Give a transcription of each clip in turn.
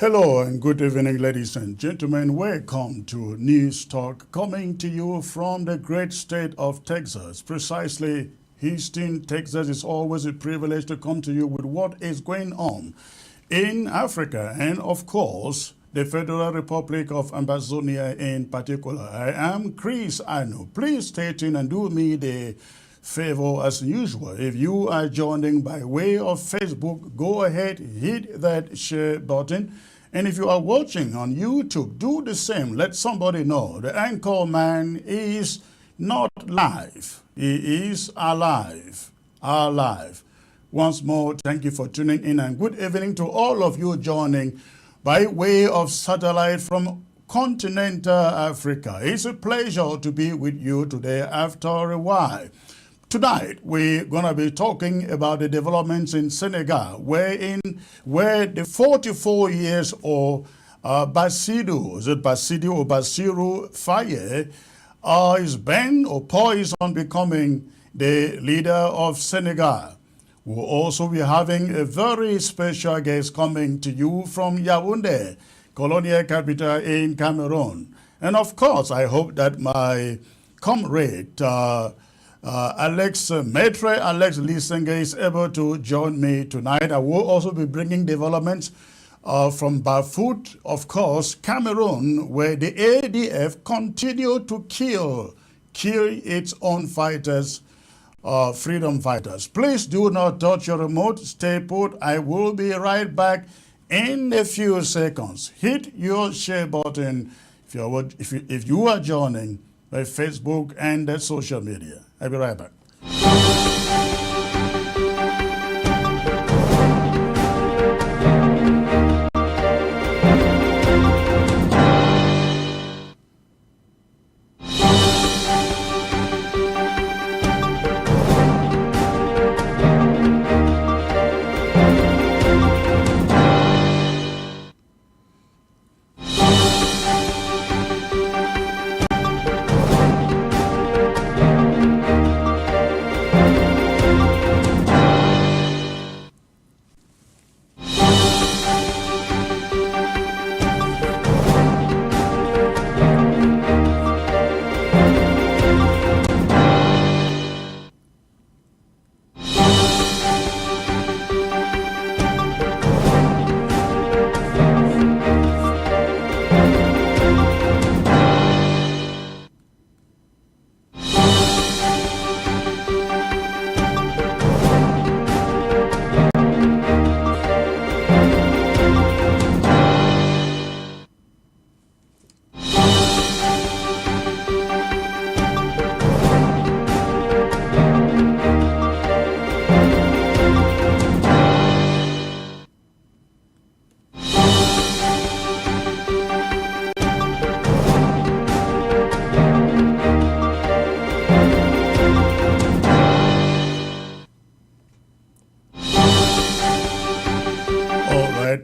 Hello and good evening, ladies and gentlemen. Welcome to News Talk, coming to you from the great state of Texas, precisely Houston, Texas. It's always a privilege to come to you with what is going on in Africa and, of course, the Federal Republic of Amazonia in particular. I am Chris Anu. Please stay tuned and do me the favor as usual. If you are joining by way of Facebook, go ahead, hit that share button. And if you are watching on YouTube, do the same. Let somebody know the anchor man is not live. He is alive. Alive. Once more, thank you for tuning in and good evening to all of you joining by way of satellite from continental Africa. It's a pleasure to be with you today after a while. Tonight, we're going to be talking about the developments in Senegal, where the 44 years old Bassirou Faye is bent or poised on becoming the leader of Senegal. We'll also be having a very special guest coming to you from Yaoundé, colonial capital in Cameroon. And of course, I hope that my comrade, Alex Lisenge is able to join me tonight. I will also be bringing developments from Bafut, of course, Cameroon, where the ADF continue to kill its own fighters, freedom fighters. Please do not touch your remote. Stay put. I will be right back in a few seconds. Hit your share button if you are joining by Facebook and social media. I'll be right back.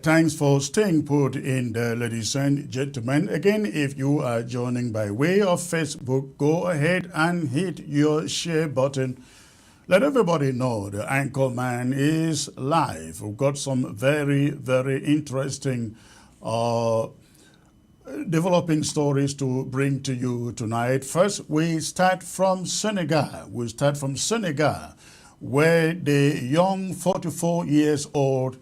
Thanks for staying put in there, ladies and gentlemen. Again, if you are joining by way of Facebook, go ahead and hit your share button. Let everybody know the anchor man is live. We've got some very, very interesting developing stories to bring to you tonight. First, we start from Senegal. Where the young 44 years old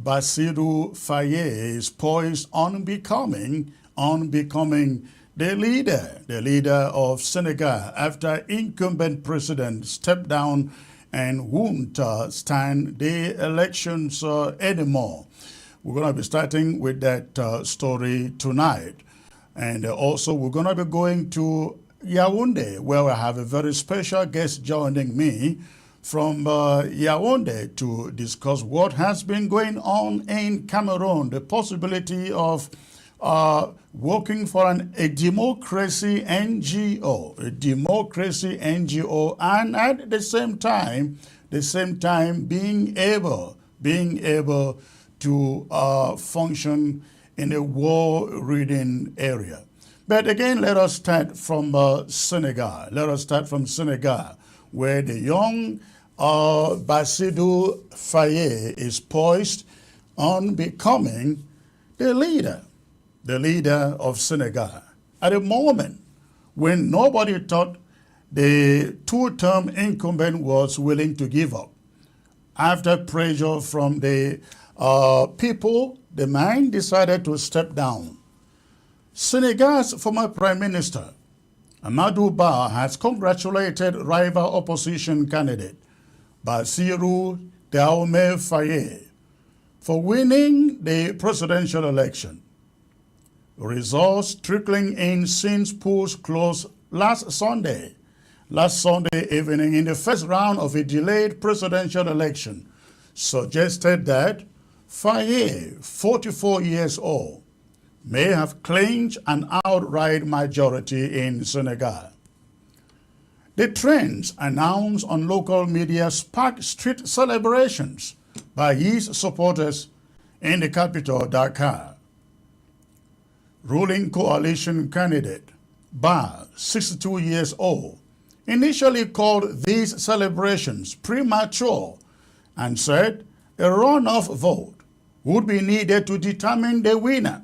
Bassirou Faye is poised on becoming the leader of Senegal after incumbent president stepped down and won't stand the elections anymore. We're going to be starting with that story tonight. And also we're going to be going to Yaoundé, where I have a very special guest joining me from Yaoundé to discuss what has been going on in Cameroon, the possibility of working for a democracy NGO, and at the same time being able to function in a war-ridden area. But again, let us start from Senegal. Where the young Bassirou Faye is poised on becoming the leader of Senegal, at a moment when nobody thought the two-term incumbent was willing to give up. After pressure from the people, the man decided to step down. Senegal's former Prime Minister, Amadou Ba, has congratulated rival opposition candidate Bassirou Diomaye Faye for winning the presidential election. Results trickling in since polls closed last Sunday evening in the first round of a delayed presidential election suggested that Faye, 44 years old, may have clinched an outright majority in Senegal. The trends announced on local media sparked street celebrations by his supporters in the capital, Dakar. Ruling coalition candidate Ba, 62 years old, initially called these celebrations premature and said a runoff vote would be needed to determine the winner.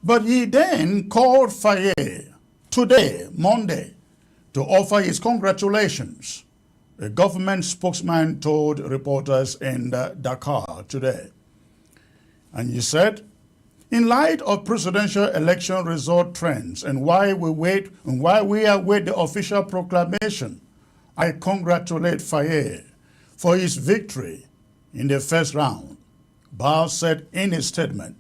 But he then called Faye today, Monday, to offer his congratulations, a government spokesman told reporters in Dakar today. And he said, in light of presidential election result trends and while we await the official proclamation, I congratulate Faye for his victory in the first round, Ba said in a statement.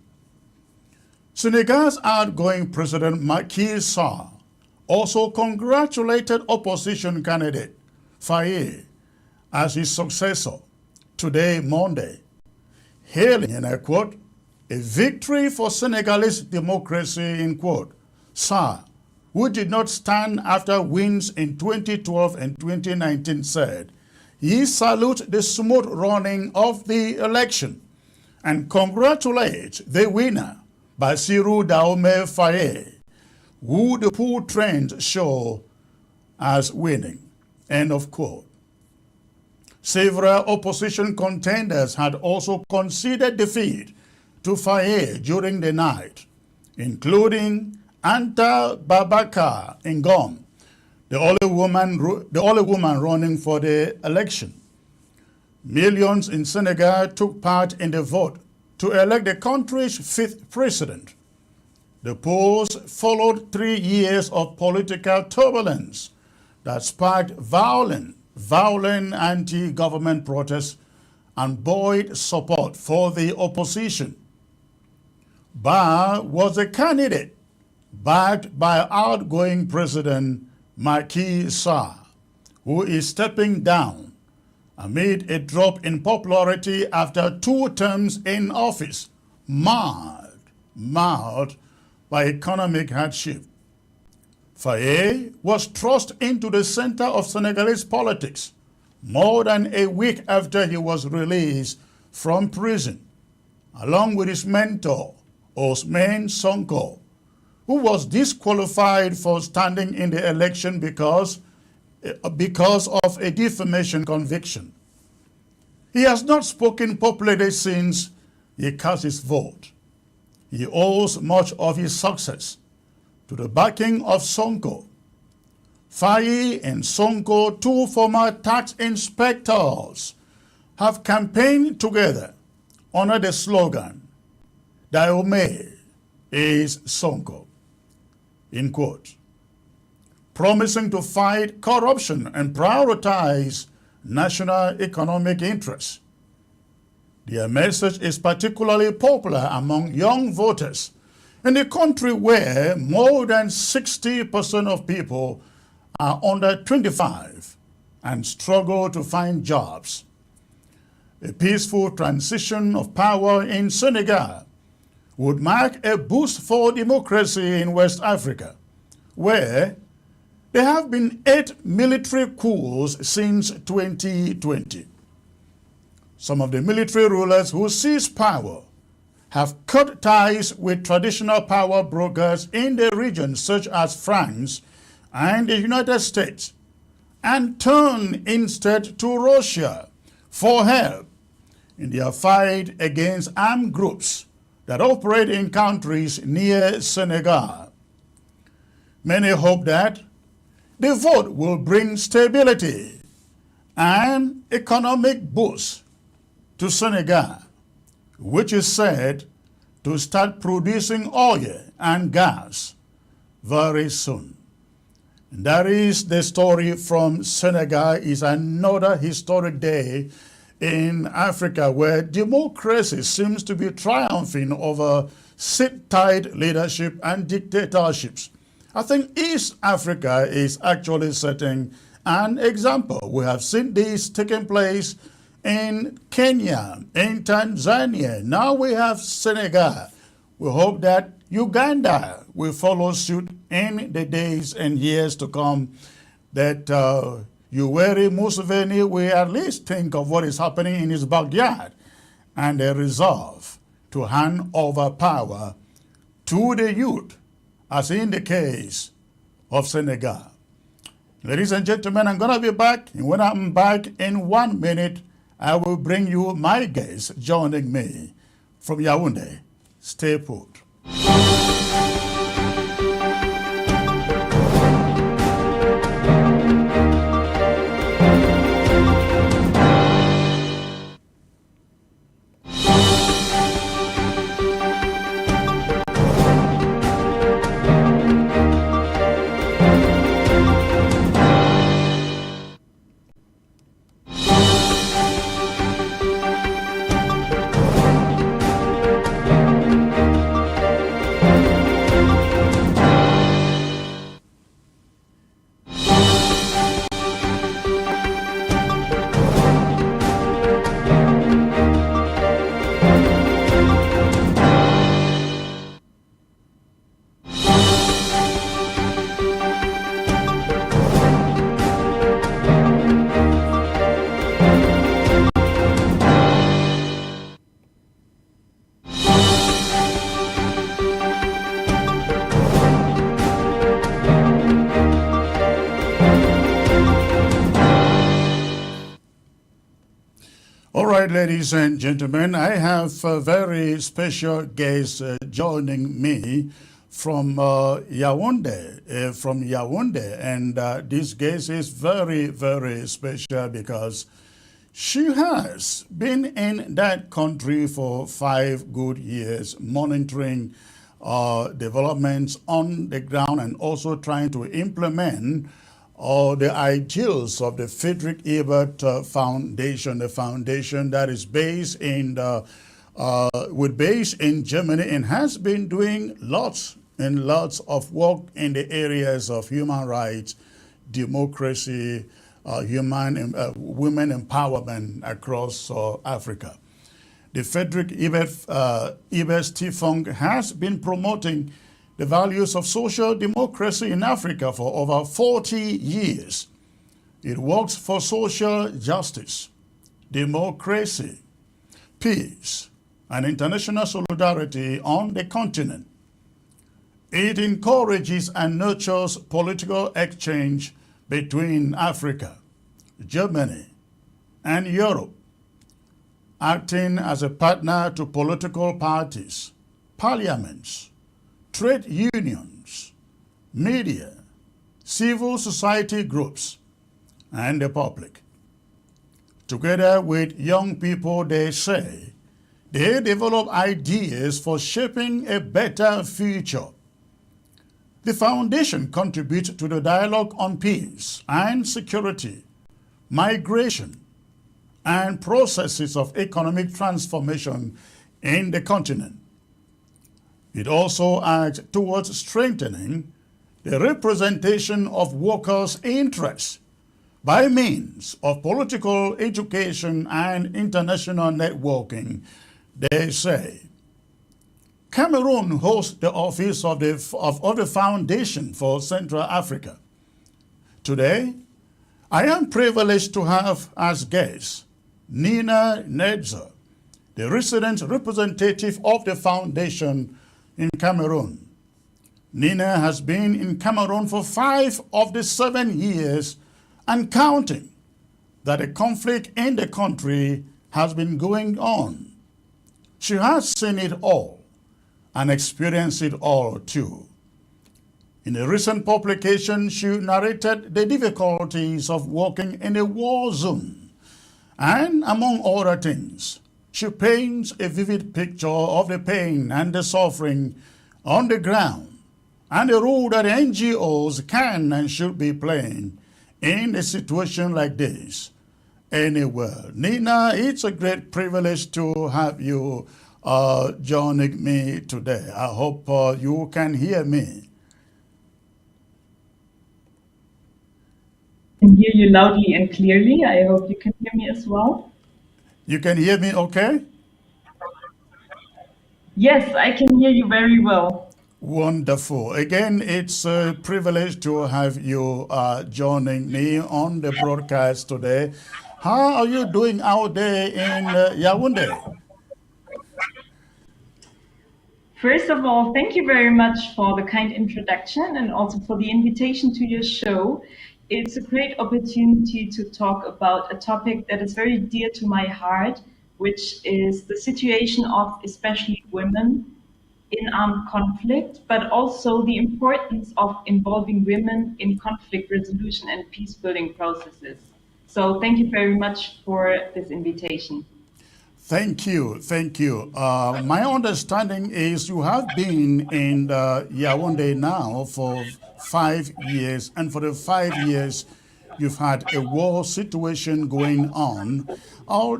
Senegal's outgoing President Macky Sall also congratulated opposition candidate Faye as his successor today, Monday, hailing, and I quote, a victory for Senegalese democracy, in quote. Sall, who did not stand after wins in 2012 and 2019, said he salutes the smooth running of the election and congratulates the winner, Bassirou Diomaye Faye, who the poll trends show as winning, end of quote. Several opposition contenders had also conceded defeat to Faye during the night, including Anta Babacar Ngom, the only woman running for the election. Millions in Senegal took part in the vote to elect the country's fifth president. The polls followed 3 years of political turbulence that sparked violent anti-government protests and buoyed support for the opposition. Ba was a candidate backed by outgoing President Macky Sall, who is stepping down amid a drop in popularity after 2 terms in office, marred by economic hardship. Faye was thrust into the center of Senegalese politics more than a week after he was released from prison, along with his mentor, Ousmane Sonko, who was disqualified for standing in the election because of a defamation conviction. He has not spoken publicly since he cast his vote. He owes much of his success to the backing of Sonko. Faye and Sonko, 2 former tax inspectors, have campaigned together under the slogan, Diomaye is Sonko, in quote, promising to fight corruption and prioritize national economic interests. Their message is particularly popular among young voters in a country where more than 60% of people are under 25 and struggle to find jobs. A peaceful transition of power in Senegal would mark a boost for democracy in West Africa, where there have been 8 military coups since 2020. Some of the military rulers who seized power have cut ties with traditional power brokers in the region, such as France and the United States, and turned instead to Russia for help in their fight against armed groups that operate in countries near Senegal. Many hope that the vote will bring stability and economic boost to Senegal, which is said to start producing oil and gas very soon. And that is the story from Senegal. Is another historic day in Africa where democracy seems to be triumphing over sit-tight leadership and dictatorships. I think East Africa is actually setting an example. We have seen this taking place in Kenya, in Tanzania. Now we have Senegal. We hope that Uganda will follow suit in the days and years to come, that Yoweri Museveni will at least think of what is happening in his backyard and a resolve to hand over power to the youth, as in the case of Senegal. Ladies and gentlemen, I'm going to be back, and when I'm back in 1 minute, I will bring you my guest joining me from Yaoundé. Stay put. All right, ladies and gentlemen, I have a very special guest joining me from Yaoundé, and this guest is very, very special because she has been in that country for 5 good years, monitoring developments on the ground and also trying to implement the ideals of the Friedrich Ebert Foundation, the foundation that is based in Germany and has been doing lots and lots of work in the areas of human rights, democracy, women empowerment across Africa. The Friedrich Ebert Stiftung has been promoting the values of social democracy in Africa for over 40 years. It works for social justice, democracy, peace, and international solidarity on the continent. It encourages and nurtures political exchange between Africa, Germany, and Europe, acting as a partner to political parties, parliaments, trade unions, media, civil society groups, and the public. Together with young people, they say, they develop ideas for shaping a better future. The foundation contributes to the dialogue on peace and security, migration, and processes of economic transformation in the continent. It also acts towards strengthening the representation of workers' interests by means of political education and international networking, they say. Cameroon hosts the office of the Foundation for Central Africa. Today, I am privileged to have as guest Nina NETZER, the resident representative of the Foundation in Cameroon. Nina has been in Cameroon for 5 of the 7 years and counting that a conflict in the country has been going on. She has seen it all and experienced it all too. In a recent publication, she narrated the difficulties of working in a war zone. And among other things, she paints a vivid picture of the pain and the suffering on the ground and the role that NGOs can and should be playing in a situation like this anywhere. Nina, it's a great privilege to have you joining me today. I hope you can hear me. I can hear you loudly and clearly. I hope you can hear me as well. You can hear me okay? Yes, I can hear you very well. Wonderful. Again, it's a privilege to have you joining me on the broadcast today. How are you doing out there in Yaoundé? First of all, thank you very much for the kind introduction and also for the invitation to your show. It's a great opportunity to talk about a topic that is very dear to my heart, which is the situation of especially women in armed conflict, but also the importance of involving women in conflict resolution and peace building processes. So thank you very much for this invitation. Thank you. Thank you. My understanding is you have been in Yaoundé now for 5 years, and for the 5 years, you've had a war situation going on.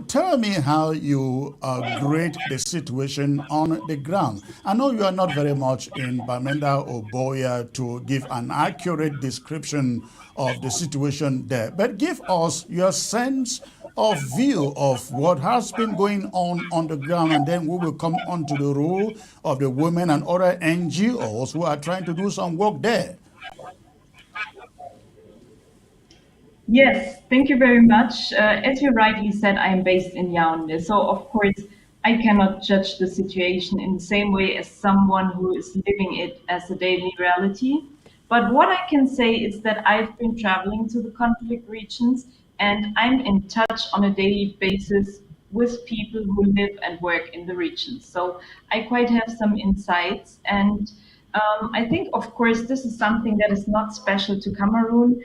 Tell me how you grade the situation on the ground. I know you are not very much in Bamenda or Boya to give an accurate description of the situation there, but give us your sense of view of what has been going on the ground, and then we will come on to the role of the women and other NGOs who are trying to do some work there. Yes, thank you very much. As you rightly said, I am based in Yaoundé, so of course I cannot judge the situation in the same way as someone who is living it as a daily reality. But what I can say is that I've been traveling to the conflict regions and I'm in touch on a daily basis with people who live and work in the regions. So I quite have some insights, and I think, of course, this is something that is not special to Cameroon.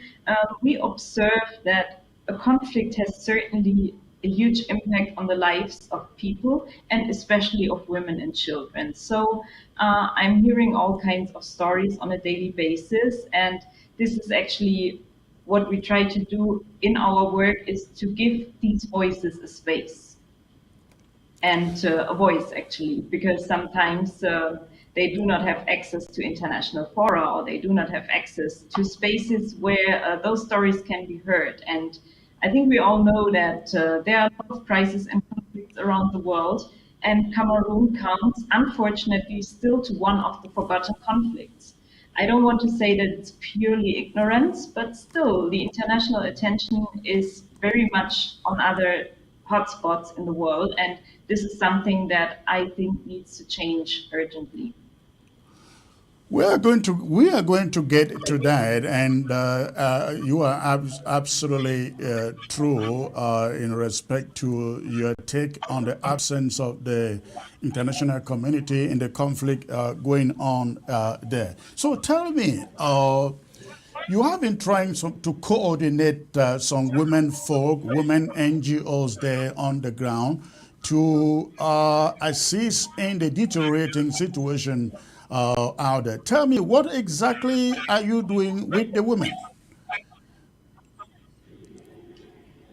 We observe that a conflict has certainly a huge impact on the lives of people and especially of women and children. So I'm hearing all kinds of stories on a daily basis, and this is actually what we try to do in our work, is to give these voices a space and a voice, actually, because sometimes they do not have access to international fora, or they do not have access to spaces where those stories can be heard. And I think we all know that there are a lot of crises and conflicts around the world, and Cameroon counts, unfortunately, still to one of the forgotten conflicts. I don't want to say that it's purely ignorance, but still the international attention is very much on other hotspots in the world, and this is something that I think needs to change urgently. We are going to get to that, and you are absolutely true in respect to your take on the absence of the international community in the conflict going on there. So tell me, you have been trying to coordinate some women NGOs there on the ground to assist in the deteriorating situation out there. Tell me, what exactly are you doing with the women?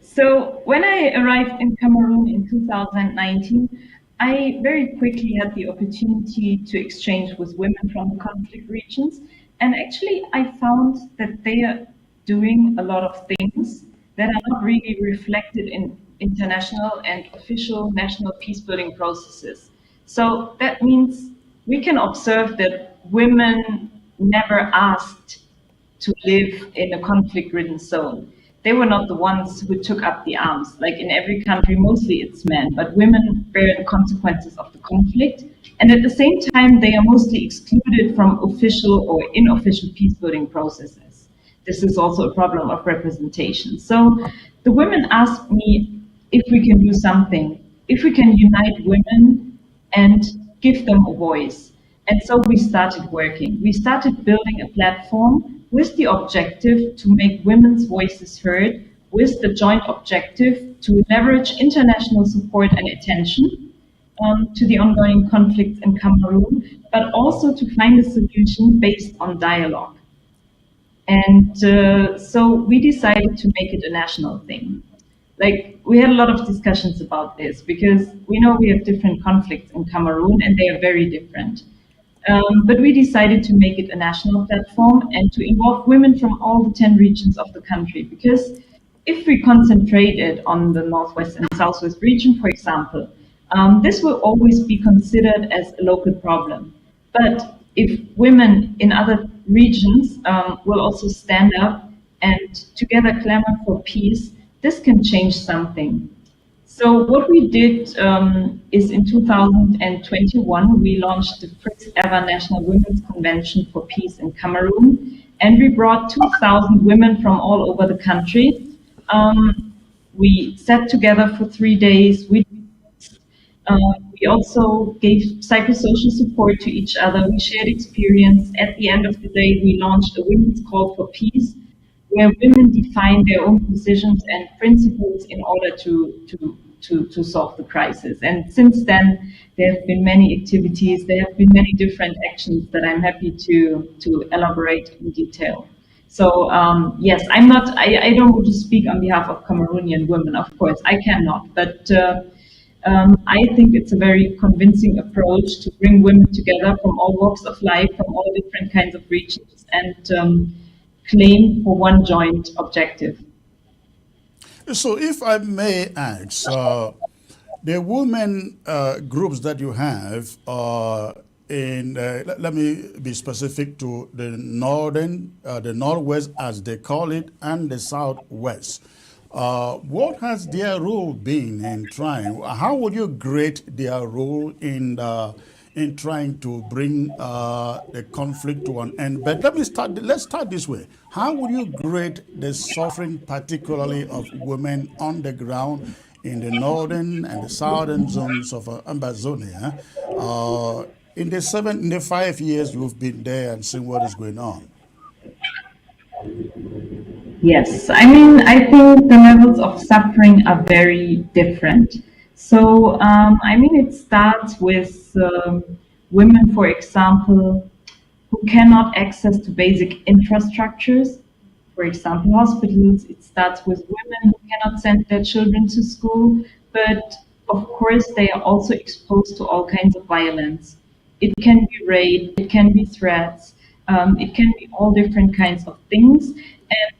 So when I arrived in Cameroon in 2019, I very quickly had the opportunity to exchange with women from the conflict regions. And actually, I found that they are doing a lot of things that are not really reflected in international and official national peace building processes. So that means we can observe that women never asked to live in a conflict-ridden zone. They were not the ones who took up the arms. Like in every country, mostly it's men, but women bear the consequences of the conflict. And at the same time, they are mostly excluded from official or unofficial peace-building processes. This is also a problem of representation. So the women asked me if we can do something, if we can unite women and give them a voice. And so we started working. We started building a platform with the objective to make women's voices heard, with the joint objective to leverage international support and attention to the ongoing conflicts in Cameroon, but also to find a solution based on dialogue. And so we decided to make it a national thing. Like, we had a lot of discussions about this because we know we have different conflicts in Cameroon and they are very different. But we decided to make it a national platform and to involve women from all the 10 regions of the country. Because if we concentrated on the Northwest and Southwest region, for example, this will always be considered as a local problem. But if women in other regions will also stand up and together clamor for peace, this can change something. So what we did is in 2021, we launched the first ever National Women's Convention for Peace in Cameroon, and we brought 2,000 women from all over the country. We sat together for 3 days. We also gave psychosocial support to each other. We shared experience. At the end of the day, we launched a women's call for peace, where women define their own positions and principles in order to solve the crisis. And since then, there have been many activities, there have been many different actions that I'm happy to elaborate in detail. So yes, I don't want to speak on behalf of Cameroonian women, of course, I cannot, but I think it's a very convincing approach to bring women together from all walks of life, from all different kinds of regions, and claim for one joint objective. So, if I may ask, the women groups that you have let me be specific to the northern, the northwest, as they call it, and the southwest. What has their role been in trying? How would you grade their role in trying to bring the conflict to an end? But let's start this way. How would you grade the suffering, particularly of women on the ground in the northern and the southern zones of Ambazonia, in the 5 years you've been there and seen what is going on? Yes, I mean, I think the levels of suffering are very different. So, I mean, it starts with women, for example, who cannot access to basic infrastructures, for example, hospitals. It starts with women who cannot send their children to school, but of course, they are also exposed to all kinds of violence. It can be rape, it can be threats, it can be all different kinds of things. And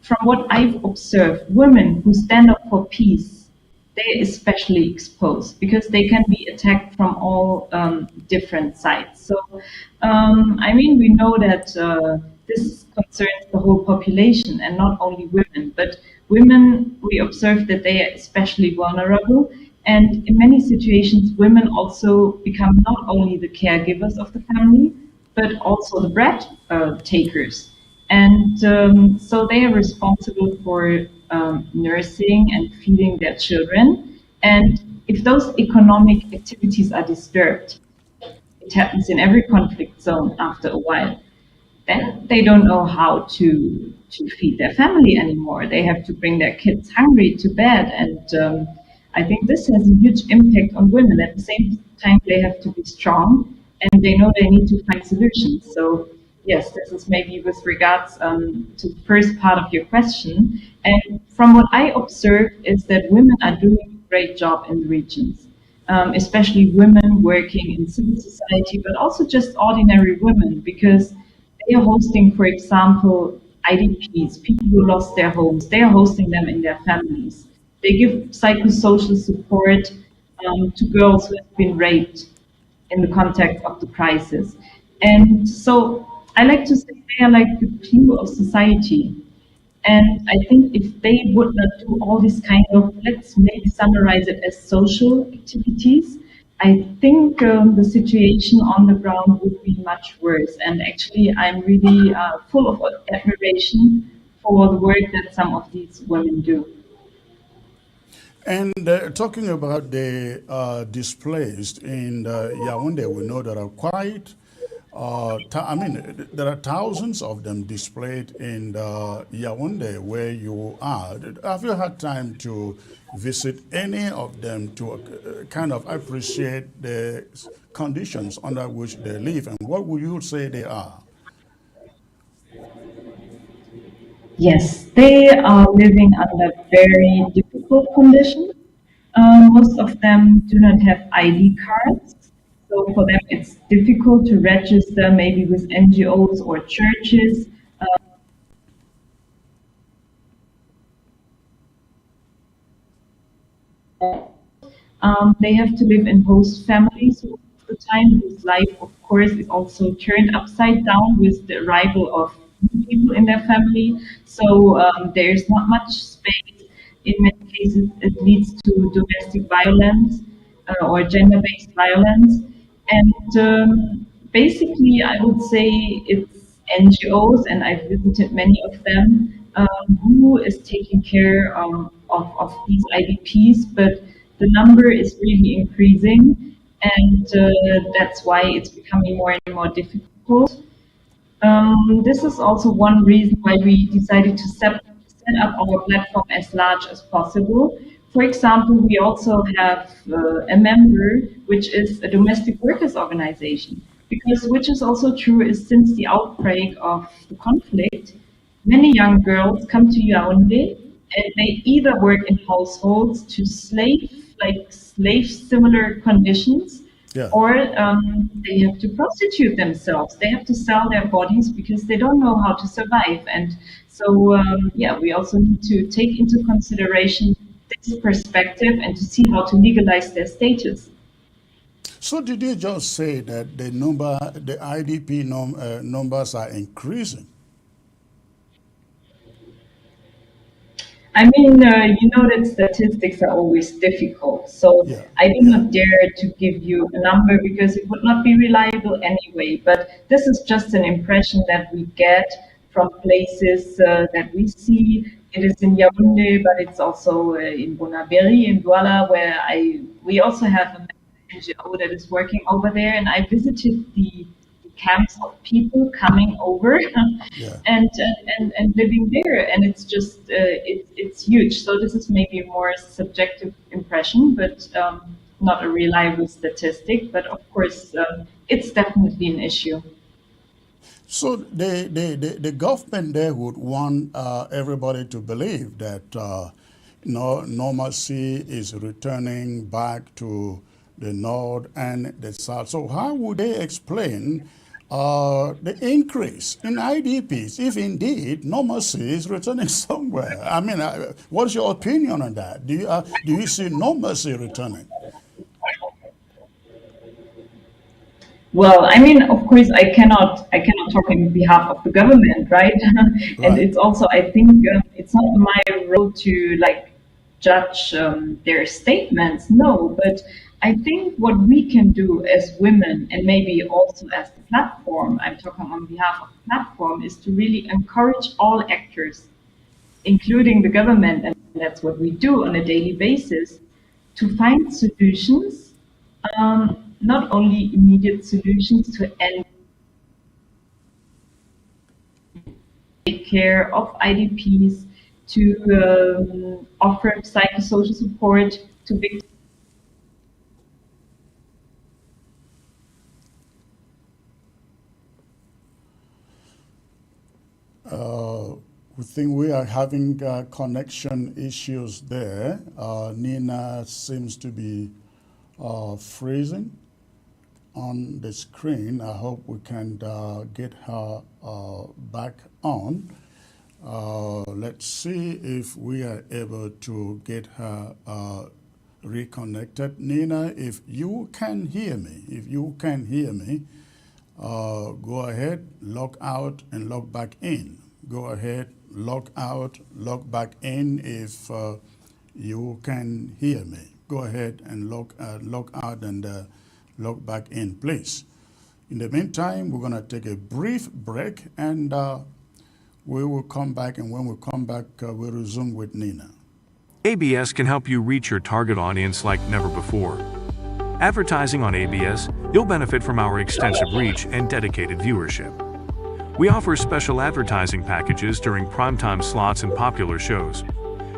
from what I've observed, women who stand up for peace, they're especially exposed because they can be attacked from all different sides. So, I mean, we know that this concerns the whole population and not only women, but women, we observe that they are especially vulnerable. And in many situations, women also become not only the caregivers of the family, but also the bread takers. And so they are responsible for nursing and feeding their children. And if those economic activities are disturbed, it happens in every conflict zone after a while, then they don't know how to feed their family anymore. They have to bring their kids hungry to bed. And I think this has a huge impact on women. At the same time, they have to be strong and they know they need to find solutions. So yes, this is maybe with regards to the first part of your question. And from what I observe is that women are doing a great job in the regions, especially women working in civil society, but also just ordinary women, because they are hosting, for example, IDPs, people who lost their homes. They are hosting them in their families. They give psychosocial support to girls who have been raped in the context of the crisis. And so I like to say they are like the glue of society. And I think if they would not do all this kind of, let's maybe summarize it as social activities, I think the situation on the ground would be much worse. And actually, I'm really full of admiration for the work that some of these women do. And talking about the displaced in Yaoundé, we know there are quite I mean, there are thousands of them displayed in Yaoundé, where you are. Have you had time to visit any of them to kind of appreciate the conditions under which they live, and what would you say they are? Yes, they are living under very difficult conditions. Most of them do not have ID cards. So for them, it's difficult to register maybe with NGOs or churches. They have to live in host families most of the time, whose life, of course, is also turned upside down with the arrival of new people in their family. So there's not much space. In many cases, it leads to domestic violence or gender-based violence. And basically, I would say it's NGOs, and I've visited many of them, who is taking care of these IDPs, but the number is really increasing, and that's why it's becoming more and more difficult. This is also one reason why we decided to set up our platform as large as possible. For example, we also have a member which is a domestic workers organization, because which is also true is since the outbreak of the conflict, many young girls come to Yaoundé and they either work in households to slave similar conditions, Yeah. or they have to prostitute themselves. They have to sell their bodies because they don't know how to survive. And so, yeah, we also need to take into consideration this perspective and to see how to legalize their status. So did you just say that the IDP numbers are increasing? I mean, you know that statistics are always difficult. So Yeah, I do yeah. not dare to give you a number because it would not be reliable anyway. But this is just an impression that we get from places that we see. It is in Yaoundé, but it's also in Bonaberi, in Douala, where we also have a NGO that is working over there. And I visited the camps of people coming over Yeah. and living there, and it's just it's huge. So this is maybe a more subjective impression, but not a reliable statistic. But of course, it's definitely an issue. So the government there would want everybody to believe that normalcy is returning back to the north and the south. So how would they explain the increase in IDPs if indeed normalcy is returning somewhere? I mean, what's your opinion on that? Do you see normalcy returning? Well, I mean, of course, I cannot talk on behalf of the government, right? And Right. it's also, I think, it's not my role to like judge their statements. No, but I think what we can do as women, and maybe also as the platform, I'm talking on behalf of the platform, is to really encourage all actors, including the government, and that's what we do on a daily basis, to find solutions, not only immediate solutions to end take care of IDPs, to offer psychosocial support to victims. We think we are having connection issues there. Nina seems to be freezing on the screen. I hope we can get her back on. Let's see if we are able to get her reconnected. Nina, if you can hear me, go ahead, log out and log back in. Go ahead, log out, log back in if you can hear me. Go ahead and log out and log back in, please. In the meantime, we're going to take a brief break and we will come back. And when we come back, we'll resume with Nina. ABS can help you reach your target audience like never before. Advertising on ABS, you'll benefit from our extensive reach and dedicated viewership. We offer special advertising packages during primetime slots and popular shows.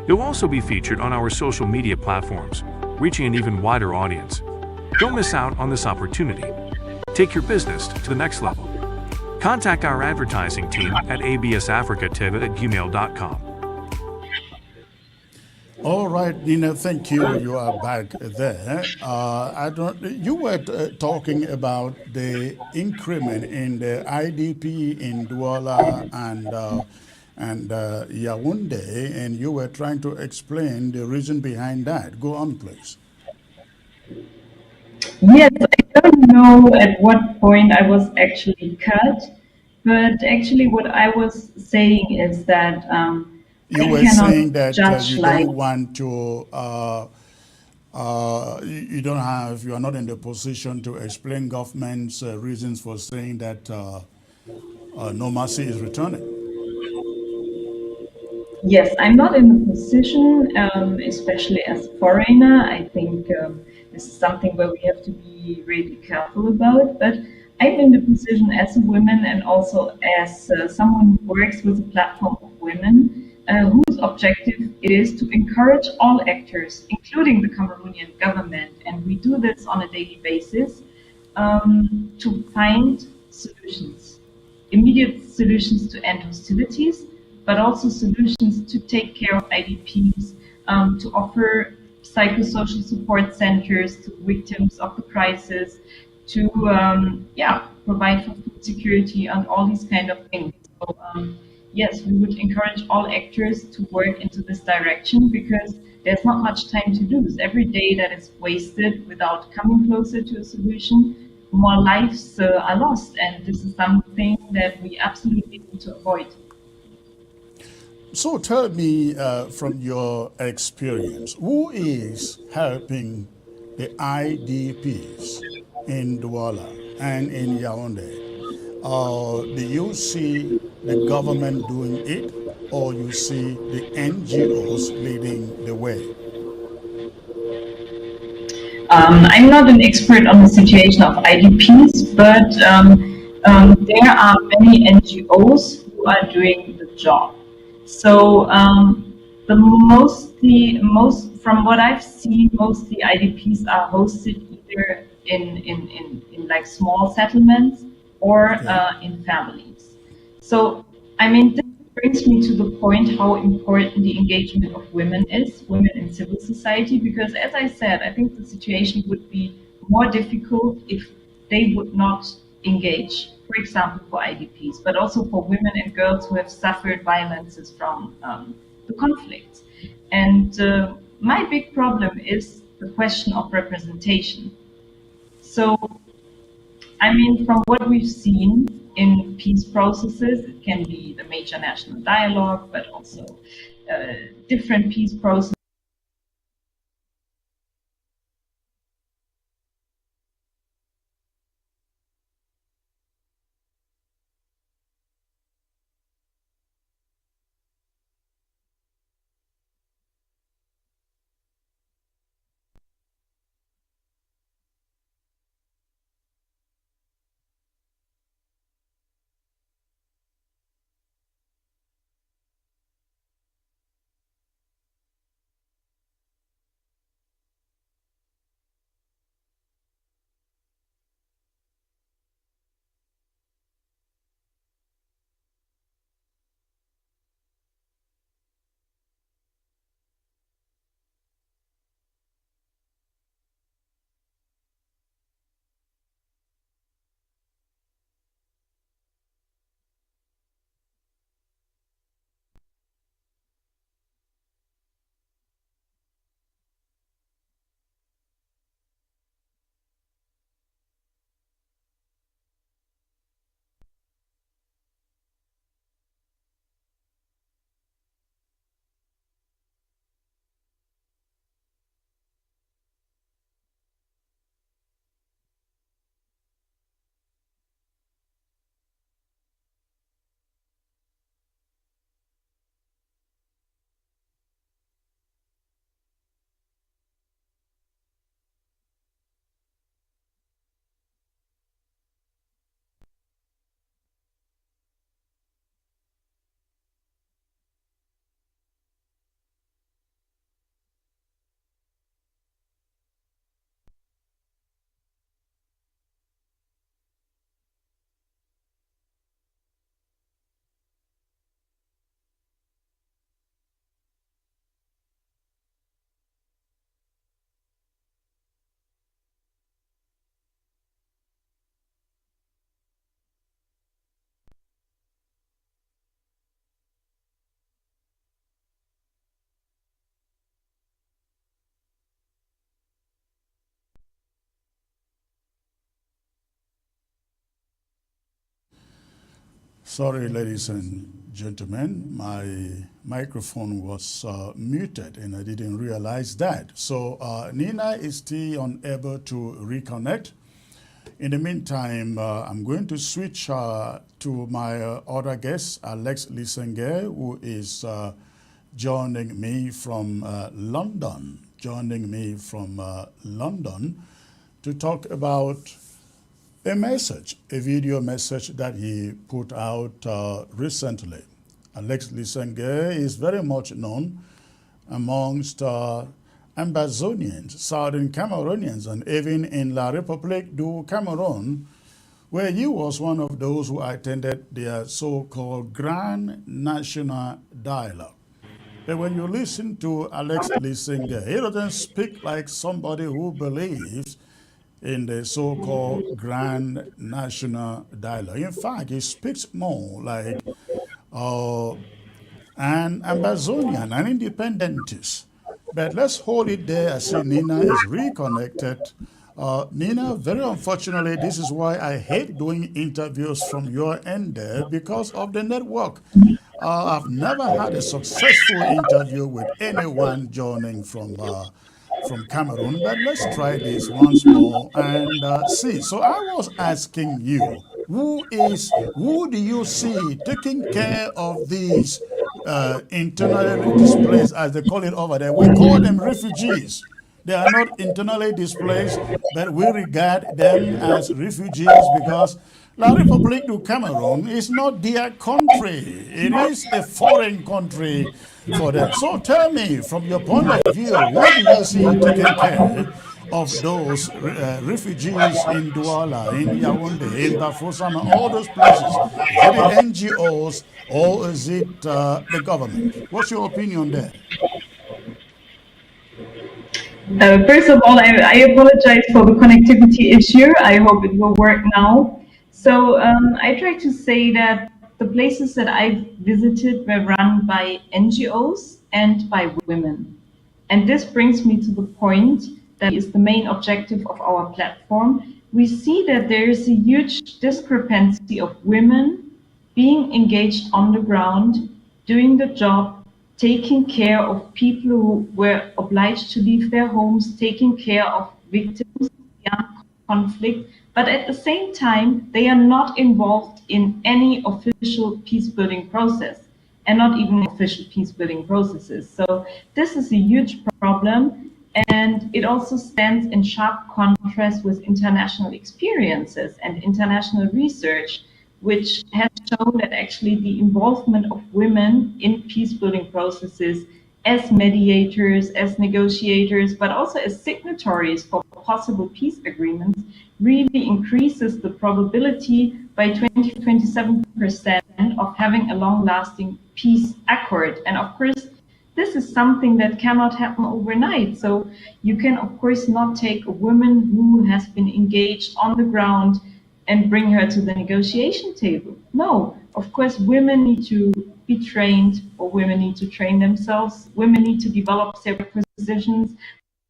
You'll also be featured on our social media platforms, reaching an even wider audience. Don't miss out on this opportunity. Take your business to the next level. Contact our advertising team at absafricatv@gmail.com. All right, Nina, thank you. You are back there. I don't. You were talking about the increment in the IDP in Douala and Yaoundé, and you were trying to explain the reason behind that. Go on, please. Yes, I don't know at what point I was actually cut, but actually, what I was saying is that You I were saying cannot that judge you like. don't want to. You don't have. You are not in the position to explain government's reasons for saying that no mercy is returning. Yes, I'm not in the position, especially as a foreigner. I think this is something where we have to be really careful about. But I'm in the position as a woman and also as someone who works with a platform of women, whose objective it is to encourage all actors, including the Cameroonian government, and we do this on a daily basis, to find solutions, immediate solutions to end hostilities, but also solutions to take care of IDPs, to offer psychosocial support centers to victims of the crisis, to provide for food security and all these kind of things. So yes, we would encourage all actors to work into this direction because there's not much time to lose. Every day that is wasted without coming closer to a solution, more lives are lost, and this is something that we absolutely need to avoid. So tell me from your experience, who is helping the IDPs in Douala and in Yaoundé? Do you see the government doing it, or you see the NGOs leading the way? I'm not an expert on the situation of IDPs, but there are many NGOs who are doing the job. So the most from what I've seen, most the IDPs are hosted either in like small settlements or Okay. in families. So, I mean, this brings me to the point how important the engagement of women is, women in civil society, because as I said, I think the situation would be more difficult if they would not engage, for example, for IDPs, but also for women and girls who have suffered violences from the conflict. And my big problem is the question of representation. So I mean, from what we've seen in peace processes, it can be the major national dialogue, but also different peace processes. Sorry, ladies and gentlemen, my microphone was muted and I didn't realize that. So Nina is still unable to reconnect. In the meantime, I'm going to switch to my other guest, Alex Lisenge, who is joining me from London, to talk about a message, a video message that he put out recently. Alex Lisenge is very much known amongst Ambazonians, Southern Cameroonians, and even in La République du Cameroon, where he was one of those who attended their so-called Grand National Dialogue. But when you listen to Alex Lisenge, he doesn't speak like somebody who believes in the so-called Grand National Dialogue. In fact, he speaks more like an Ambazonian, an independentist. But let's hold it there. I see Nina is reconnected. Nina, very unfortunately, this is why I hate doing interviews from your end there, because of the network. I've never had a successful interview with anyone joining from Cameroon, but let's try this once more and see. So I was asking you, who do you see taking care of these internally displaced, as they call it over there? We call them refugees. They are not internally displaced, but we regard them as refugees because La République du Cameroon is not their country. It is a foreign country for them. So tell me, from your point of view, who do you see taking care of those refugees in Douala, in Yaoundé, in Bafoussam, and all those places? Is it the NGOs or is it the government? What's your opinion there? First of all, I apologize for the connectivity issue. I hope it will work now. So I try to say that the places that I've visited were run by NGOs and by women. And this brings me to the point that is the main objective of our platform. We see that there is a huge discrepancy of women being engaged on the ground, doing the job, taking care of people who were obliged to leave their homes, taking care of victims of conflict, but at the same time, they are not involved in any official peace-building process and not even official peace-building processes. So this is a huge problem, and it also stands in sharp contrast with international experiences and international research, which has shown that actually the involvement of women in peace-building processes as mediators, as negotiators, but also as signatories for possible peace agreements really increases the probability by 20-27% of having a long-lasting peace accord. And of course, this is something that cannot happen overnight. So you can, of course, not take a woman who has been engaged on the ground and bring her to the negotiation table. No, of course, women need to be trained, or women need to train themselves. Women need to develop their positions.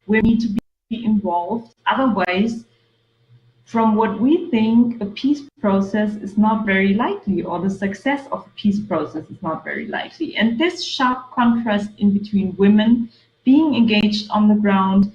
Women need to be involved. Otherwise, from what we think, a peace process is not very likely, or the success of a peace process is not very likely. And this sharp contrast in between women being engaged on the ground,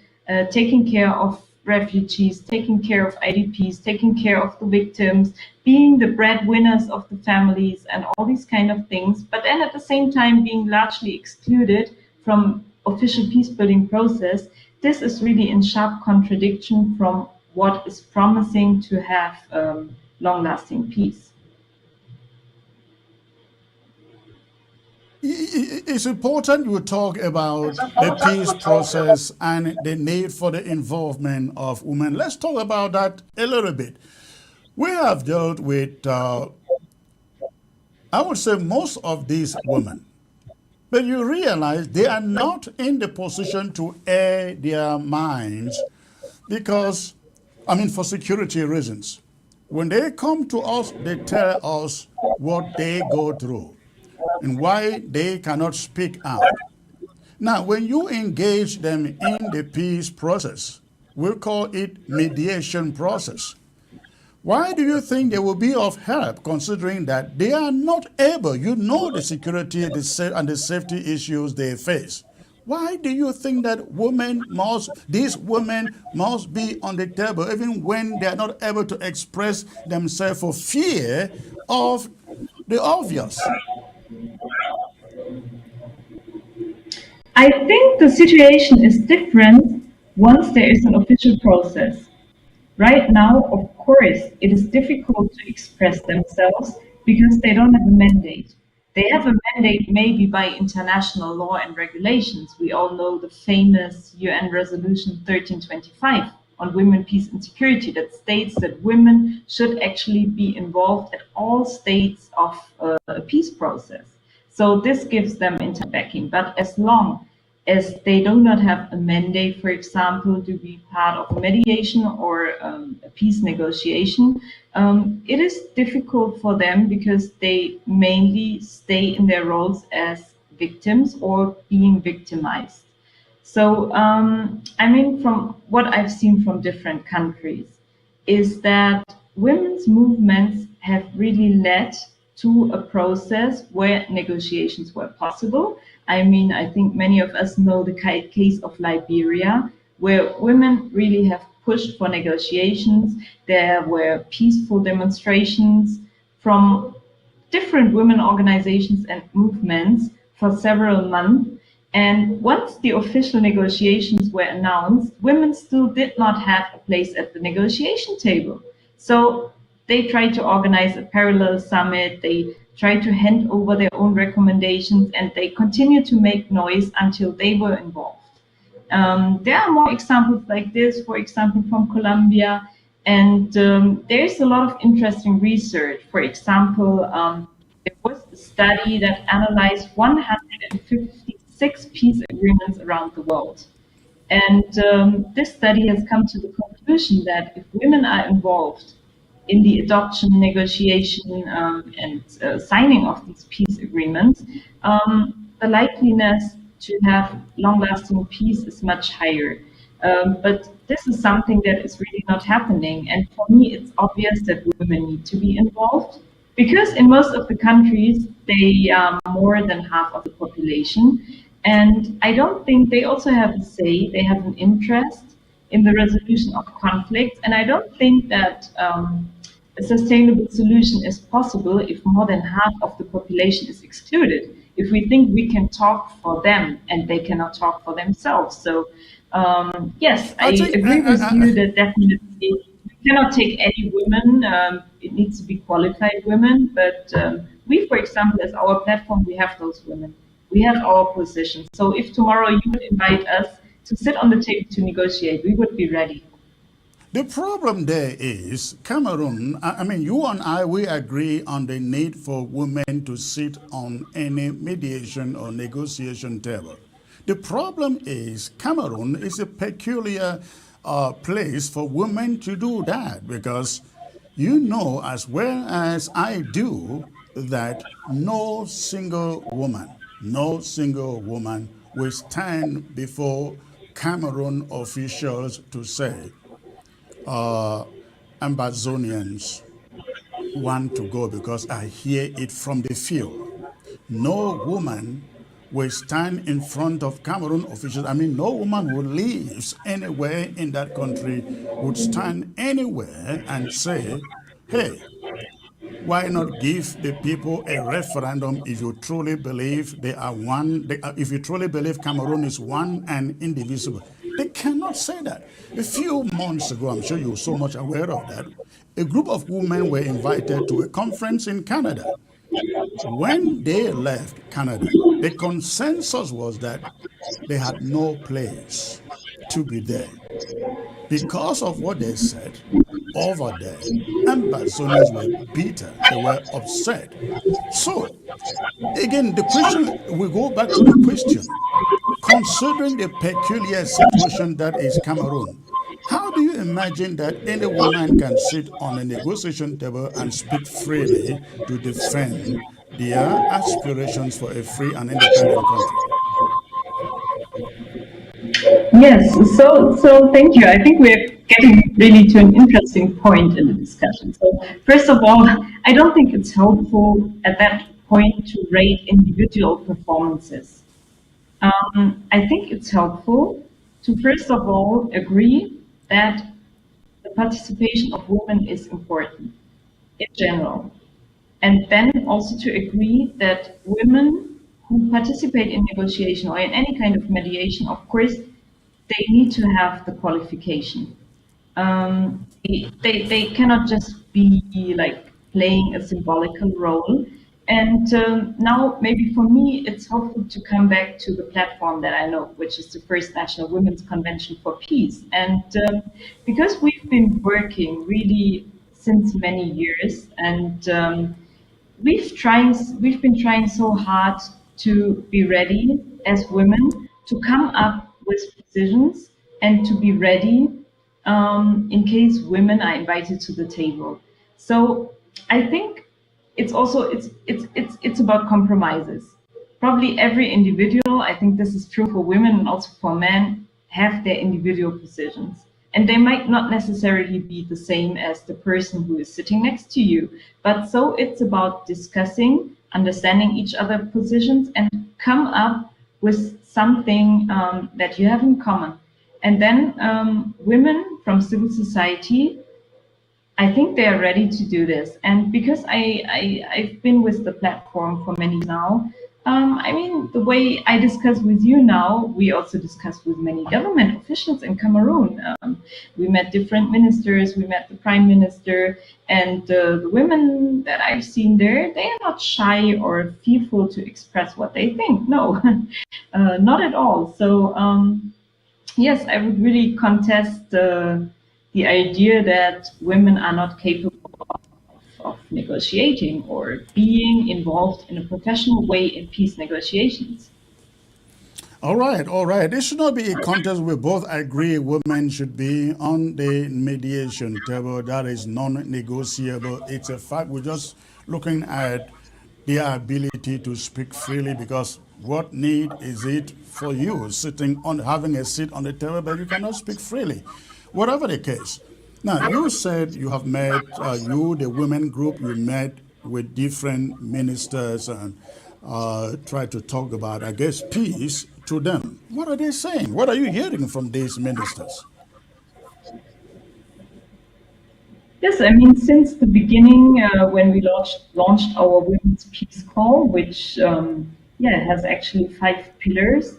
taking care of refugees, taking care of IDPs, taking care of the victims, being the breadwinners of the families and all these kind of things, but then at the same time being largely excluded from official peace-building process. This is really in sharp contradiction from what is promising to have long-lasting peace. It's important you talk about the peace process and the need for the involvement of women. Let's talk about that a little bit. We have dealt with, I would say, most of these women. But you realize they are not in the position to air their minds because, I mean, for security reasons. When they come to us, they tell us what they go through and why they cannot speak out. Now, when you engage them in the peace process, we'll call it mediation process. Why do you think they will be of help, considering that they are not able, you know, the security and the safety issues they face? Why do you think that these women must be on the table even when they are not able to express themselves for fear of the obvious? I think the situation is different once there is an official process. Right now, of course, it is difficult to express themselves because they don't have a mandate. They have a mandate maybe by international law and regulations. We all know the famous UN Resolution 1325 on women, peace, and security that states that women should actually be involved at all stages of a peace process. So this gives them internal backing. But as long as they do not have a mandate, for example, to be part of a mediation or a peace negotiation, it is difficult for them because they mainly stay in their roles as victims or being victimized. So, I mean, from what I've seen from different countries, is that women's movements have really led to a process where negotiations were possible. I mean, I think many of us know the case of Liberia, where women really have pushed for negotiations. There were peaceful demonstrations from different women organizations and movements for several months. And once the official negotiations were announced, women still did not have a place at the negotiation table. So they tried to organize a parallel summit, they tried to hand over their own recommendations, and they continued to make noise until they were involved. There are more examples like this, for example, from Colombia, and there's a lot of interesting research. For example, there was a study that analyzed 156 peace agreements around the world. And this study has come to the conclusion that if women are involved in the adoption, negotiation, and signing of these peace agreements, the likeliness to have long-lasting peace is much higher. But this is something that is really not happening. And for me, it's obvious that women need to be involved because in most of the countries, they are more than half of the population. And I don't think they also have a say, they have an interest in the resolution of conflicts. And I don't think that a sustainable solution is possible if more than half of the population is excluded. If we think we can talk for them and they cannot talk for themselves. So, yes, I agree with you that definitely we cannot take any women. It needs to be qualified women. But we, for example, as our platform, we have those women. We have our position. So if tomorrow you would invite us to sit on the table to negotiate, we would be ready. The problem there is Cameroon. I mean, you and I, we agree on the need for women to sit on any mediation or negotiation table. The problem is Cameroon is a peculiar place for women to do that because you know as well as I do that no single woman will stand before Cameroon officials to say, Amazonians want to go because I hear it from the field. No woman will stand in front of Cameroon officials. I mean, no woman who lives anywhere in that country would stand anywhere and say, hey, why not give the people a referendum if you truly believe they are one, if you truly believe Cameroon is one and indivisible? They cannot say that. A few months ago, I'm sure you're so much aware of that, a group of women were invited to a conference in Canada. When they left Canada, the consensus was that they had no place to be there. Because of what they said over there, Amazonians were bitter, they were upset. So, again, the question, we go back to the question, considering the peculiar situation that is Cameroon, how do you imagine that any woman can sit on a negotiation table and speak freely to defend their aspirations for a free and independent country? Yes, so thank you. I think we have getting really to an interesting point in the discussion. So first of all, I don't think it's helpful at that point to rate individual performances. I think it's helpful to first of all agree that the participation of women is important in general. And then also to agree that women who participate in negotiation or in any kind of mediation, of course, they need to have the qualification. They cannot just be like playing a symbolical role. And now maybe for me, it's helpful to come back to the platform that I know, which is the First National Women's Convention for Peace. And because we've been working really since many years, and we've been trying so hard to be ready as women to come up with decisions and to be ready in case women are invited to the table. So I think it's also it's about compromises. Probably every individual, I think this is true for women and also for men, have their individual positions. And they might not necessarily be the same as the person who is sitting next to you. But so it's about discussing, understanding each other's positions, and come up with something that you have in common. And then women from civil society, I think they are ready to do this. And because I've been with the platform for many years now, I mean, the way I discuss with you now, we also discuss with many government officials in Cameroon. We met different ministers, we met the prime minister, and the women that I've seen there, they are not shy or fearful to express what they think. No, not at all. So yes, I would really contest the idea that women are not capable of negotiating or being involved in a professional way in peace negotiations. All right, all right. It should not be a contest. We both agree women should be on the mediation table. That is non-negotiable. It's a fact. We're just looking at their ability to speak freely, because what need is it for you sitting on having a seat on the table, but you cannot speak freely, whatever the case. Now, you said you have met, you, the women group, you met with different ministers and tried to talk about, I guess, peace to them. What are they saying? What are you hearing from these ministers? Yes, I mean, since the beginning, when we launched our Women's Peace Call, which has actually 5 pillars,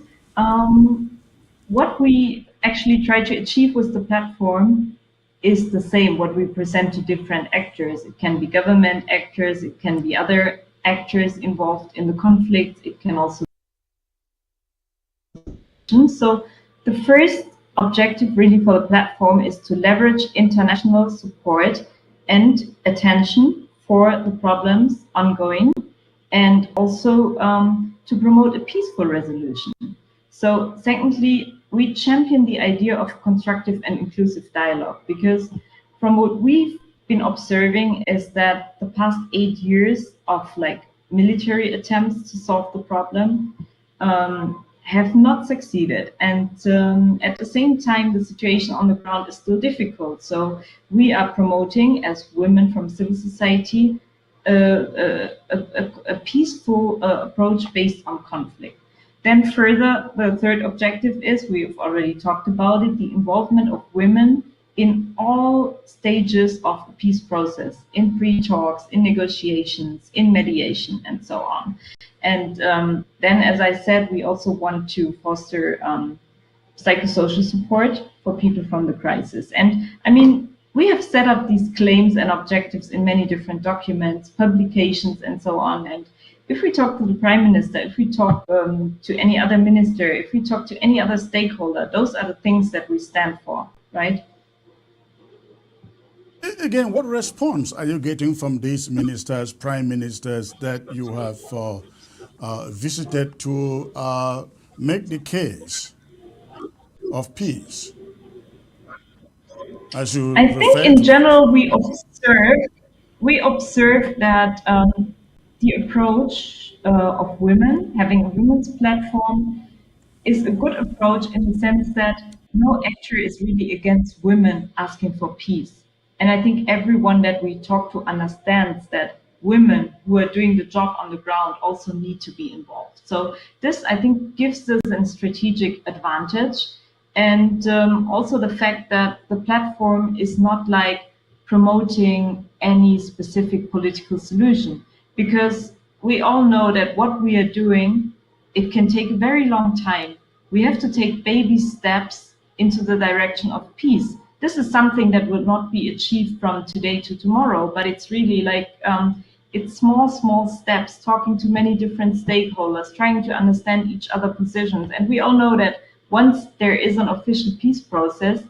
what we actually try to achieve with the platform is the same, what we present to different actors. It can be government actors, it can be other actors involved in the conflict, it can also be. So the first objective really for the platform is to leverage international support and attention for the problems ongoing, and also to promote a peaceful resolution. So secondly, we champion the idea of constructive and inclusive dialogue, because from what we've been observing is that the past 8 years of like military attempts to solve the problem have not succeeded. And at the same time, the situation on the ground is still difficult. So we are promoting, as women from civil society, a peaceful approach based on conflict. Then further, the third objective is, we've already talked about it, the involvement of women in all stages of the peace process, in pre-talks, in negotiations, in mediation, and so on. And then, as I said, we also want to foster psychosocial support for people from the crisis. And I mean, we have set up these claims and objectives in many different documents, publications, and so on. And if we talk to the Prime Minister, if we talk to any other minister, if we talk to any other stakeholder, those are the things that we stand for, right? Again, what response are you getting from these ministers, prime ministers that you have visited to make the case of peace? As you I think in general we observe that the approach of women, having a women's platform, is a good approach in the sense that no actor is really against women asking for peace. And I think everyone that we talk to understands that women who are doing the job on the ground also need to be involved. So this, I think, gives us a strategic advantage. And also the fact that the platform is not like promoting any specific political solution, because we all know that what we are doing, it can take a very long time. We have to take baby steps into the direction of peace. This is something that will not be achieved from today to tomorrow, but it's really like it's small steps, talking to many different stakeholders, trying to understand each other positions. And we all know that once there is an official peace process,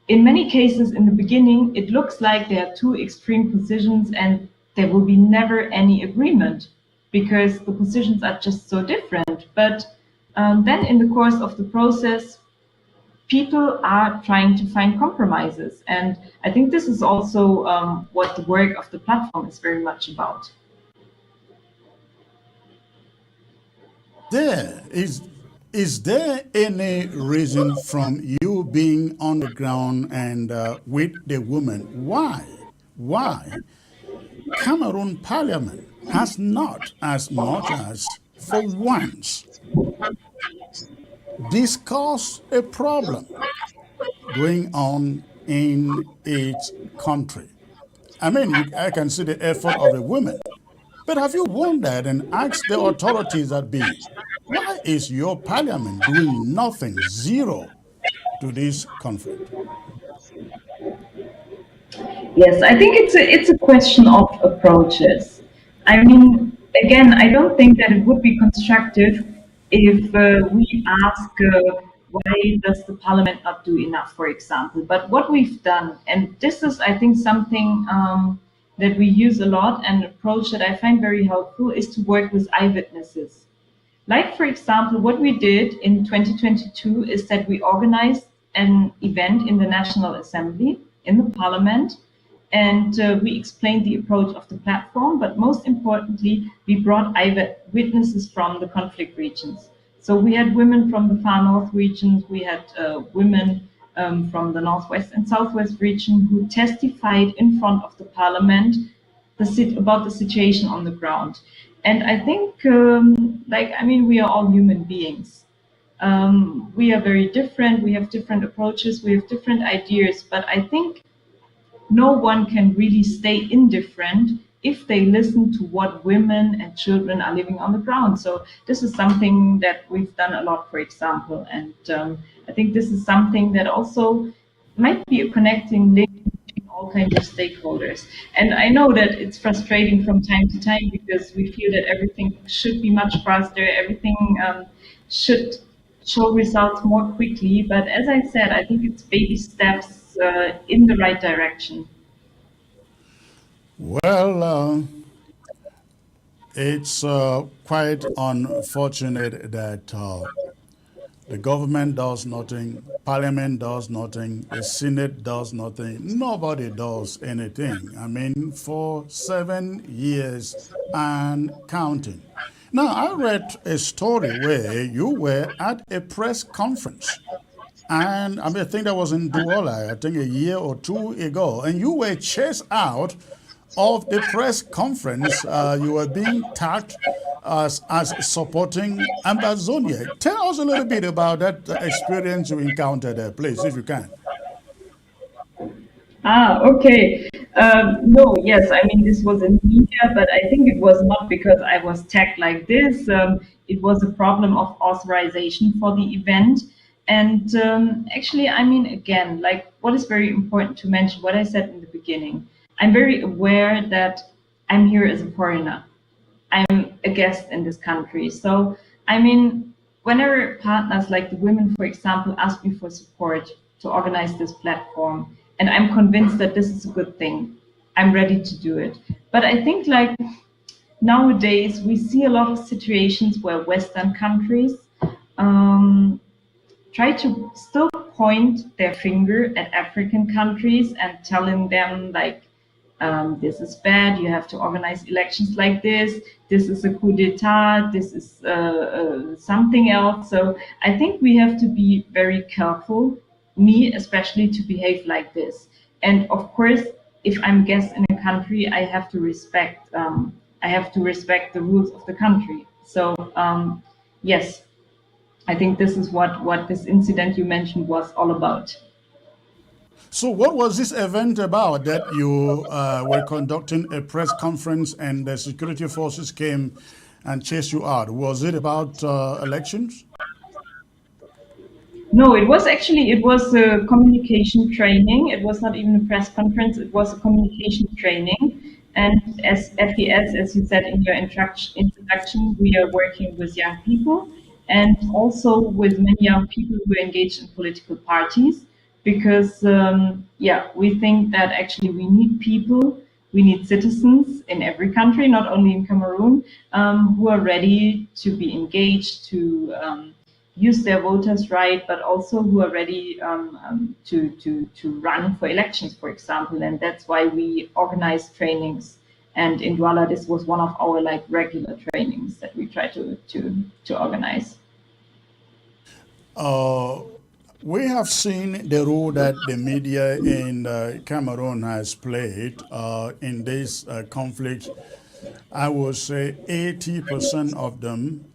in many cases in the beginning, it looks like there are two extreme positions and there will be never any agreement because the positions are just so different. But then in the course of the process, people are trying to find compromises. And I think this is also what the work of the platform is very much about. Is there any reason from you being on the ground and with the women why Cameroon Parliament has not, as much as for once, discussed a problem going on in its country? I mean, I can see the effort of the women, but have you wondered and asked the authorities that be, why is your parliament doing nothing, zero, to this conflict? Yes, I think it's a question of approaches. I mean, again, I don't think that it would be constructive if we ask why does the parliament not do enough, for example. But what we've done, and this is, I think, something that we use a lot, and an approach that I find very helpful, is to work with eyewitnesses. Like, for example, what we did in 2022 is that we organized an event in the National Assembly, in the Parliament, and we explained the approach of the platform, but most importantly, we brought eyewitnesses from the conflict regions. So we had women from the far north regions, we had women from the northwest and southwest region who testified in front of the Parliament about the situation on the ground. And I think, we are all human beings. We are very different, we have different approaches, we have different ideas, but I think no one can really stay indifferent if they listen to what women and children are living on the ground. So this is something that we've done a lot, for example, and I think this is something that also might be a connecting link between all kinds of stakeholders. And I know that it's frustrating from time to time because we feel that everything should be much faster, everything should show results more quickly. But as I said, I think it's baby steps in the right direction. Well, it's quite unfortunate that the government does nothing, parliament does nothing, the Senate does nothing, nobody does anything. I mean, for 7 years and counting. Now, I read a story where you were at a press conference. And I mean, I think that was in Douala, I think a year or two ago. And you were chased out of the press conference. You were being tagged as supporting Ambazonia. Tell us a little bit about that experience you encountered there, please, if you can. Okay. No, yes, I mean, this was in media, but I think it was not because I was tagged like this. It was a problem of authorization for the event. And actually, I mean, again, like what is very important to mention, what I said in the beginning, I'm very aware that I'm here as a foreigner. I'm a guest in this country. So, I mean, whenever partners like the women, for example, ask me for support to organize this platform, and I'm convinced that this is a good thing, I'm ready to do it. But I think like nowadays we see a lot of situations where Western countries try to still point their finger at African countries and telling them like, this is bad, you have to organize elections like this is a coup d'etat, this is something else. So I think we have to be very careful me especially to behave like this. And of course, if I'm guest in a country, I have to respect the rules of the country. So yes, I think this is what this incident you mentioned was all about. So, what was this event about that you were conducting a press conference and the security forces came and chased you out? Was it about elections? No, it was a communication training. It was not even a press conference. It was a communication training. And as FES, as you said in your introduction, we are working with young people and also with many young people who are engaged in political parties because, yeah, we think that actually we need people, we need citizens in every country, not only in Cameroon, who are ready to be engaged, to use their voters' right, but also who are ready to run for elections, for example. And that's why we organize trainings. And in Douala, this was one of our like regular trainings that we try to organize. We have seen the role that the media in Cameroon has played in this conflict. I would say 80% of them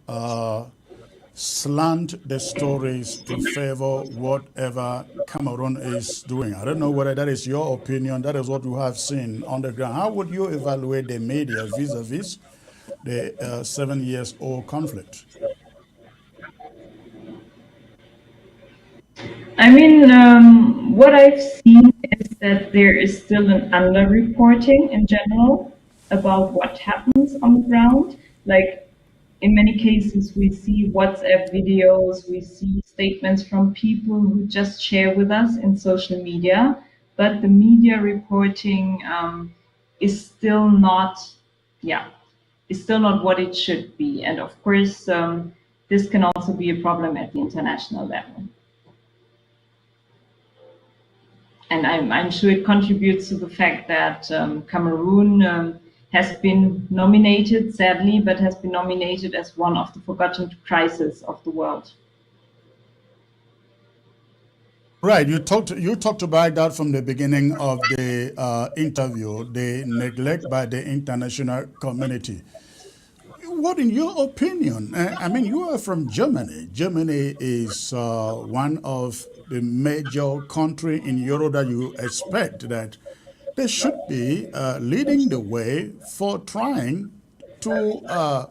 slant the stories to favor whatever Cameroon is doing. I don't know whether that is your opinion. That is what you have seen on the ground. How would you evaluate the media vis-a-vis the 7 years old conflict? I mean, what I've seen is that there is still an underreporting in general about what happens on the ground. Like in many cases, we see WhatsApp videos, we see statements from people who just share with us in social media, but the media reporting is still not, yeah, is still not what it should be. And of course, this can also be a problem at the international level. And I'm sure it contributes to the fact that Cameroon has been nominated, sadly, but has been nominated as one of the forgotten crises of the world. Right, you talked about that from the beginning of the interview, the neglect by the international community. What, in your opinion? I mean, you are from Germany. Germany is one of the major country in Europe that you expect that they should be leading the way for trying to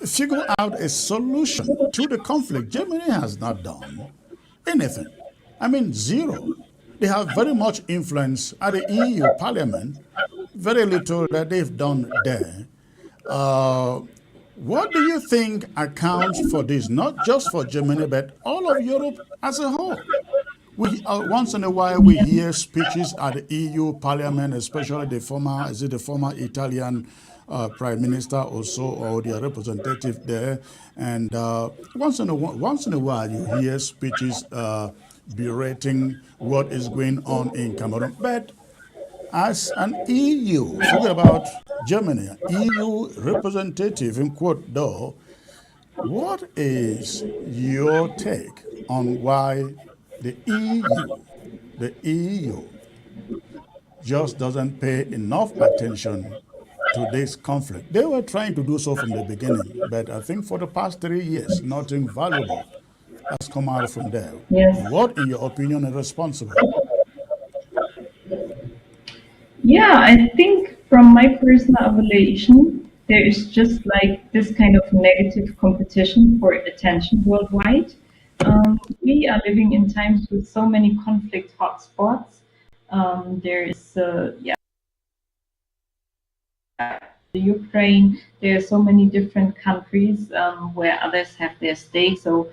figure out a solution to the conflict. Germany has not done anything. I mean, zero. They have very much influence at the EU Parliament, very little that they've done there. Uh, what do you think accounts for this, not just for Germany, but all of Europe as a whole? We once in a while we hear speeches at the EU Parliament, especially the former Italian Prime Minister or so, or their representative there, and once in a while you hear speeches berating what is going on in Cameroon. But as an EU, forget about Germany, EU representative in quote though, what is your take on why the EU, the EU just doesn't pay enough attention to this conflict? They were trying to do so from the beginning, but I think for the past 3 years, nothing valuable has come out from there. Yes. What, in your opinion, is responsible? Yeah, I think from my personal evaluation, there is just like this kind of negative competition for attention worldwide. We are living in times with so many conflict hotspots. There is, yeah, the Ukraine. There are so many different countries where others have their stake. So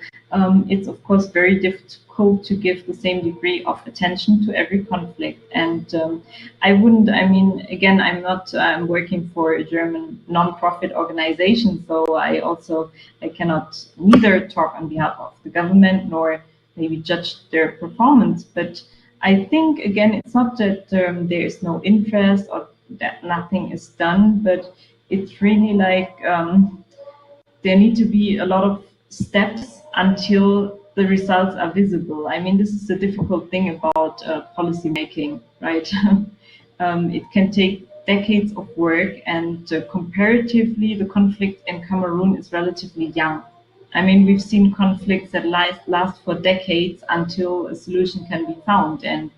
it's of course very difficult to give the same degree of attention to every conflict. And I wouldn't. I mean, again, I'm not. I'm working for a German non-profit organization, so I cannot neither talk on behalf of the government nor maybe judge their performance. But I think again, it's not that there is no interest or that nothing is done, but it's really like there need to be a lot of steps until the results are visible. I mean, this is the difficult thing about policy making, right? It can take decades of work, and comparatively, the conflict in Cameroon is relatively young. I mean, we've seen conflicts that last for decades until a solution can be found, and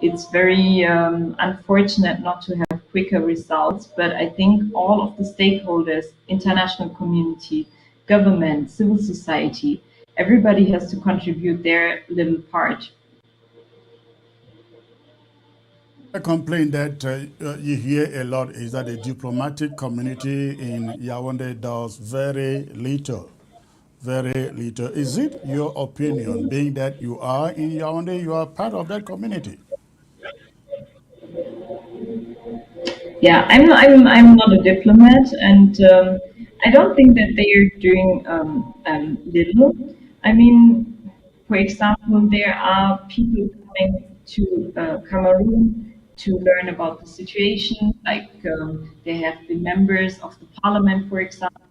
it's very unfortunate not to have quicker results. But I think all of the stakeholders, international community, government, civil society, everybody has to contribute their little part. A complaint that you hear a lot is that the diplomatic community in Yaoundé does very little. Very little. Is it your opinion, being that you are in Yaoundé, you are part of that community? Yeah, I'm not a diplomat, and I don't think that they are doing little. I mean, for example, there are people coming to Cameroon to learn about the situation. Like there have been members of the parliament, for example,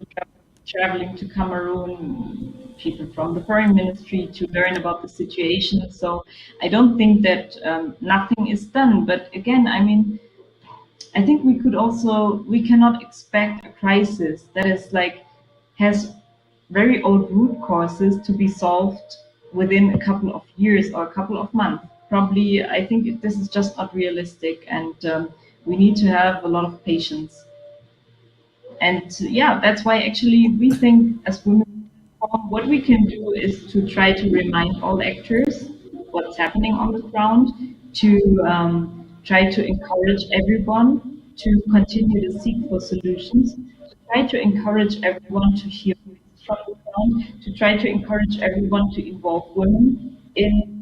traveling to Cameroon, people from the foreign ministry to learn about the situation. So I don't think that nothing is done. But again, I mean, I think we cannot expect a crisis that is like, has very old root causes to be solved within a couple of years or a couple of months. Probably, I think this is just not realistic, and we need to have a lot of patience. And yeah, that's why actually we think as women, what we can do is to try to remind all actors what's happening on the ground, to try to encourage everyone to continue to seek for solutions, to try to encourage everyone to hear from the ground, to try to encourage everyone to involve women in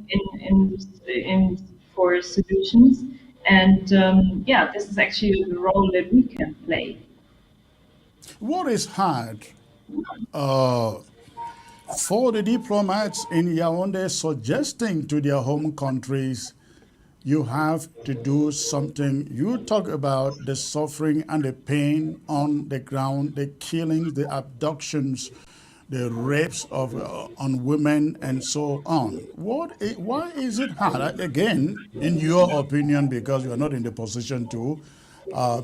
for solutions. And yeah, this is actually the role that we can play. What is hard uh, for the diplomats in Yaoundé suggesting to their home countries, you have to do something? You talk about the suffering and the pain on the ground, the killings, the abductions, the rapes of on women, and so on. Why is it hard? Again, in your opinion, because you are not in the position to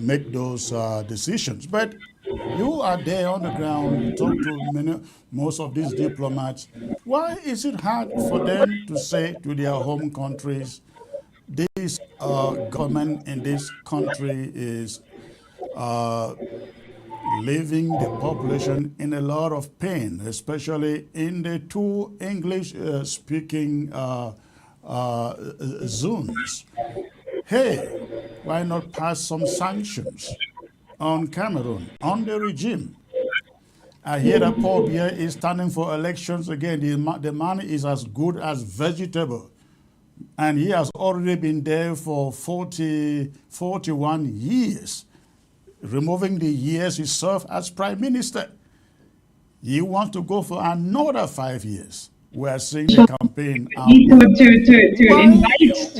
make those decisions, but you are there on the ground. You talk to most of these diplomats. Why is it hard for them to say to their home countries, this government in this country is uh, leaving the population in a lot of pain, especially in the two English speaking zones? Hey, why not pass some sanctions on Cameroon, on the regime? I hear that Paul Biya is standing for elections again. The man is as good as vegetable. And he has already been there for 41 years, removing the years he served as prime minister. He wants to go for another 5 years. We are seeing the campaign out there.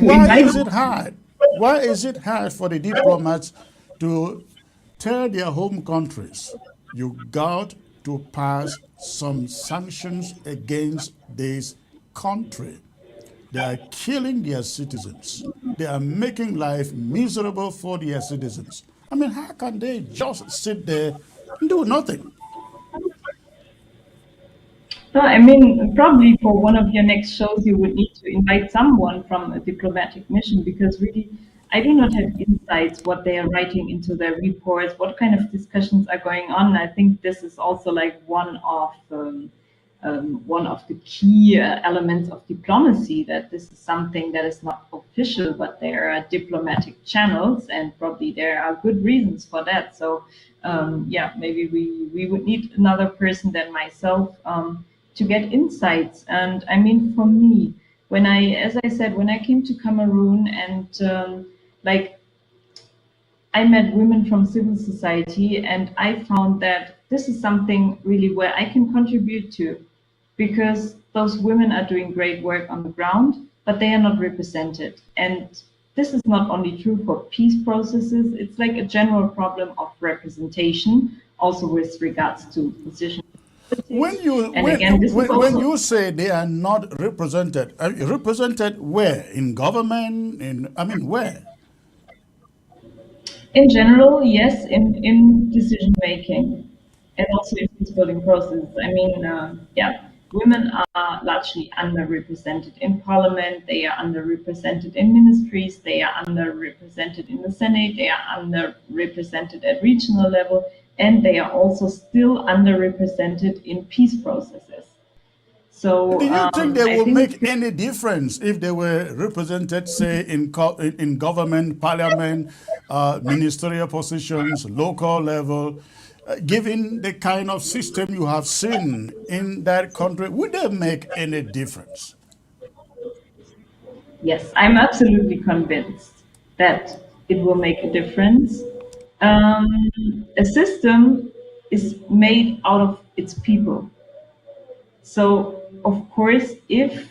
Why is it hard? Why is it hard for the diplomats to tell their home countries, you got to pass some sanctions against this country? They are killing their citizens. They are making life miserable for their citizens. I mean, how can they just sit there and do nothing? No, I mean, probably for one of your next shows, you would need to invite someone from a diplomatic mission, because really, I do not have insights what they are writing into their reports, what kind of discussions are going on. I think this is also like one of the key elements of diplomacy, that this is something that is not official, but there are diplomatic channels, and probably there are good reasons for that. So yeah, maybe we would need another person than myself to get insights. And I mean, for me, as I said, when I came to Cameroon, and like, I met women from civil society, and I found that this is something really where I can contribute to, because those women are doing great work on the ground, but they are not represented. And this is not only true for peace processes, it's like a general problem of representation, also with regards to positions politics. And when again, this is when also you say they are not represented, represented where? In government? In, I mean, where? in general, yes, in decision making and also in peace building process. I mean, yeah, women are largely underrepresented in parliament, they are underrepresented in ministries, they are underrepresented in the Senate, they are underrepresented at regional level, and they are also still underrepresented in peace processes. Do So you think they I will think make any difference if they were represented, say, in government, parliament, ministerial positions, local level, given the kind of system you have seen in that country? Would they make any difference? yes, I'm absolutely convinced that it will make a difference. Um, a system is made out of its people. So, of course, if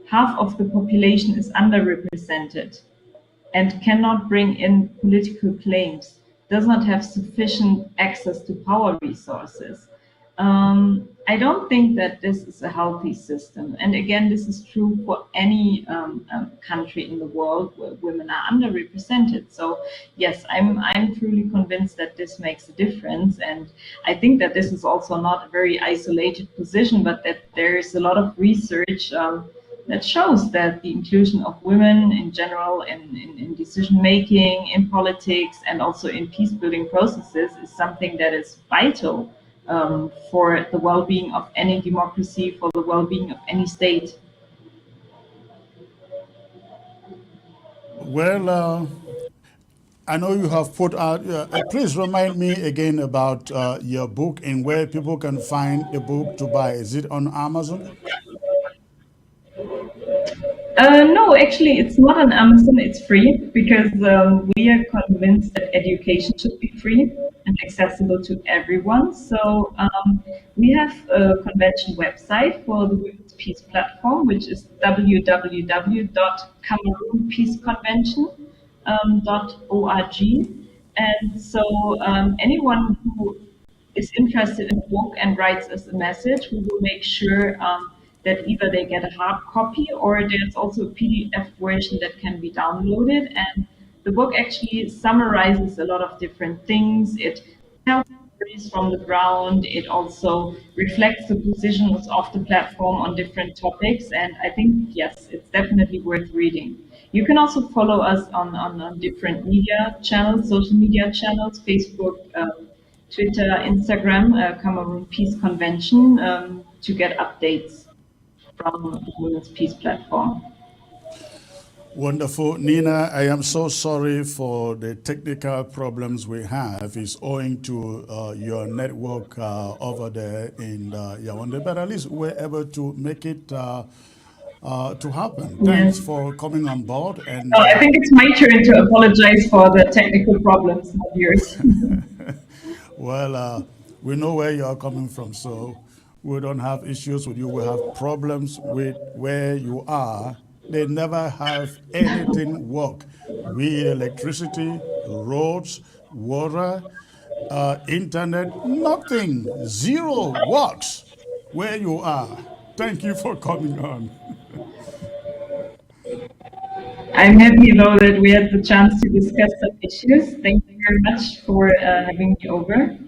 half of the population is underrepresented and cannot bring in political claims, does not have sufficient access to power resources. I don't think that this is a healthy system. And again, this is true for any country in the world where women are underrepresented. So yes, I'm truly convinced that this makes a difference. And I think that this is also not a very isolated position, but that there is a lot of research that shows that the inclusion of women in general in decision making, in politics, and also in peace building processes is something that is vital for the well being of any democracy, for the well being of any state. Well, I know you have put out, please remind me again about your book and where people can find the book to buy. Is it on Amazon? No, actually, it's not on Amazon. It's free because we are convinced that education should be free and accessible to everyone. So we have a convention website for the Women's Peace Platform, which is www.cameroonpeaceconvention.org. And so anyone who is interested in the book and writes us a message, we will make sure that either they get a hard copy or there's also a PDF version that can be downloaded. And the book actually summarizes a lot of different things. It tells stories from the ground. It also reflects the positions of the platform on different topics. And I think, yes, it's definitely worth reading. You can also follow us on different media channels, social media channels, Facebook, Twitter, Instagram, Cameroon Peace Convention, to get updates from the Women's Peace Platform. Wonderful. Nina, I am so sorry for the technical problems we have. It's owing to your network over there in Yaoundé, but at least we're able to make it to happen. Thanks for coming on board. And oh, I think it's my turn to apologize for the technical problems, not yours. well, we know where you are coming from, so we don't have issues with you. We have problems with where you are. They never have anything work. We electricity, roads, water, internet, nothing, zero works where you are. Thank you for coming on. I'm happy though that we had the chance to discuss some issues. Thank you very much for having me over.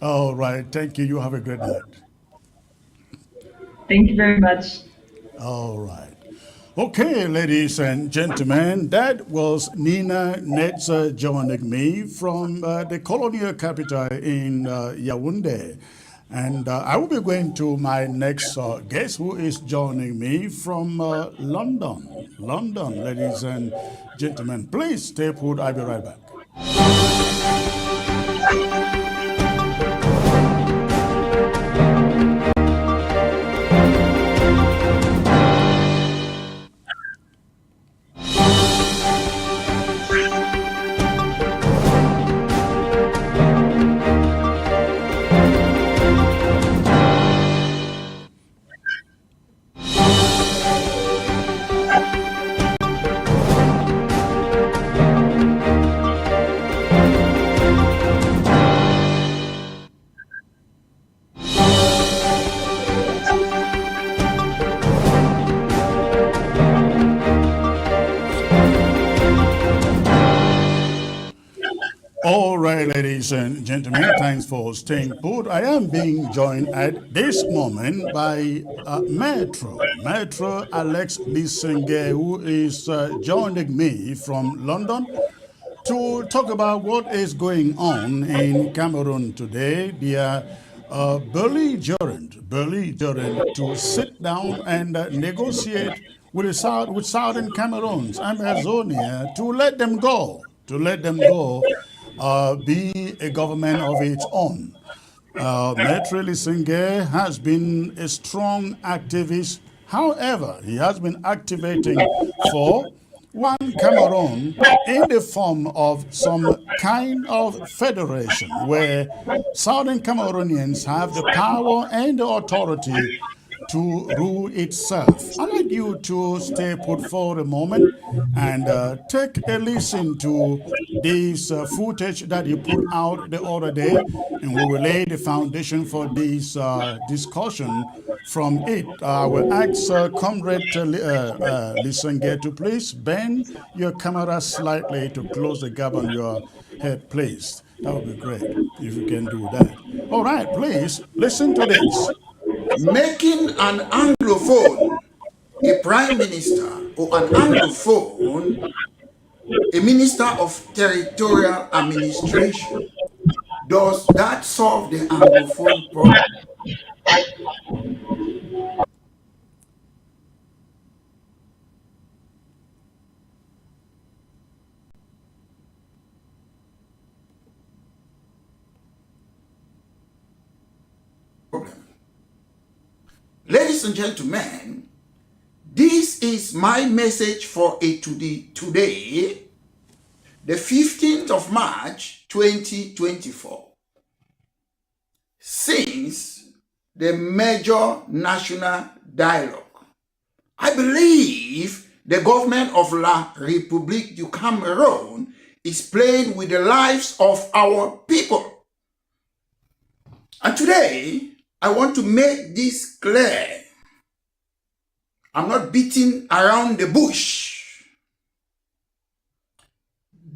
All right, thank you. You have a great night. Thank you very much. All right. Okay, ladies and gentlemen, that was Nina NETZER joining me from the colonial capital in Yaoundé. And I will be going to my next guest who is joining me from London. London, ladies and gentlemen. Please stay put. I'll be right back. right, ladies and gentlemen, thanks for staying put. I am being joined at this moment by Metro Alex Lisenge, who is joining me from London to talk about what is going on in Cameroon today. They are belligerent to sit down and negotiate with with Southern Cameroon's Amazonia to let them go, be a government of its own. Maitre Lisenge has been a strong activist. However, he has been activating for one Cameroon in the form of some kind of federation where Southern Cameroonians have the power and the authority to rule itself. I'd like you to stay put for a moment and take a listen to this footage that you put out the other day, and we will lay the foundation for this discussion from it. I will ask Comrade Lisenge to please bend your camera slightly to close the gap on your head, please. That would be great if you can do that. All right, please listen to this. Making an Anglophone a prime minister or an Anglophone a minister of territorial administration, does that solve the Anglophone problem? Ladies and gentlemen, this is my message for today, the 15th of March, 2024. Since the major national dialogue, I believe the government of La République du Cameroon is playing with the lives of our people. And today, I want to make this clear. I'm not beating around the bush.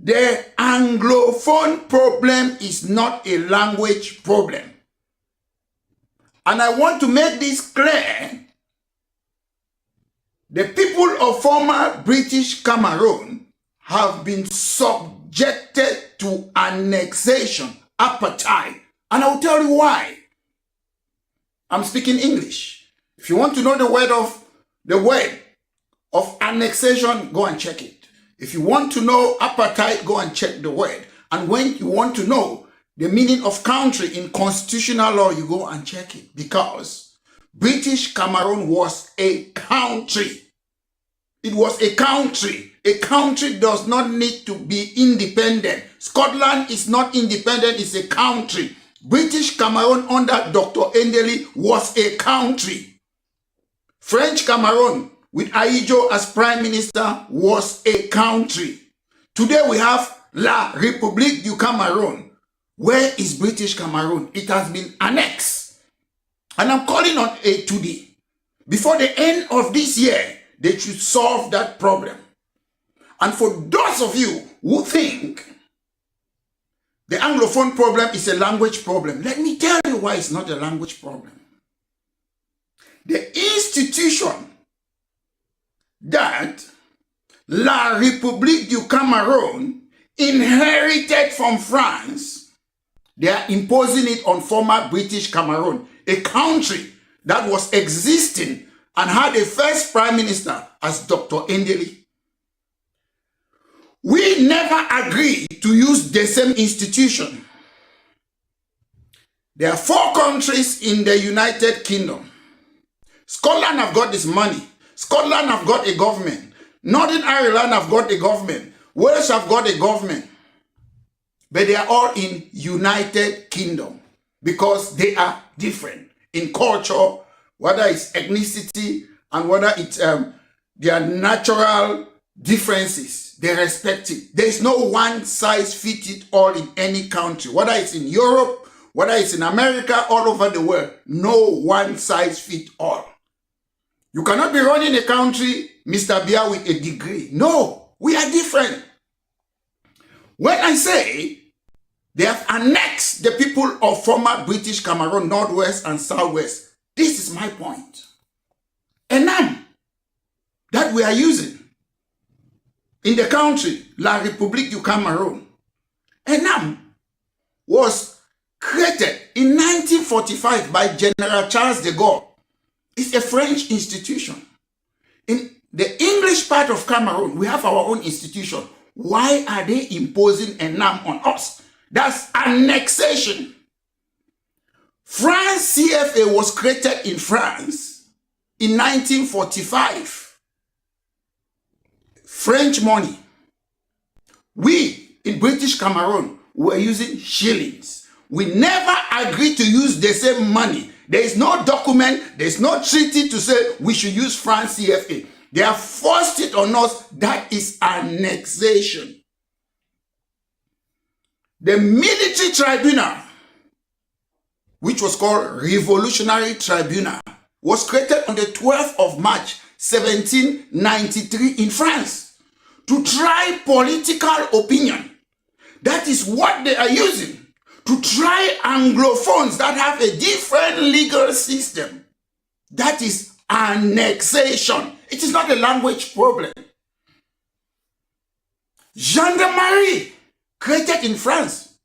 The Anglophone problem is not a language problem. And I want to make this clear. The people of former British Cameroon have been subjected to annexation, apartheid. And I'll tell you why. I'm speaking English. If you want to know the word of annexation, go and check it. If you want to know apartheid, go and check the word. And when you want to know the meaning of country in constitutional law, you go and check it. Because British Cameroon was a country. It was a country. A country does not need to be independent. Scotland is not independent, it's a country. British Cameroon under Dr. Endeli was a country. French Cameroon with Aïdjo as prime minister was a country. Today we have La République du Cameroon. Where is British Cameroon? It has been annexed. And I'm calling on A2D. Before the end of this year, they should solve that problem. And for those of you who think the Anglophone problem is a language problem, let me tell you why it's not a language problem. The institution that La République du Cameroon inherited from France, they are imposing it on former British Cameroon, a country that was existing and had a first prime minister as Dr. Endeli. We never agreed to use the same institution. There are 4 countries in the United Kingdom. Scotland have got this money. Scotland have got a government. Northern Ireland have got a government. Wales have got a government. But they are all in United Kingdom because they are different in culture, whether it's ethnicity and whether it's their natural differences. They respect it. There is no one size fit it all in any country, whether it's in Europe, whether it's in America, all over the world. No one size fit all. You cannot be running a country, Mr. Bia, with a degree. No, we are different. When I say They have annexed the people of former British Cameroon, Northwest and Southwest. This is my point. Enam that we are using in the country, La République du Cameroon. Enam was created in 1945 by General Charles de Gaulle. It's a French institution. In the English part of Cameroon, we have our own institution. Why are they imposing Enam on us? That's annexation. France CFA was created in France in 1945. French money. We in British Cameroon were using shillings. We never agreed to use the same money. There is no document, there is no treaty to say we should use France CFA. They have forced it on us. That is annexation. The military tribunal, which was called Revolutionary Tribunal, was created on the 12th of March, 1793 in France to try political opinion. That is what they are using to try Anglophones that have a different legal system. That is annexation. It is not a language problem. Gendarmerie, created in France,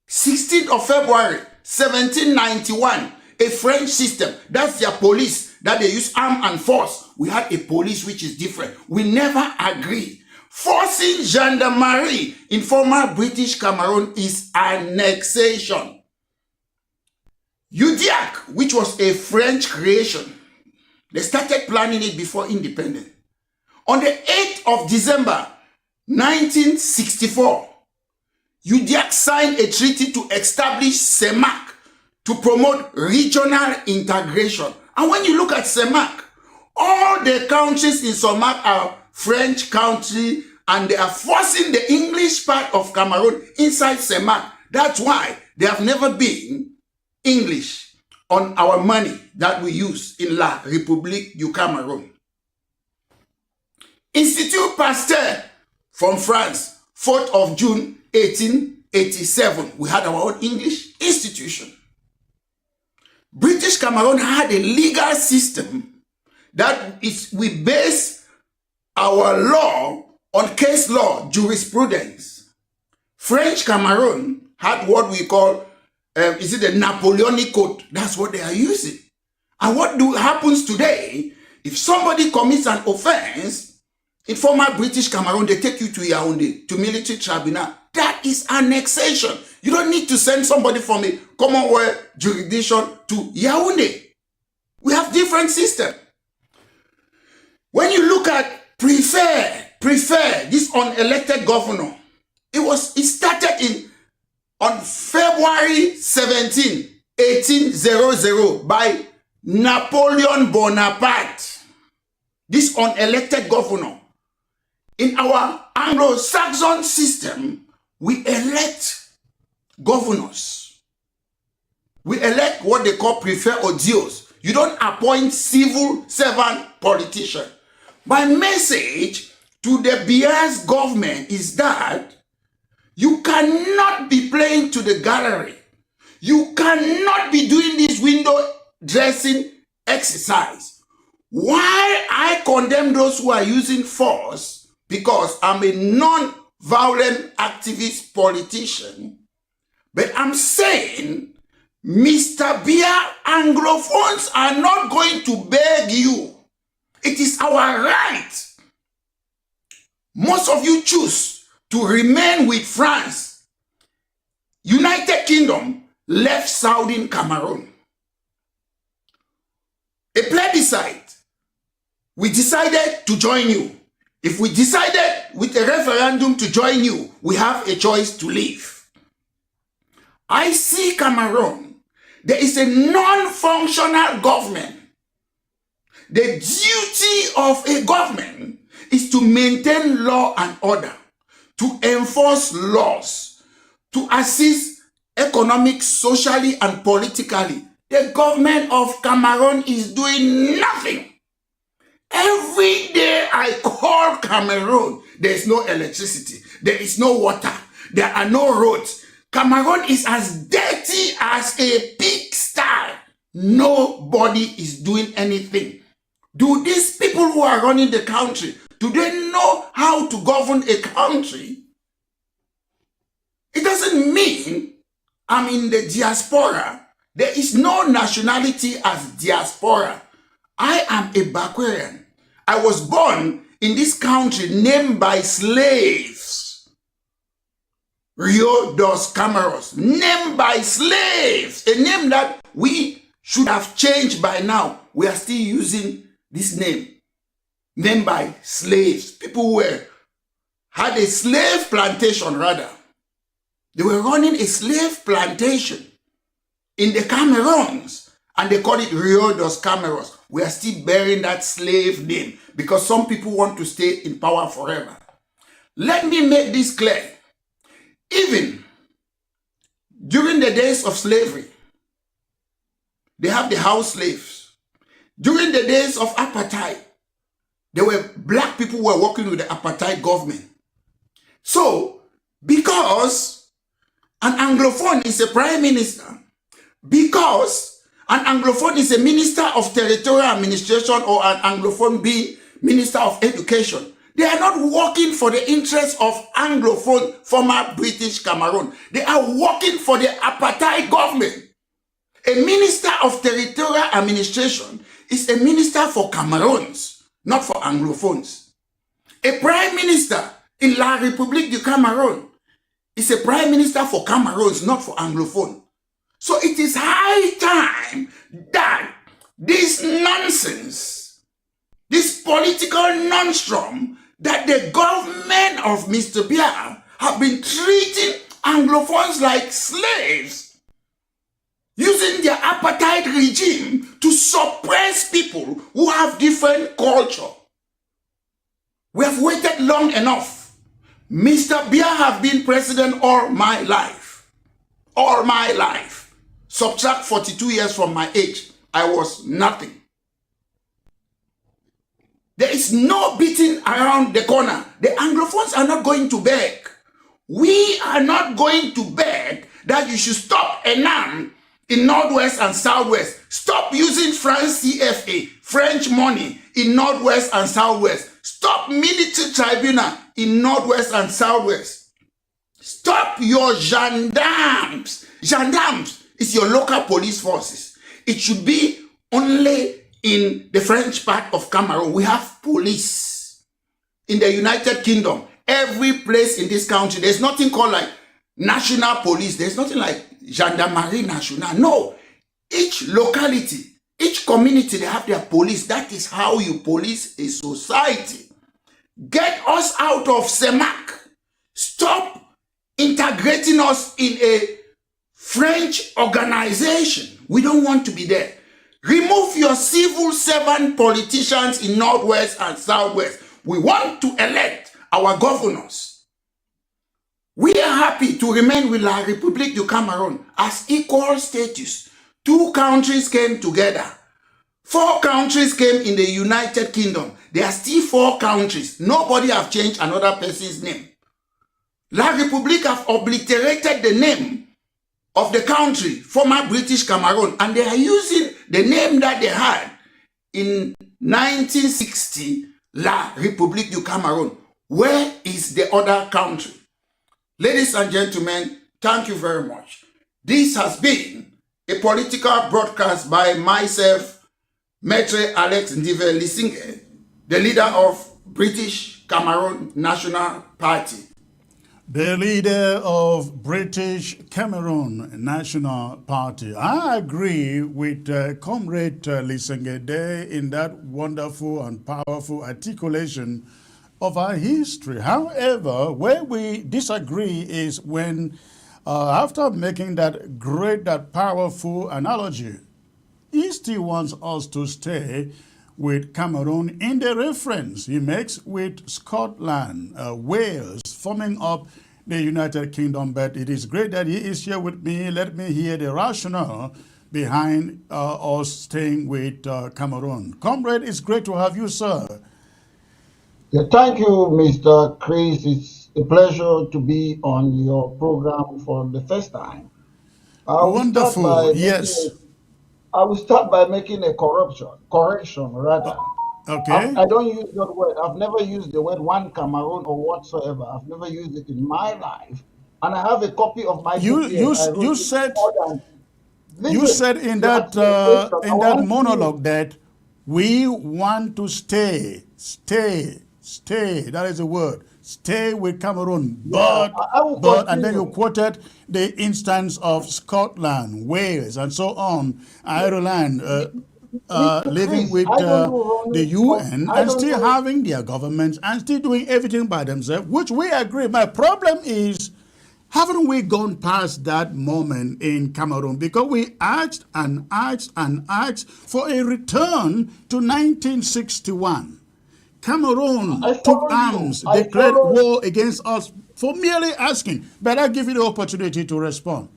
16th of February, 1791, a French system. That's their police, that they use arm and force. We had a police which is different. We never agree. Forcing gendarmerie in former British Cameroon is annexation. UDIAC, which was a French creation, they started planning it before independence. On the 8th of December, 1964, UDIAC signed a treaty to establish CEMAC to promote regional integration. And when you look at CEMAC, all the countries in CEMAC are French country, and they are forcing the English part of Cameroon inside CEMAC. That's why they have never been English on our money that we use in La République du Cameroun. Institut Pasteur from France, 4th of June, 1887. We had our own English institution. British Cameroon had a legal system that we base our law on case law, jurisprudence. French Cameroon had what we call, is it the Napoleonic Code? That's what they are using. And what happens today, if somebody commits an offense, in former British Cameroon, they take you to Yaoundé, to military tribunal. That is annexation. You don't need to send somebody from a Commonwealth jurisdiction to Yaoundé. We have different systems. When you look at prefer this unelected governor, it started on February 17, 1800 by Napoleon Bonaparte. This unelected governor. In our Anglo-Saxon system, we elect governors. We elect what they call prefer or deals. You don't appoint civil servant politician. My message to the BS government is that you cannot be playing to the gallery. You cannot be doing this window dressing exercise. Why I condemn those who are using force? Because I'm a non-violent activist politician. But I'm saying, Mr. Bia, Anglophones are not going to beg you. It is our right. Most of you choose to remain with France. United Kingdom left Southern Cameroon. A plebiscite. We decided to join you. If we decided with a referendum to join you, we have a choice to leave. I see Cameroon. There is a non-functional government. The duty of a government is to maintain law and order, to enforce laws, to assist economic, socially, and politically. The government of Cameroon is doing nothing. Every day I call Cameroon, there is no electricity, there is no water, there are no roads. Cameroon is as dirty as a pigsty. Nobody is doing anything. Do these people who are running the country, do they know how to govern a country? It doesn't mean I'm in the diaspora. There is no nationality as diaspora. I am a Bakwarian. I was born in this country named by slaves. Rio dos Cameros, named by slaves. A name that we should have changed by now. We are still using this name. Named by slaves. People who had a slave plantation rather. They were running a slave plantation in the Cameroons, and they call it Rio dos Cameros. We are still bearing that slave name because some people want to stay in power forever. Let me make this clear. Even during the days of slavery, they have the house slaves. During the days of apartheid, there were black people who were working with the apartheid government. So, because an Anglophone is a prime minister, because an Anglophone is a minister of territorial administration or an Anglophone being minister of education, they are not working for the interests of Anglophone, former British Cameroon. They are working for the apartheid government. A minister of territorial administration is a minister for Cameroons, not for Anglophones. A prime minister in La République du Cameroon is a prime minister for Cameroons, not for Anglophone. So it is high time that this nonsense, this political nonstrom that the government of Mr. Biya have been treating Anglophones like slaves, using their apartheid regime to suppress people who have different culture. We have waited long enough. Mr. Biya have been president all my life. All my life. Subtract 42 years from my age. I was nothing. There is no beating around the corner. The Anglophones are not going to beg. We are not going to beg that you should stop Enam in Northwest and Southwest. Stop using France CFA, French money in Northwest and Southwest. Stop military tribunal in Northwest and Southwest. Stop your gendarmes. Gendarmes is your local police forces. It should be only in the French part of Cameroon. We have police. In the United Kingdom, every place in this country, there's nothing called like national police. There's nothing like gendarmerie nationale. No. Each locality, each community, they have their police. That is how you police a society. Get us out of CEMAC. Stop integrating us in a French organization. We don't want to be there. Remove your civil servant politicians in Northwest and Southwest. We want to elect our governors. We are happy to remain with La République du Cameroon as equal status. 2 countries came together. 4 countries came in the United Kingdom. There are still 4 countries. Nobody have changed another person's name. La République have obliterated the name of the country, former British Cameroon, and they are using the name that they had in 1960, La République du Cameroon. Where is the other country? Ladies and gentlemen, thank you very much. This has been a political broadcast by myself, Maitre Alex Ndive Lisinge, the leader of British Cameroon National Party. The leader of British Cameroon National Party. I agree with Comrade Lisinge there in that wonderful and powerful articulation of our history. However, where we disagree is when, after making that great, that powerful analogy, he still wants us to stay with Cameroon in the reference he makes with Scotland, Wales, forming up the United Kingdom. But it is great that he is here with me. Let me hear the rationale behind us staying with Cameroon. Comrade, it's great to have you, sir. Yeah, thank you, Mr. Chris. It's a pleasure to be on your program for the first time. I will start Wonderful. by making Yes. a correction rather. Okay. I don't use that word. I've never used the word one Cameroon or whatsoever. I've never used it in my life. And I have a copy of my book You here. you I you wrote it said more than, you listen, said you asked me a question. I in will that answer you. monologue that we want to stay. That is the word. Stay with Cameroon, Yeah, I will and then you continue. quoted the instance of Scotland, Wales, and so on, Ireland, Mr. living Chris, with I don't do the running for, UN I and don't still do, having their governments and still doing everything by themselves, which we agree. My problem is, haven't we gone past that moment in Cameroon? Because we asked and asked and asked for a return to 1961. I Cameroon took follow you. arms, I declared follow war against us for merely asking. But I give you the opportunity to respond.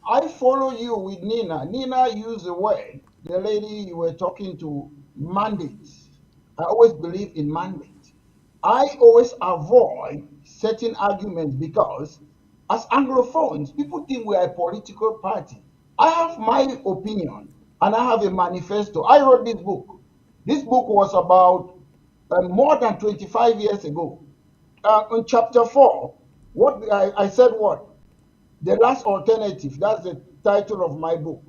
I follow you with Nina. Nina used the word, the lady you were talking to, mandates. I always believe in mandate. I always avoid certain arguments because, as Anglophones, people think we are a political party. I have my opinion and I have a manifesto. I wrote this book. This book was about more than 25 years ago. In chapter 4, what I said, what? The Last Alternative, that's the title of my book.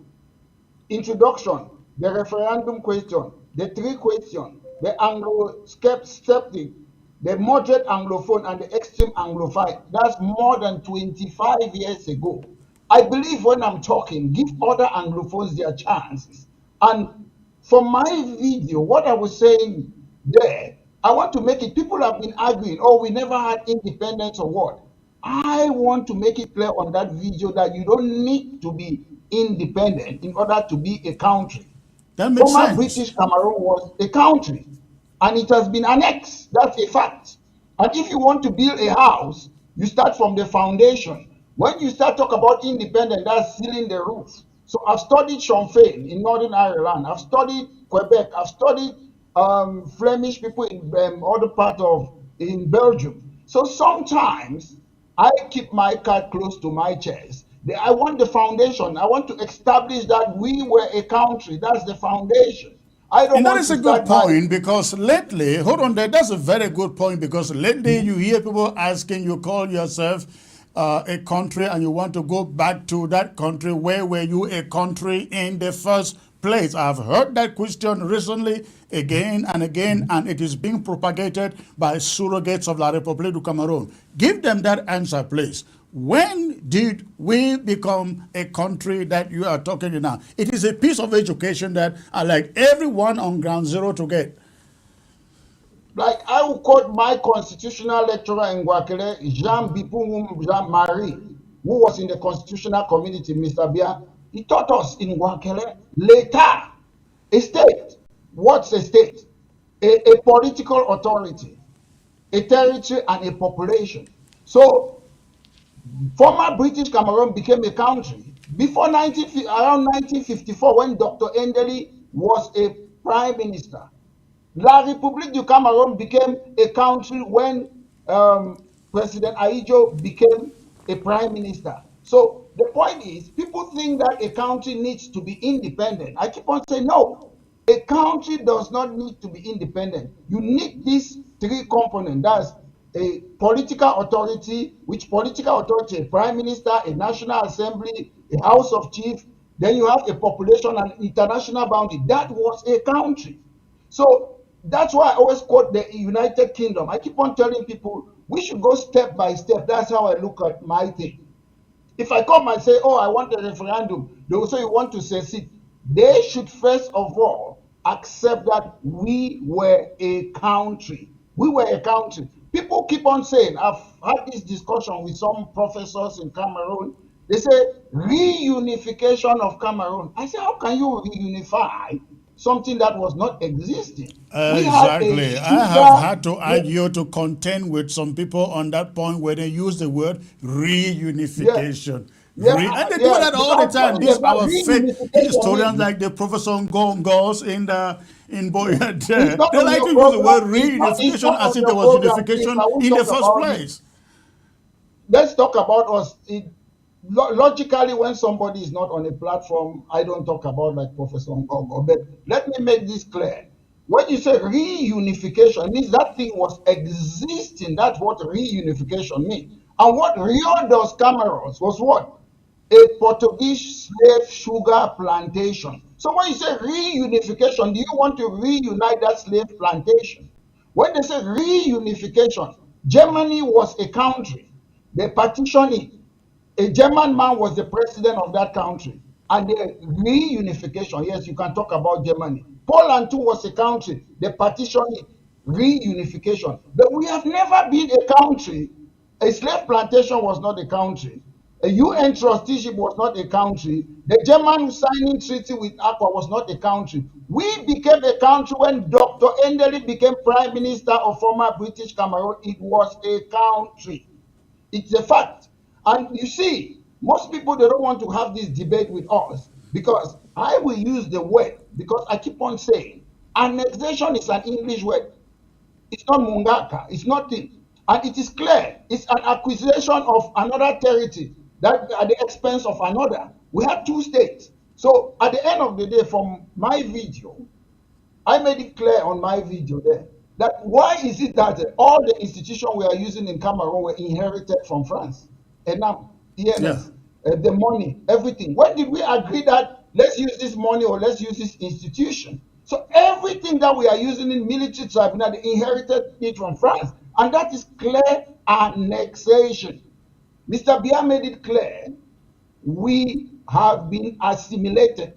Introduction, the referendum question, the three questions, the Anglo-skeptic, the moderate Anglophone, and the extreme Anglophile. That's more than 25 years ago. I believe when I'm talking, give other Anglophones their chances. And for my video, what I was saying there, I want to make it, people have been arguing, oh, we never had independence or what. I want to make it clear on that video that you don't need to be independent in order to be a country. That makes Former sense. British Cameroon was a country and it has been annexed. That's a fact. And if you want to build a house, you start from the foundation. When you start talk about independence, that's sealing the roof. So I've studied Sinn Féin in Northern Ireland. I've studied Quebec. I've studied Flemish people in other part of in Belgium. So sometimes I keep my card close to my chest. I want the foundation. I want to establish that we were a country. That's the foundation. I don't And that want is to a good start by point because lately, hold on there, that's a very good point because lately you hear people asking, you call yourself a country and you want to go back to that country. Where were you a country in the first place? I've heard that question recently again and again, and it is being propagated by surrogates of La République du Cameroon. Give them that answer, please. When did we become a country that you are talking now? It is a piece of education that I like everyone on ground zero to get. like I will quote my constitutional lecturer in Guakele, Jean Bipung Jean Marie, who was in the constitutional community, Mr. Bia. He taught us in Guakele, later, a state. What's a state? A political authority, a territory, and a population. So former British Cameroon became a country before around 1954 when Dr. Endeli was a prime minister. La République du Cameroon became a country when President Aijo became a prime minister. So the point is, people think that a country needs to be independent. I keep on saying, no, a country does not need to be independent. You need these three components. That's a political authority, which political authority, a prime minister, a national assembly, a house of chiefs. Then you have a population and international boundary. That was a country. So that's why I always quote the United Kingdom. I keep on telling people we should go step by step. That's how I look at my thing. If I come and say, oh, I want a referendum, they will say you want to secede. They should first of all accept that we were a country. We were a country. People keep on saying, I've had this discussion with some professors in Cameroon. They say reunification of Cameroon. I say, how can you reunify something that was not existing? We had a Exactly. I have sugar. had to argue to contend with some people on that point where they use the word Yeah, reunification. yeah, And they do yeah. that all the Because time. telling These them what our fake reunification historians means. like the Professor Ngongos in Boya It's there. not They on like your to use the program. word It's reunification not as on if there your was program, please. I unification won't in the talk first about it. place. let's talk about us. Logically, when somebody is not on a platform, I don't talk about like Professor Ngogo. But let me make this clear. When you say reunification, it means that thing was existing. That's what reunification means. And what Rio dos Cameroons was what? A Portuguese slave sugar plantation. So when you say reunification, do you want to reunite that slave plantation? When they say reunification, Germany was a country. They partitioned it. A German man was the president of that country. And the reunification, yes, you can talk about Germany. Poland too was a country. They partitioned it. Reunification. But we have never been a country. A slave plantation was not a country. A UN trusteeship was not a country. The German signing treaty with Aqua was not a country. We became a country when Dr. Endeli became prime minister of former British Cameroon. It was a country. It's a fact. And you see, most people, they don't want to have this debate with us because I will use the word, because I keep on saying annexation is an English word. It's not Mungaka. It's nothing. And it is clear. It's an acquisition of another territory that at the expense of another. We have two states. So at the end of the day, from my video, I made it clear on my video there that why is it that all the institutions we are using in Cameroon were inherited from France? And now, Yeah. ENS, the money, everything. When did we agree that let's use this money or let's use this institution? So everything that we are using in military tribunal, they inherited it from France. And that is clear annexation. Mr. Bia made it clear we have been assimilated.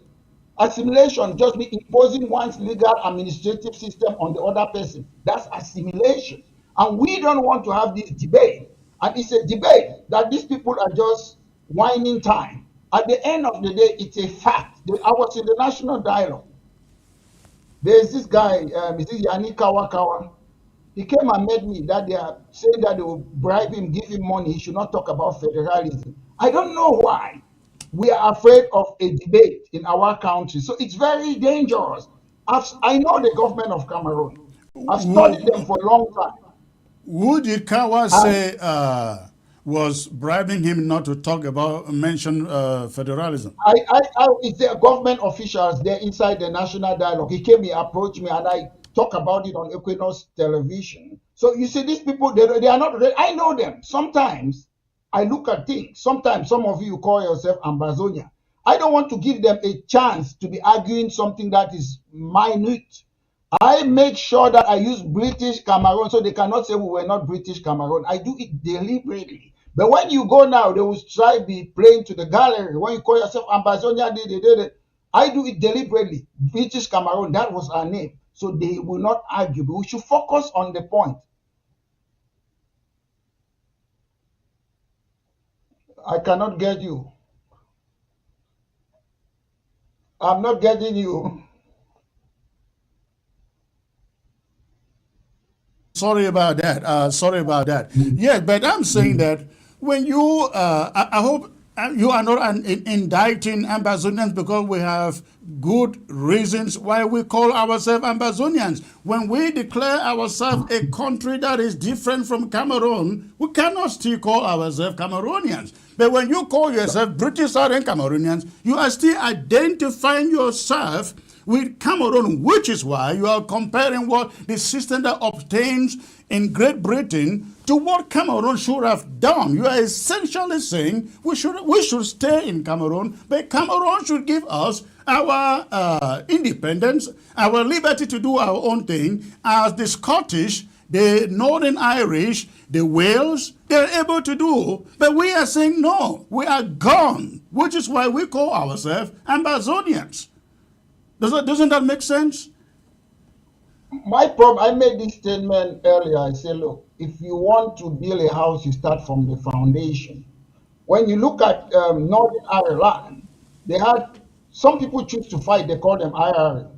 Assimilation just means imposing one's legal administrative system on the other person. That's assimilation. And we don't want to have this debate. And it's a debate that these people are just whining time. At the end of the day, it's a fact. I was in the national dialogue. There's this guy, is this Yani Kawakawa? He came and met me that they are saying that they will bribe him, give him money. He should not talk about federalism. I don't know why we are afraid of a debate in our country. So it's very dangerous. I know the government of Cameroon. I've studied them for a long time. Who did Kawa say was bribing him not to talk about, mention federalism? It's the government officials there inside the national dialogue. He came, he approached me, and I talk about it on Equinox television. So you see, these people, they are not, I know them. Sometimes I look at things. Sometimes some of you call yourself Ambazonia. I don't want to give them a chance to be arguing something that is minute. I make sure that I use British Cameroon so they cannot say we were not British Cameroon. I do it deliberately. But when you go now, they will try to be playing to the gallery. When you call yourself Ambazonia, I do it deliberately. British Cameroon, that was our name. So they will not argue. But we should focus on the point. I cannot get you. I'm not getting you. Sorry about that. Sorry about that. Yes, but I'm saying that when you, I hope you are not indicting Ambazonians because we have good reasons why we call ourselves Ambazonians. When we declare ourselves a country that is different from Cameroon, we cannot still call ourselves Cameroonians. But when you call yourself British Southern Cameroonians, you are still identifying yourself with Cameroon, which is why you are comparing what the system that obtains in Great Britain to what Cameroon should have done. You are essentially saying we should stay in Cameroon, but Cameroon should give us our independence, our liberty to do our own thing, as the Scottish, the Northern Irish, the Wales, they're able to do. But we are saying no, we are gone, which is why we call ourselves Ambazonians. Doesn't that make sense? My problem, I made this statement earlier. I said, look, if you want to build a house, you start from the foundation. When you look at Northern Ireland, they had, some people choose to fight, they call them IRA.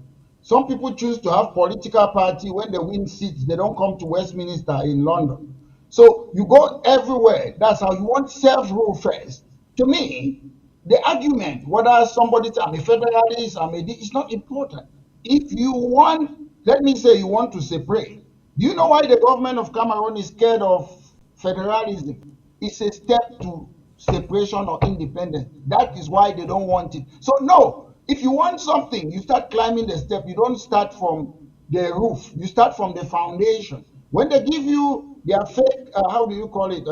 Some people choose to have political party. When they win seats, they don't come to Westminster in London. So you go everywhere. That's how you want self-rule first. To me, the argument, whether somebody say I'm a federalist, it's not important. If you want, let me say you want to separate. Do you know why the government of Cameroon is scared of federalism? is a step to separation or independence. That is why they don't want it. So no, if you want something, you start climbing the step. You don't start from the roof. You start from the foundation. When they give you their fake, how do you call it?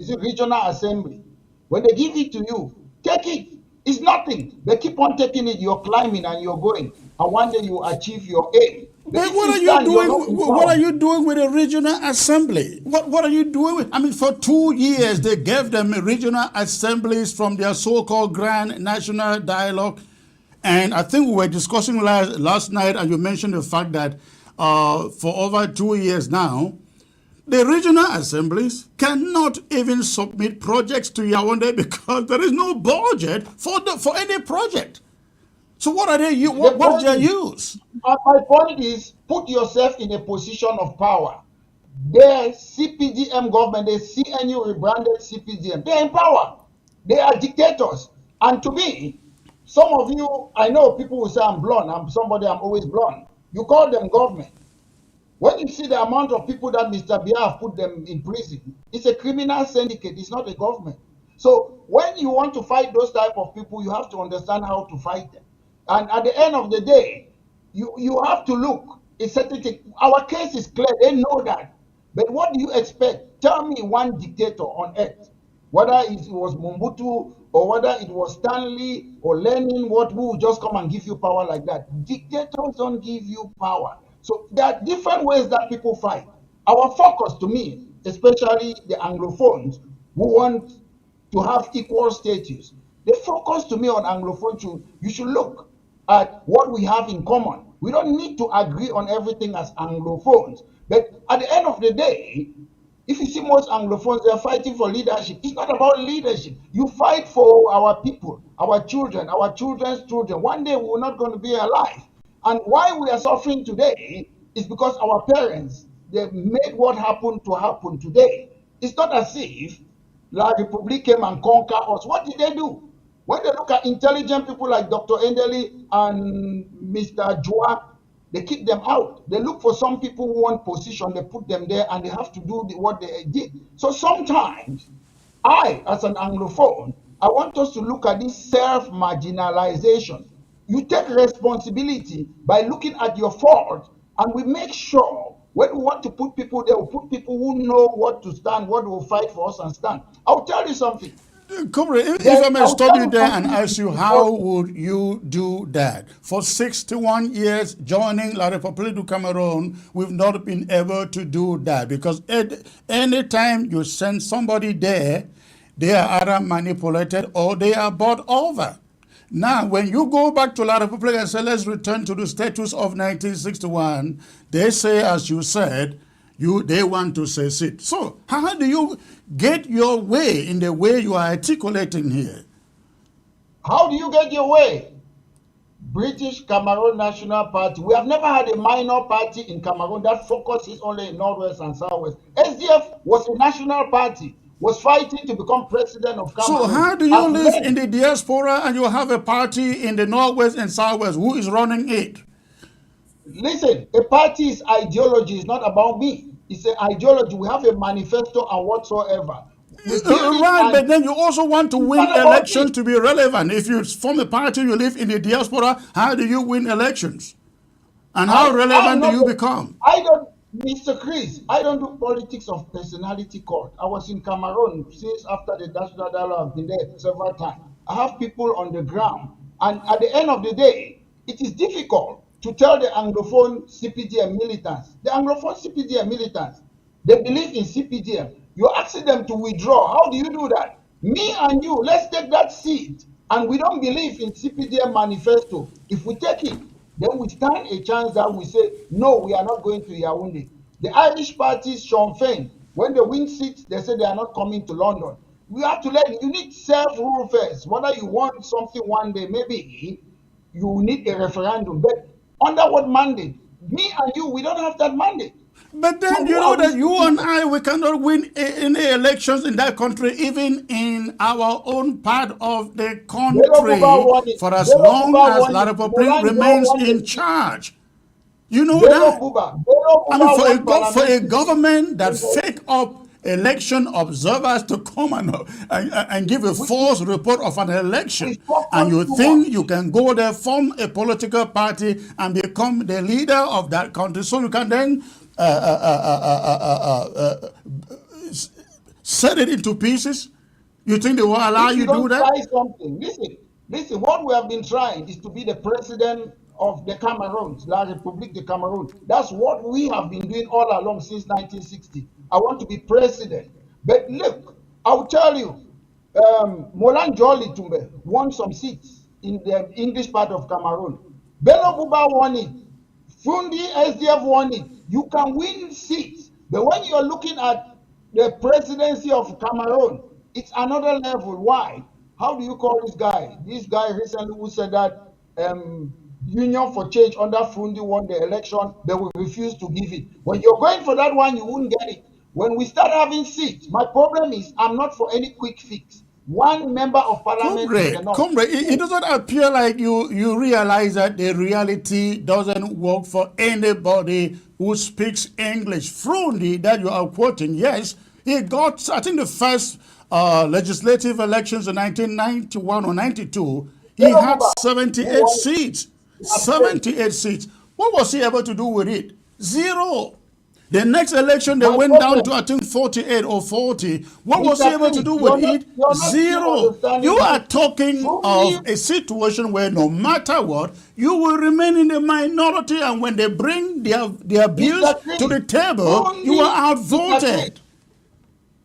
Is it regional assembly? When they give it to you, take it. It's nothing. They keep on taking it. You're climbing and you're going, and one day you achieve your aim. But what are you doing? What are you doing with a regional assembly? What are you doing with? I mean, for 2 years they gave them regional assemblies from their so-called Grand National Dialogue, and I think we were discussing last night, and you mentioned the fact that for over 2 years now, the regional assemblies cannot even submit projects to Yaoundé because there is no budget for any project. So what are they? What's their use? My point is, put yourself in a position of power. The CPDM government, the CNU rebranded CPDM, they're in power. They are dictators. And to me, some of you, I know people will say I'm blunt. I'm always blunt. You call them government. When you see the amount of people that Mr. Biya have put them in prison, it's a criminal syndicate. It's not a government. So when you want to fight those type of people, you have to understand how to fight them. And at the end of the day, you have to look. It's certain thing. Our case is clear. They know that. But what do you expect? Tell me one dictator on earth, whether it was Mobutu or whether it was Stanley or Lenin, who will just come and give you power like that. Dictators don't give you power. So there are different ways that people fight. Our focus, to me, especially the Anglophones who want to have equal status, the focus to me on Anglophone, you should look at what we have in common. We don't need to agree on everything as Anglophones. But at the end of the day, if you see most Anglophones, they're fighting for leadership. It's not about leadership. You fight for our people, our children, our children's children. One day we're not going to be alive. And why we are suffering today is because our parents, they made what happened to happen today. It's not as if La Republique came and conquered us. What did they do? When they look at intelligent people like Dr. Endeli and Mr. Joa, they keep them out. They look for some people who want position, they put them there, and they have to do what they did. So sometimes, I, as an Anglophone, I want us to look at this self-marginalization. You take responsibility by looking at your fault, and we make sure when we want to put people there, we put people who know what to stand, what will fight for us and stand. I'll tell you something. Comrade, if I may stop you there and ask you, how would you do that? For 61 years joining La République du Cameroon, we've not been able to do that because anytime you send somebody there, they are either manipulated or they are bought over. Now, when you go back to La République and say, let's return to the status of 1961, they say, as you said, they want to secede. So how do you get your way in the way you are articulating here? How do you get your way? British Cameroon National Party. We have never had a minor party in Cameroon that focuses only in Northwest and Southwest. SDF was a national party, was fighting to become president of Cameroon. So how do you live in the diaspora and you have a party in the Northwest and Southwest? Who is running it? Listen, a party's ideology is not about me. It's an ideology. We have a manifesto and whatsoever. Right, but then you also want to win elections to be relevant. If you form a party, you live in the diaspora, how do you win elections? And how relevant do you become? Mr. Chris, I don't do politics of personality cult. I was in Cameroon since after the National Dialogue. I've been there several times. I have people on the ground. And at the end of the day, it is difficult to tell the Anglophone CPDM militants. The Anglophone CPDM militants, they believe in CPDM. You're asking them to withdraw. How do you do that? Me and you, let's take that seat. And we don't believe in CPDM manifesto. If we take it, then we stand a chance that we say, no, we are not going to Yaoundé. The Irish parties, Sinn Féin, when they win seats, they say they are not coming to London. We have to you need self-rule first. Whether you want something one day, maybe you need a referendum. But under what mandate? Me and you, we don't have that mandate. But then you know that you and I, we cannot win any elections in that country, even in our own part of the country, for as long as La République remains in charge. You know that? I mean, for a government that fake up election observers to come and give a false report of an election. And you think you can go there, form a political party, and become the leader of that country, so you can then set it into pieces? You think they will allow you to do that? Try something. Listen, what we have been trying is to be the president of the Cameroon, La République de Cameroon. That's what we have been doing all along since 1960. I want to be president. But look, I'll tell you, Molan Jolly Tumbe won some seats in the English part of Cameroon. Bello Buba won it. Fundi SDF won it. You can win seats. But when you're looking at the presidency of Cameroon, it's another level. Why? How do you call this guy? This guy recently who said that Union for Change under Fundi won the election, they will refuse to give it. When you're going for that one, you won't get it. When we start having seats, my problem is I'm not for any quick fix. One member of parliament is enough. Comrade, it doesn't appear like you realize that the reality doesn't work for anybody who speaks English. Frundi, that you are quoting, yes, he got, I think, the first legislative elections in 1991 or 92. He had 78 seats. 78 seats. What was he able to do with it? Zero. The next election, they went down to, I think, 48 or 40. What was he able to do with it? Zero. You are talking of a situation where no matter what, you will remain in the minority, and when they bring their bills to the table, you are outvoted.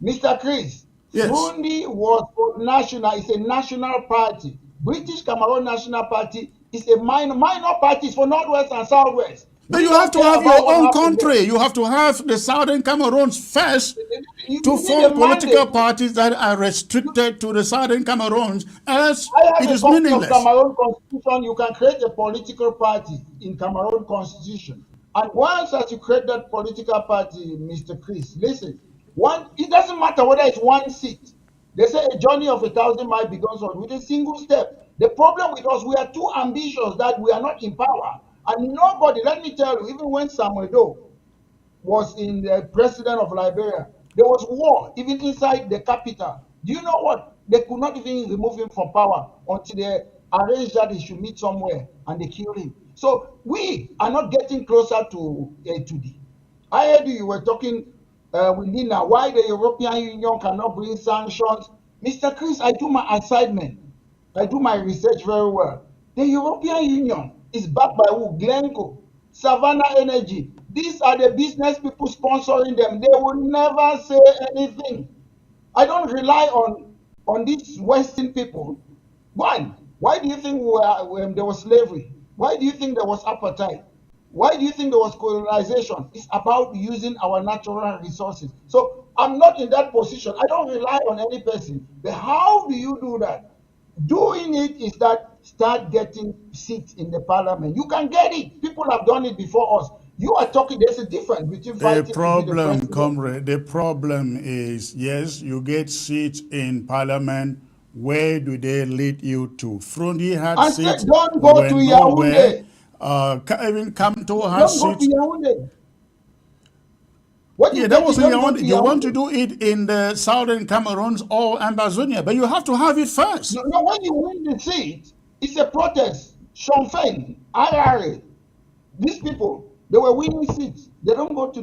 Mr. Chris, yes. Burundi was national. It's a national party. British Cameroon National Party is a minor party for Northwest and Southwest. But you have to have your own country. You have to have the Southern Cameroons first to form political parties that are restricted to the Southern Cameroons, else it is meaningless. Cameroon Constitution, you can create a political party in Cameroon Constitution. And once that you create that political party, Mr. Chris, listen, it doesn't matter whether it's one seat. They say a journey of 1,000 miles begins with a single step. The problem with us, we are too ambitious that we are not in power. And nobody, let me tell you, even when Samuel Doe was in the president of Liberia, there was war, even inside the capital. Do you know what? They could not even remove him from power until they arranged that he should meet somewhere and they killed him. So we are not getting closer to A2D. I heard you were talking with Nina, why the European Union cannot bring sanctions. Mr. Chris, I do my assignment. I do my research very well. The European Union is backed by who? Glencoe, Savannah Energy. These are the business people sponsoring them. They will never say anything. I don't rely on these Western people. One, why do you think there was slavery? Why do you think there was apartheid? Why do you think there was colonization? It's about using our natural resources. So I'm not in that position. I don't rely on any person. But how do you do that? Doing it is that start getting seats in the parliament. You can get it. People have done it before us. You are talking, there's a difference between fighting. The problem, comrade, the problem is, yes, you get seats in parliament. Where do they lead you to? Frundi had seats. Don't go to Yaoundé. Even Kamto has seats. Yeah, that was in Yaoundé. You want to do it in the Southern Cameroons or Ambazonia, but you have to have it first. No, when you win the seat, it's a protest. Sean Fein, IRA, these people, they were winning seats. They don't come to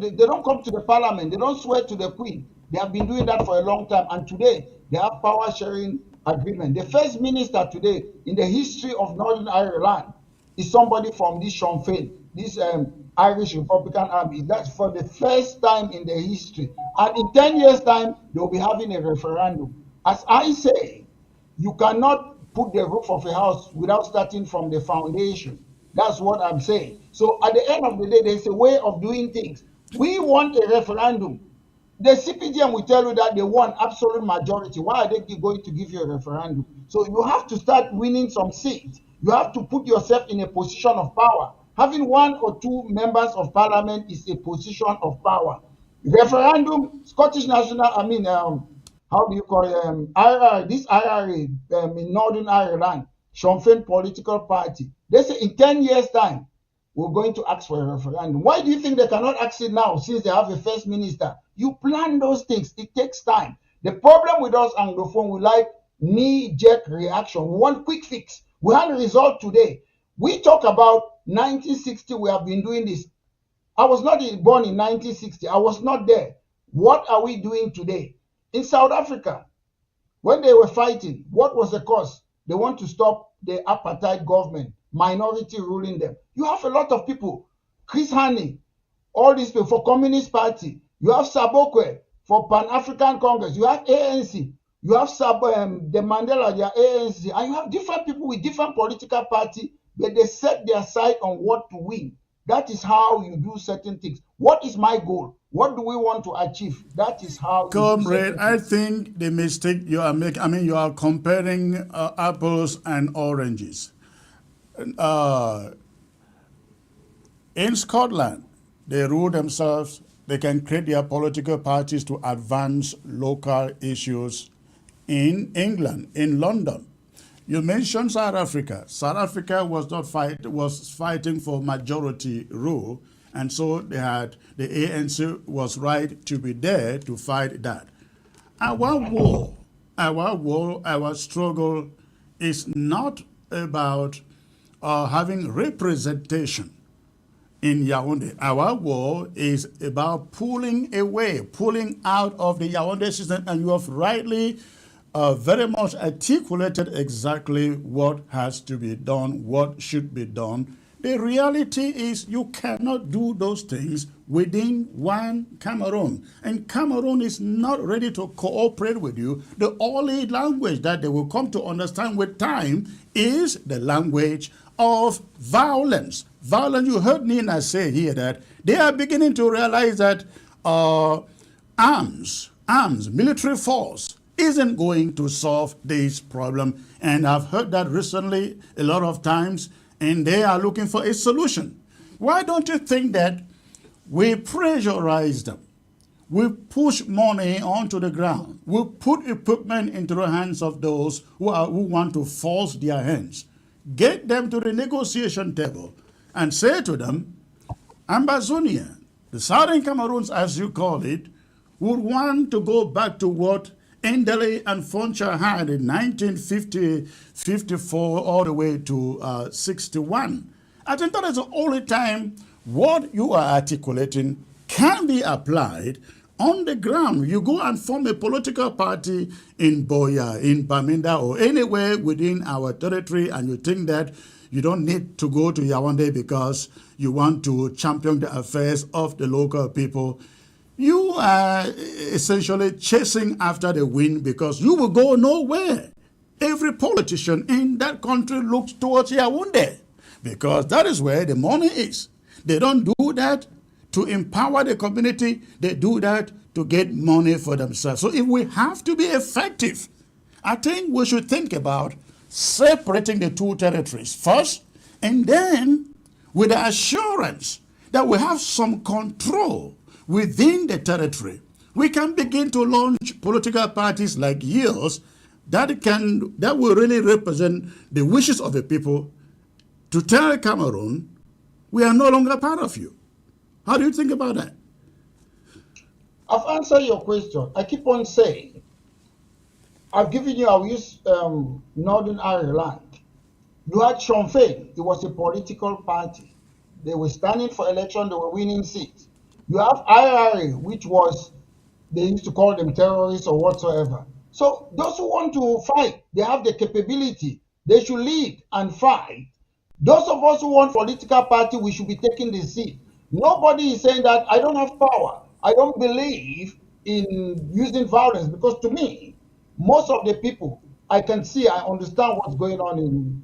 the parliament. They don't swear to the Queen. They have been doing that for a long time, and today they have power sharing agreement. The first minister today in the history of Northern Ireland is somebody from this Sean Fein, this Irish Republican Army. That's for the first time in the history. And in 10 years' time, they'll be having a referendum. As I say, you cannot put the roof of a house without starting from the foundation. That's what I'm saying. So at the end of the day, there's a way of doing things. We want a referendum. The CPGM will tell you that they want absolute majority. Why are they going to give you a referendum? So you have to start winning some seats. You have to put yourself in a position of power. Having one or two members of parliament is a position of power. Referendum, Scottish National, how do you call it? IRA, this IRA in Northern Ireland, Sean Fein political party. They say in 10 years' time, we're going to ask for a referendum. Why do you think they cannot ask it now since they have a first minister? You plan those things. It takes time. The problem with us Anglophone, we like knee-jerk reaction. We want quick fix. We had a result today. We talk about 1960, we have been doing this. I was not born in 1960. I was not there. What are we doing today? In South Africa, when they were fighting, what was the cause? They want to stop the apartheid government, minority ruling them. You have a lot of people, Chris Hani, all these people for Communist Party. You have Sabokwe for Pan-African Congress. You have ANC. You have the Mandela, their ANC. And you have different people with different political party, but they set their sight on what to win. That is how you do certain things. What is my goal? What do we want to achieve? That is how. Comrade, I think the mistake you are making, I mean, you are comparing apples and oranges. In Scotland, they rule themselves. They can create their political parties to advance local issues. In England, in London, you mentioned South Africa. South Africa was fighting for majority rule, and so they had the ANC was right to be there to fight that. Our struggle is not about having representation in Yaoundé. Our war is about pulling out of the Yaoundé system, and you have rightly very much articulated exactly what has to be done, what should be done. The reality is you cannot do those things within one Cameroon. And Cameroon is not ready to cooperate with you. The only language that they will come to understand with time is the language of violence. Violence, you heard Nina say here that they are beginning to realize that arms, military force, isn't going to solve this problem. And I've heard that recently a lot of times, and they are looking for a solution. Why don't you think that we pressurize them? We push money onto the ground. We put equipment into the hands of those who want to force their hands. Get them to the negotiation table and say to them, Ambazonia, the Southern Cameroons, as you call it, would want to go back to what Ndele and Foncha had in 1950, 54, all the way to 61. I think that is the only time what you are articulating can be applied on the ground. You go and form a political party in Boya, in Bamenda, or anywhere within our territory, and you think that you don't need to go to Yaoundé because you want to champion the affairs of the local people. You are essentially chasing after the wind because you will go nowhere. Every politician in that country looks towards Yaoundé because that is where the money is. They don't do that to empower the community. They do that to get money for themselves. So if we have to be effective, I think we should think about separating the two territories first, and then with the assurance that we have some control within the territory, we can begin to launch political parties like yours that will really represent the wishes of the people to tell Cameroon, we are no longer part of you. How do you think about that? I've answered your question. I keep on saying, I've given you, I'll use Northern Ireland. You had Sinn Féin. It was a political party. They were standing for election. They were winning seats. You have IRA, which was, they used to call them terrorists or whatsoever. So those who want to fight, they have the capability. They should lead and fight. Those of us who want political party, we should be taking the seat. Nobody is saying that I don't have power. I don't believe in using violence, because to me, most of the people I can see, I understand what's going on in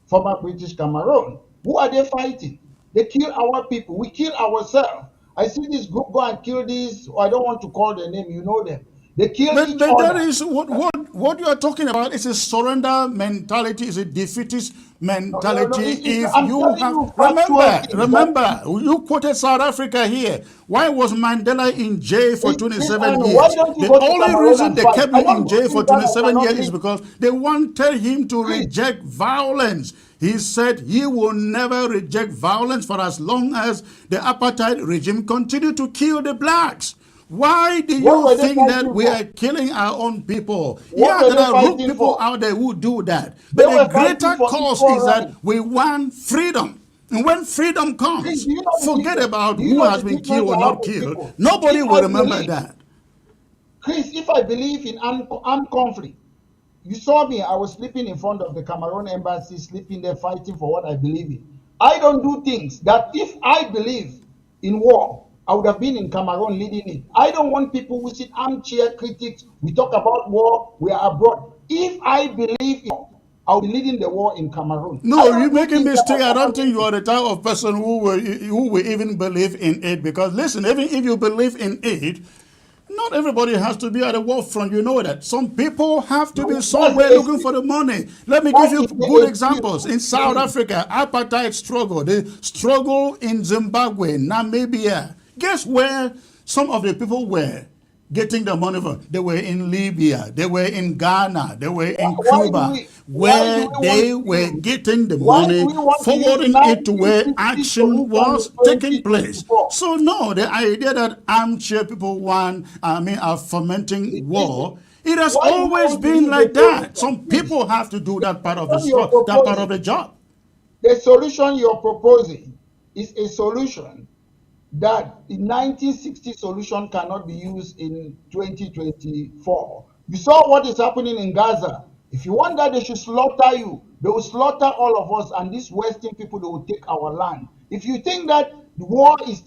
former British Cameroon. Who are they fighting? They kill our people. We kill ourselves. I see this group go and kill these, I don't want to call their name, you know them. They kill But, each but that other. is what you are talking about is a surrender mentality, is a defeatist mentality. If I'm you telling have, you factual remember, things. That you quoted South Africa here. Why was Mandela in jail for 27 Why years? don't you The go to only Cameroon reason and they fight? kept I him don't in do jail for things that I 27 cannot years is live. because they wanted him to Chris, reject violence. He said he will never reject violence for as long as the apartheid regime continue to kill the blacks. Why do what you were they think that fighting we for? are killing our own people? What Yeah, were there they are rude fighting people for? out there who do that. They But the were fighting greater for cause equal is that rights. we want freedom. And when freedom Chris, comes, do you know the forget difference? about Do you who know has the been difference killed or I have not with killed. people? Nobody If will I remember believe, that. Chris, if I believe in armed conflict, you saw me, I was sleeping in front of the Cameroon embassy, sleeping there, fighting for what I believe in. I don't do things that if I believe in war, I would have been in Cameroon leading it. I don't want people who sit armchair critics. We talk about war, we are abroad. If I believe in war, I'll be leading the war in Cameroon. I No, don't you're do making a things that mistake. I I don't cannot think live you with. are the type of person who will even believe in it. Because listen, even if you believe in it, not everybody has to be at the war front. You know that. Some people have to be No, that's somewhere a, looking for the money. Let me give that you is good a examples. In South theory. Africa, apartheid struggle, the struggle in Zimbabwe, Namibia. Guess where some of the people were getting the money from? They were in Libya, they were in Ghana, they were in Cuba, Why do where we want they to were use getting the why do money, we want to use forwarding it to where 1960 action solution was in taking place. 2024? So no, the idea that armchair people are fomenting Listen, war, it has why do we always want to been use the like that. solution? Some Please, people have to do the that part of solution you're that part of proposing, the job. the solution you're proposing is a solution that the 1960 solution cannot be used in 2024. You saw what is happening in Gaza. If you want that, they should slaughter you. They will slaughter all of us, and these Western people, they will take our land. If you think that war is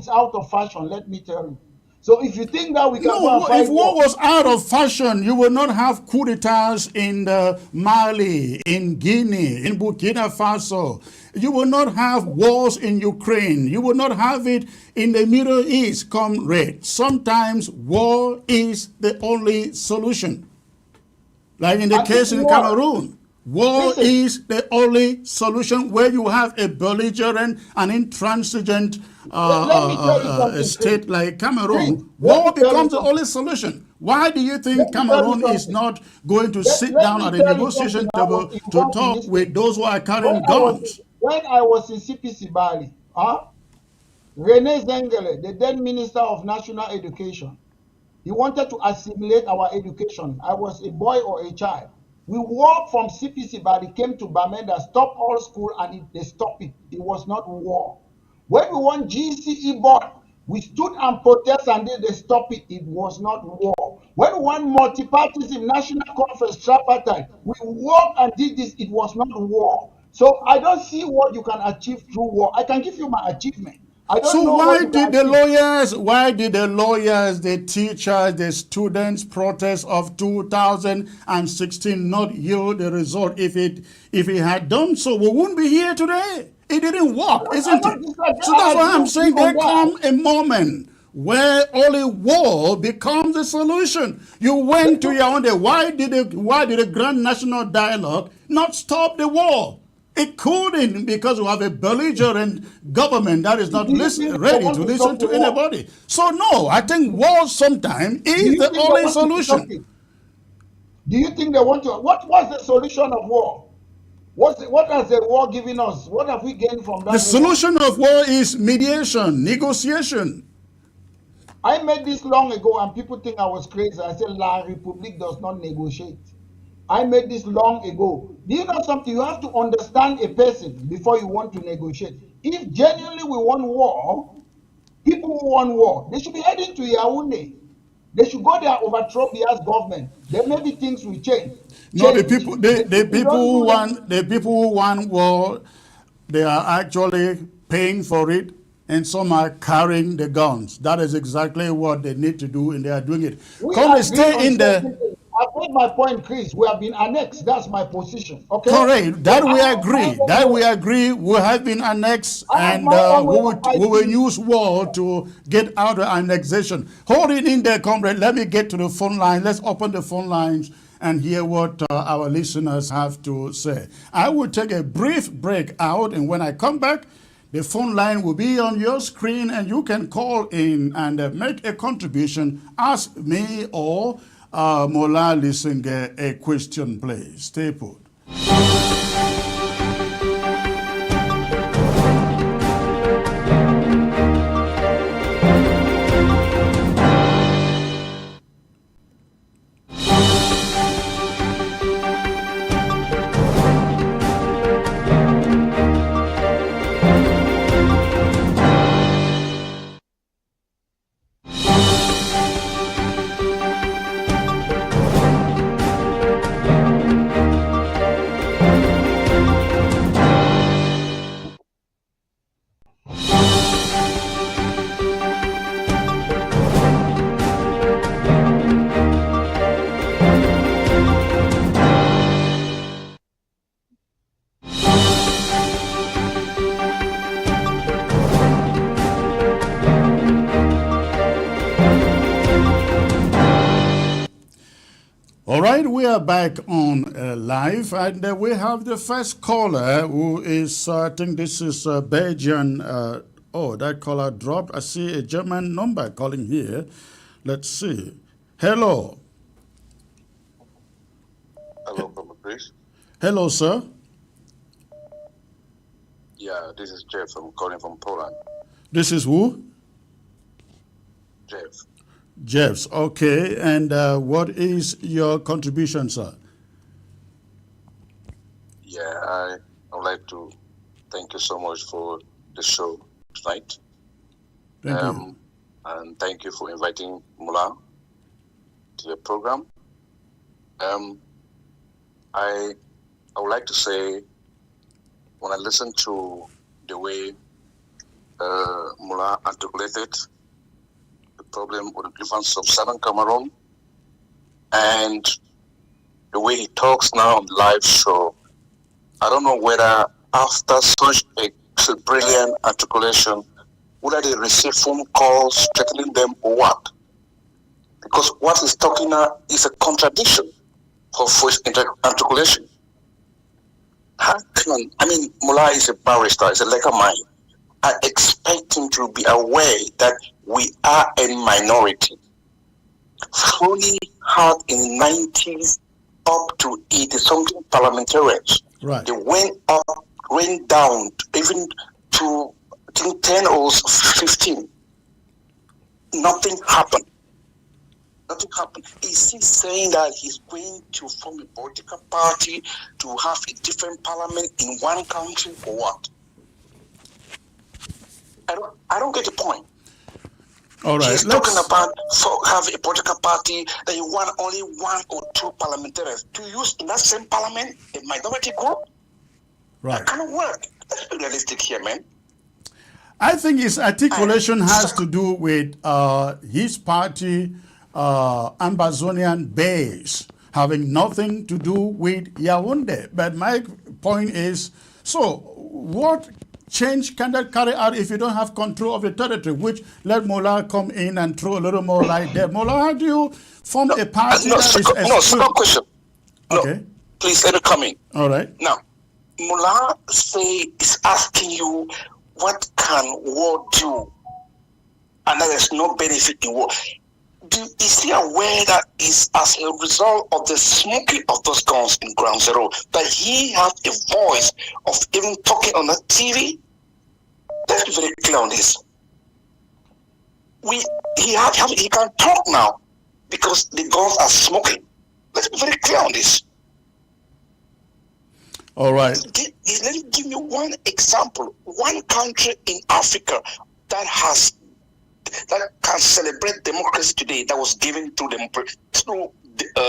out of fashion, let me tell you. So if you think that we can go and No, if fight war war, was out of fashion, you would not have coup d'etats in Mali, in Guinea, in Burkina Faso. You will not have wars in Ukraine. You will not have it in the Middle East, comrade. Sometimes war is the only solution. Like in the and if case in war, Cameroon, war listen, is the only solution where you have a belligerent and intransigent let me tell you a something, Chris. state like Chris, Cameroon. let me War tell you becomes the something. only solution. Why do you Let think me tell you Cameroon is something. not going to Let, sit let down me at a tell you something. negotiation I was table to involved in talk this with thing. those who are carrying guns? When I was in CPC Bali, Rene Zengele, the then Minister of National Education, he wanted to assimilate our education. I was a boy or a child. We walked from CPC Bali, came to Bamenda, stopped all school, and they stopped it. It was not war. When we want GCE board, we stood and protested and they stopped it. It was not war. When we want multipartyism, national conference, tripartite, we walked and did this. It was not war. So I don't see what you can achieve through war. I can give you my achievement. I don't So know what you can achieve. why did the lawyers, the teachers, the students protest of 2016 not yield the result? If it had done so, we wouldn't be here today. It didn't work, I'm isn't not it? disagree. So I that's why agree I'm with you saying on there that. come a moment where only war becomes a solution. You went to Yaoundé. Why did the Grand National Dialogue not stop the war? It couldn't, because we have a belligerent government that is not Do you think they ready want to to listen stop the to war? anybody. So no, I think war sometimes Do is you the think they only want to stop solution. it? Do you think they want to? What was the solution of war? What has the war given us? What have we gained from The that war? solution of war is mediation, negotiation. I made this long ago, and people think I was crazy. I said La République does not negotiate. I made this long ago. Do you know something? You have to understand a person before you want to negotiate. If genuinely we want war, people who want war, they should be heading to Yaoundé. They should go there, overthrow Bia's government. Then maybe things will change. No, The people don't do that. the people who want war, they are actually paying for it, and some are carrying the guns. That is exactly what they need to do, and they are doing it. We Come and agree stay on in certain the things. I've made my point, Chris. We have been annexed. That's my position. Okay. Correct. That So we I agree. am That we agree. We have been annexed, I have and my own way of we will fighting. use war to get out of annexation. Hold it in there, comrade. Let me get to the phone line. Let's open the phone lines and hear what our listeners have to say. I will take a brief break out, and when I come back, the phone line will be on your screen, and you can call in and make a contribution. Ask me or Mola Lisinge a question, please. Stay put. All right, we are back on live, and we have the first caller who is, I think this is Belgian. Oh, that caller dropped. I see a German number calling here. Let's see. Hello. Hello, please. Hello, sir. Yeah, this is Jeff. I'm calling from Poland. This is who? Jeff. Jeffs. Okay, and what is your contribution, sir? Yeah, I would like to thank you so much for the show tonight. Thank you. And thank you for inviting Mula to the program. I would like to say, when I listen to the way Mula articulated the problem or the grievances of Southern Cameroon, and the way he talks now on the live show, I don't know whether after such a brilliant articulation, whether they receive phone calls threatening them or what. Because what he's talking now is a contradiction for his articulation. How can, Mullah is a barrister, is a legal mind. I expect him to be aware that we are a minority. Fully had in the 90s up to 80-something parliamentarians. Right. They went down even to, I think, 10 or 15. Nothing happened. Nothing happened. Is he saying that he's going to form a political party to have a different parliament in one country or what? I don't get the point. All right. He's talking about having a political party that you want only one or two parliamentarians to use in that same parliament, a minority group. Right. That cannot work. Let's be realistic here, man. I think his articulation has to do with his party Amazonian base having nothing to do with Yaoundé. But my point is, so what change can that carry out if you don't have control of the territory? Which let Mola come in and throw a little more light there. Mola, how do you form a party that is second question. Okay. No, please let me come in. All right. Now, Mola is asking you, what can war do? And there is no benefit in war. Is he aware that is as a result of the smoking of those guns in Ground Zero that he has a voice of even talking on the TV? Let's be very clear on this. He can talk now because the guns are smoking. Let's be very clear on this. All right. Let me give you one example. One country in Africa that can celebrate democracy today that was given through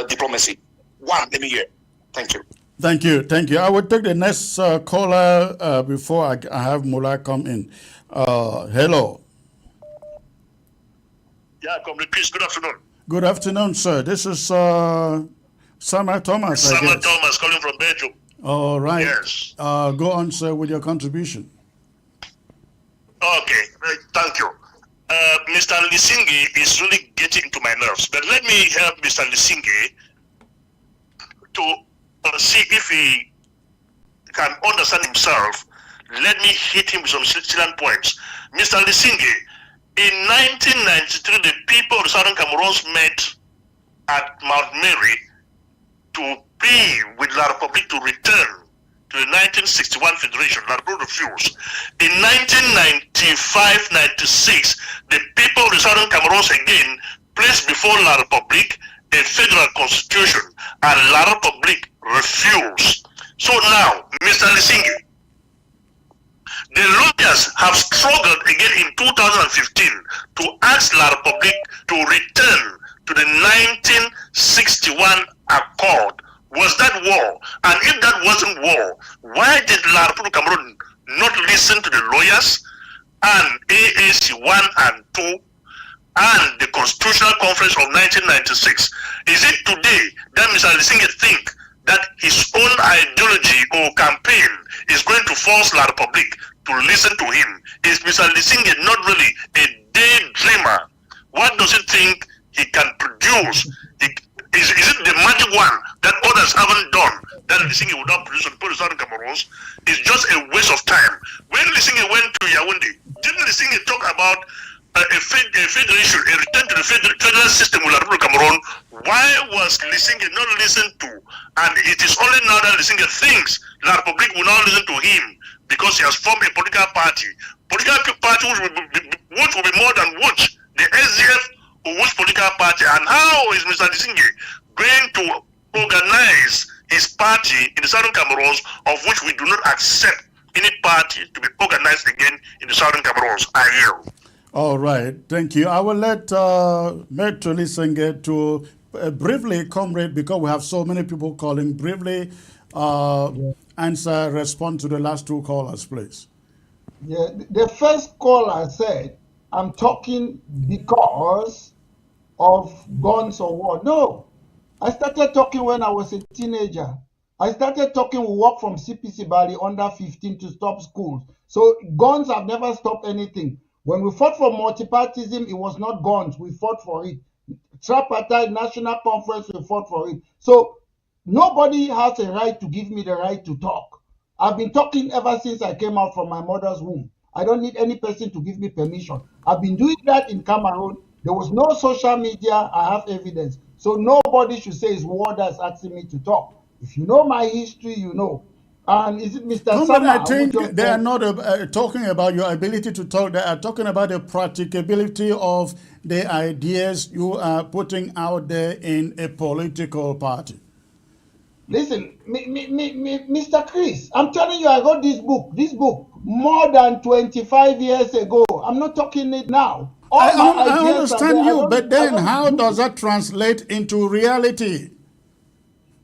diplomacy. One, let me hear. Thank you. Thank you. Thank you. I will take the next caller before I have Mola come in. Hello. Yeah, Comrade Chris, good afternoon. Good afternoon, sir. This is Samuel Thomas, I Samuel guess. Thomas calling from Belgium. All right. Yes. Go on, sir, with your contribution. Okay, thank you. Mr. Lisingi is really getting into my nerves, but let me help Mr. Lisingi to see if he can understand himself. Let me hit him with some salient points. Mr. Lisingi, in 1993, the people of the Southern Cameroons met at Mount Mary to plead with La Republique to return to the 1961 Federation. La Republique refused. In 1995-96, the people of the Southern Cameroons again placed before La Republique a federal constitution, and La Republique refused. So now, Mr. Lisingi, the lawyers have struggled again in 2015 to ask La Republique to return to the 1961 Accord. Was that war? And if that wasn't war, why did La Republique Cameroon not listen to the lawyers and AAC 1 and 2 and the Constitutional Conference of 1996? Is it today that Mr. Lisingi think that his own ideology or campaign is going to force La Republique to listen to him? Is Mr. Lisingi not really a daydreamer? What does he think he can produce? Is it the magic one that others haven't done that Lisingi would not produce on the Southern Cameroons? It's just a waste of time. When Lisingi went to Yaoundé, didn't Lisingi talk about a federation, a return to the federal system with La Republique Cameroon? Why was Lisingi not listened to? And it is only now that Lisingi thinks La Republique will not listen to him because he has formed a political party. Political party which will be more than which the SDF or which political party. And how is Mr. Lisingi going to organize his party in the Southern Cameroons, of which we do not accept any party to be organized again in the Southern Cameroons? I yield. All right, thank you. I will let Metro Lisingi to briefly, comrade, because we have so many people calling, briefly respond to the last two callers, please. Yeah, the first caller said, I'm talking because of guns or war. No, I started talking when I was a teenager. I started talking, we work from CPC Bali under 15 to stop schools. So guns have never stopped anything. When we fought for multipartyism, it was not guns, we fought for it. Tripartite National Conference, we fought for it. So nobody has a right to give me the right to talk. I've been talking ever since I came out from my mother's womb. I don't need any person to give me permission. I've been doing that in Cameroon. There was no social media. I have evidence. So nobody should say it's war that's asking me to talk. If you know my history, you know. And is it Mr. Comrade, Sama? I think they are not talking about your ability to talk. They are talking about the practicability of the ideas you are putting out there in a political party. Listen, Mr. Chris, I'm telling you, I got this book more than 25 years ago. I'm not talking it now. I understand you, but then how does that translate into reality?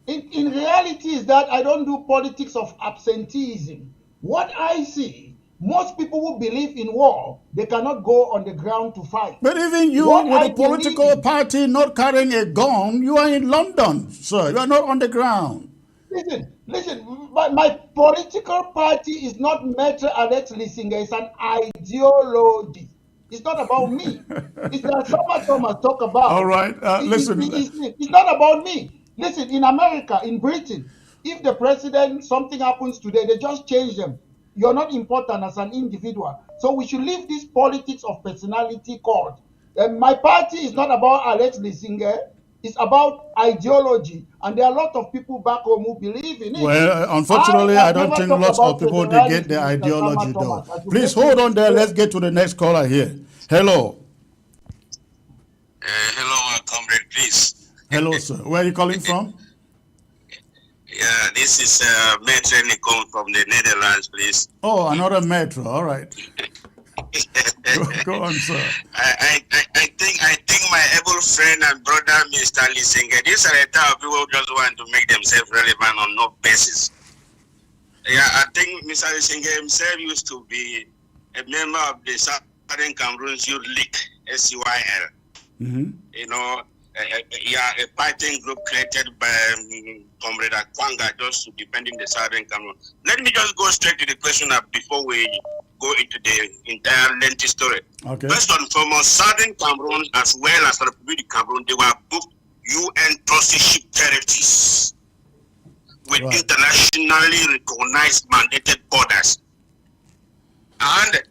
In reality is that I don't do politics of absenteeism. What I see, most people who believe in war, they cannot go on the ground to fight. But even you, with a political party not carrying a gun, you are in London, sir. You are not on the ground. Listen, my political party is not Maitre Alex Lisingi. It's an ideology. It's not about me. It's that Thomas talk about. All right, listen. It's not about me. Listen, in America, in Britain, if the president, something happens today, they just change them. You're not important as an individual. So we should leave this politics of personality cult. My party is not about Alex Lisingi. It's about ideology. And there are a lot of people back home who believe in it. Well, unfortunately, I don't think lots of people they get the ideology though. Please hold on there. Let's get to the next caller here. Hello. Hello, comrade, please. Hello, sir. Where are you calling from? Yeah, this is Maitre Nicole from the Netherlands, please. Oh, another Metro. All right. Go on, sir. I think my able friend and brother, Mr. Lisingi, these are the type of people who just want to make themselves relevant on no basis. Yeah, I think Mr. Lisingi himself used to be a member of the Southern Cameroon Youth League, SCYL. Mm-hmm. You know, a fighting group created by Comrade Akwanga just to defending the Southern Cameroon. Let me just go straight to the question before we go into the entire lengthy story. Okay. First and foremost, Southern Cameroon as well as the Republic of Cameroon, they were both UN trusteeship territories with internationally recognized mandated borders. And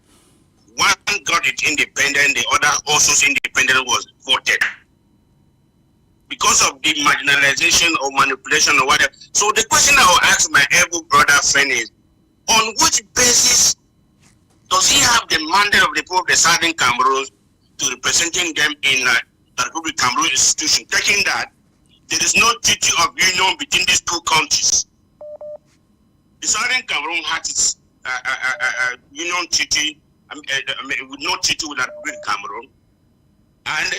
one got it independent, the other also independent was voted. Because of the marginalization or manipulation or whatever. So the question I will ask my able brother friend is, on which basis does he have the mandate of the people of the Southern Cameroon to representing them in the Republic of Cameroon institution, taking that there is no treaty of union between these two countries? The Southern Cameroon had its union treaty, with no treaty with the Republic of Cameroon, and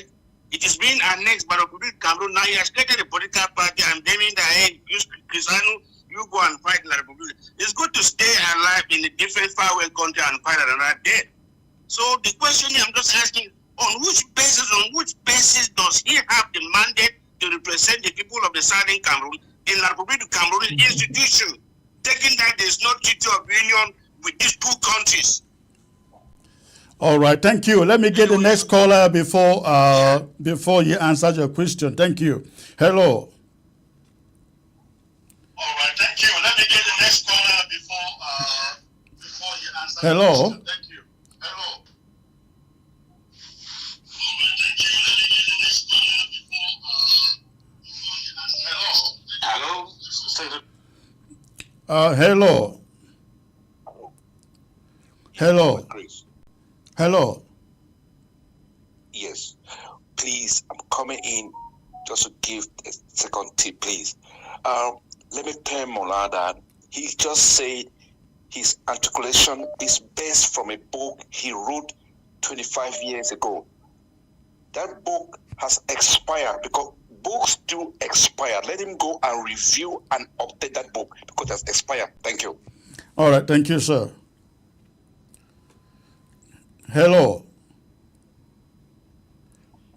it is being annexed by the Republic of Cameroon. Now he has created a political party and blaming that, hey, you Cristiano, you go and fight in the Republic. It's good to stay alive in a different faraway country and fight another day. So the question I'm just asking, on which basis does he have the mandate to represent the people of the Southern Cameroon in the Republic of Cameroon institution, taking that there's no treaty of union with these two countries? All right, thank you. Let me get the next caller before you answer your question. Thank you. Hello. All right, thank you. Let me get the next caller before you answer. Hello. Thank you. Hello. Hello. Hello. Hello. Hello. Yes. Please, I'm coming in just to give a second tip, please. Let me tell Mola that he just said his articulation is based from a book he wrote 25 years ago. That book has expired because books do expire. Let him go and review and update that book because that's expired. Thank you. All right, thank you, sir. Hello.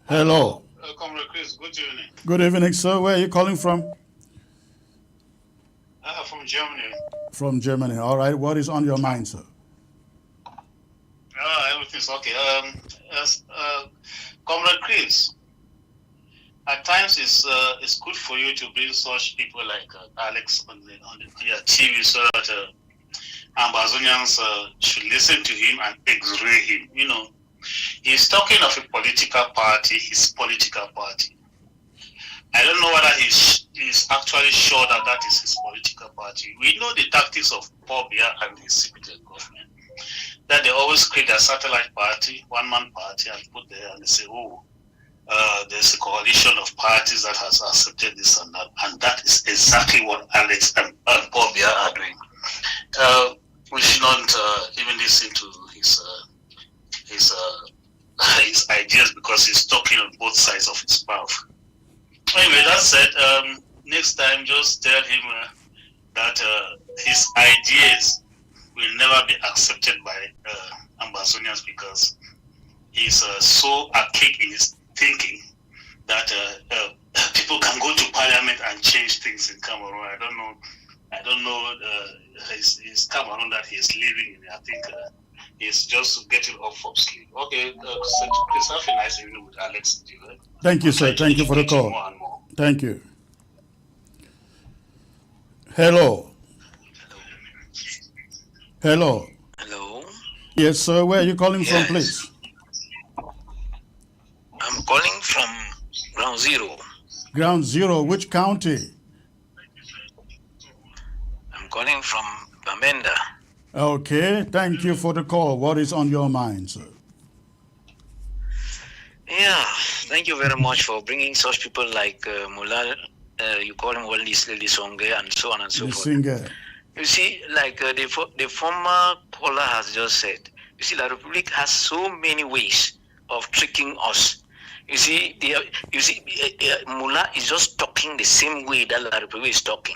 Hello. Comrade Chris, good evening. Good evening, sir. Where are you calling from? From Germany. From Germany. All right. What is on your mind, sir? Everything's okay. Comrade Chris, at times it's good for you to bring such people like Alex on your TV so that Ambazonians should listen to him and exonerate him. You know, he's talking of a political party, his political party. I don't know whether he's actually sure that that is his political party. We know the tactics of Paul Biya and his civilian government, that they always create a satellite party, one-man party, and put there and they say, oh, there's a coalition of parties that has accepted this and that. And that is exactly what Alex and Paul Biya are doing. We should not even listen to his ideas because he's talking on both sides of his mouth. Anyway, that said, next time just tell him that his ideas will never be accepted by Ambazonians because he's so archaic in his thinking that people can go to parliament and change things in Cameroon. I don't know his Cameroon that he's living in. I think he's just getting off from sleep. Okay, Chris, have a nice evening with Alex. Thank you, sir. Thank you for the call. More and more. Thank you. Hello. Hello. Hello. Yes, sir. Where are you calling from, please? I'm calling from Ground Zero. Ground Zero. Which county? I'm calling from Bamenda. Okay. Thank you for the call. What is on your mind, sir? Yeah, thank you very much for bringing such people like Mullah, you call him Wally Lisonge, and so on and so forth. You see, like the former caller has just said, you see, the Republic has so many ways of tricking us. You see, Mullah is just talking the same way that the Republic is talking.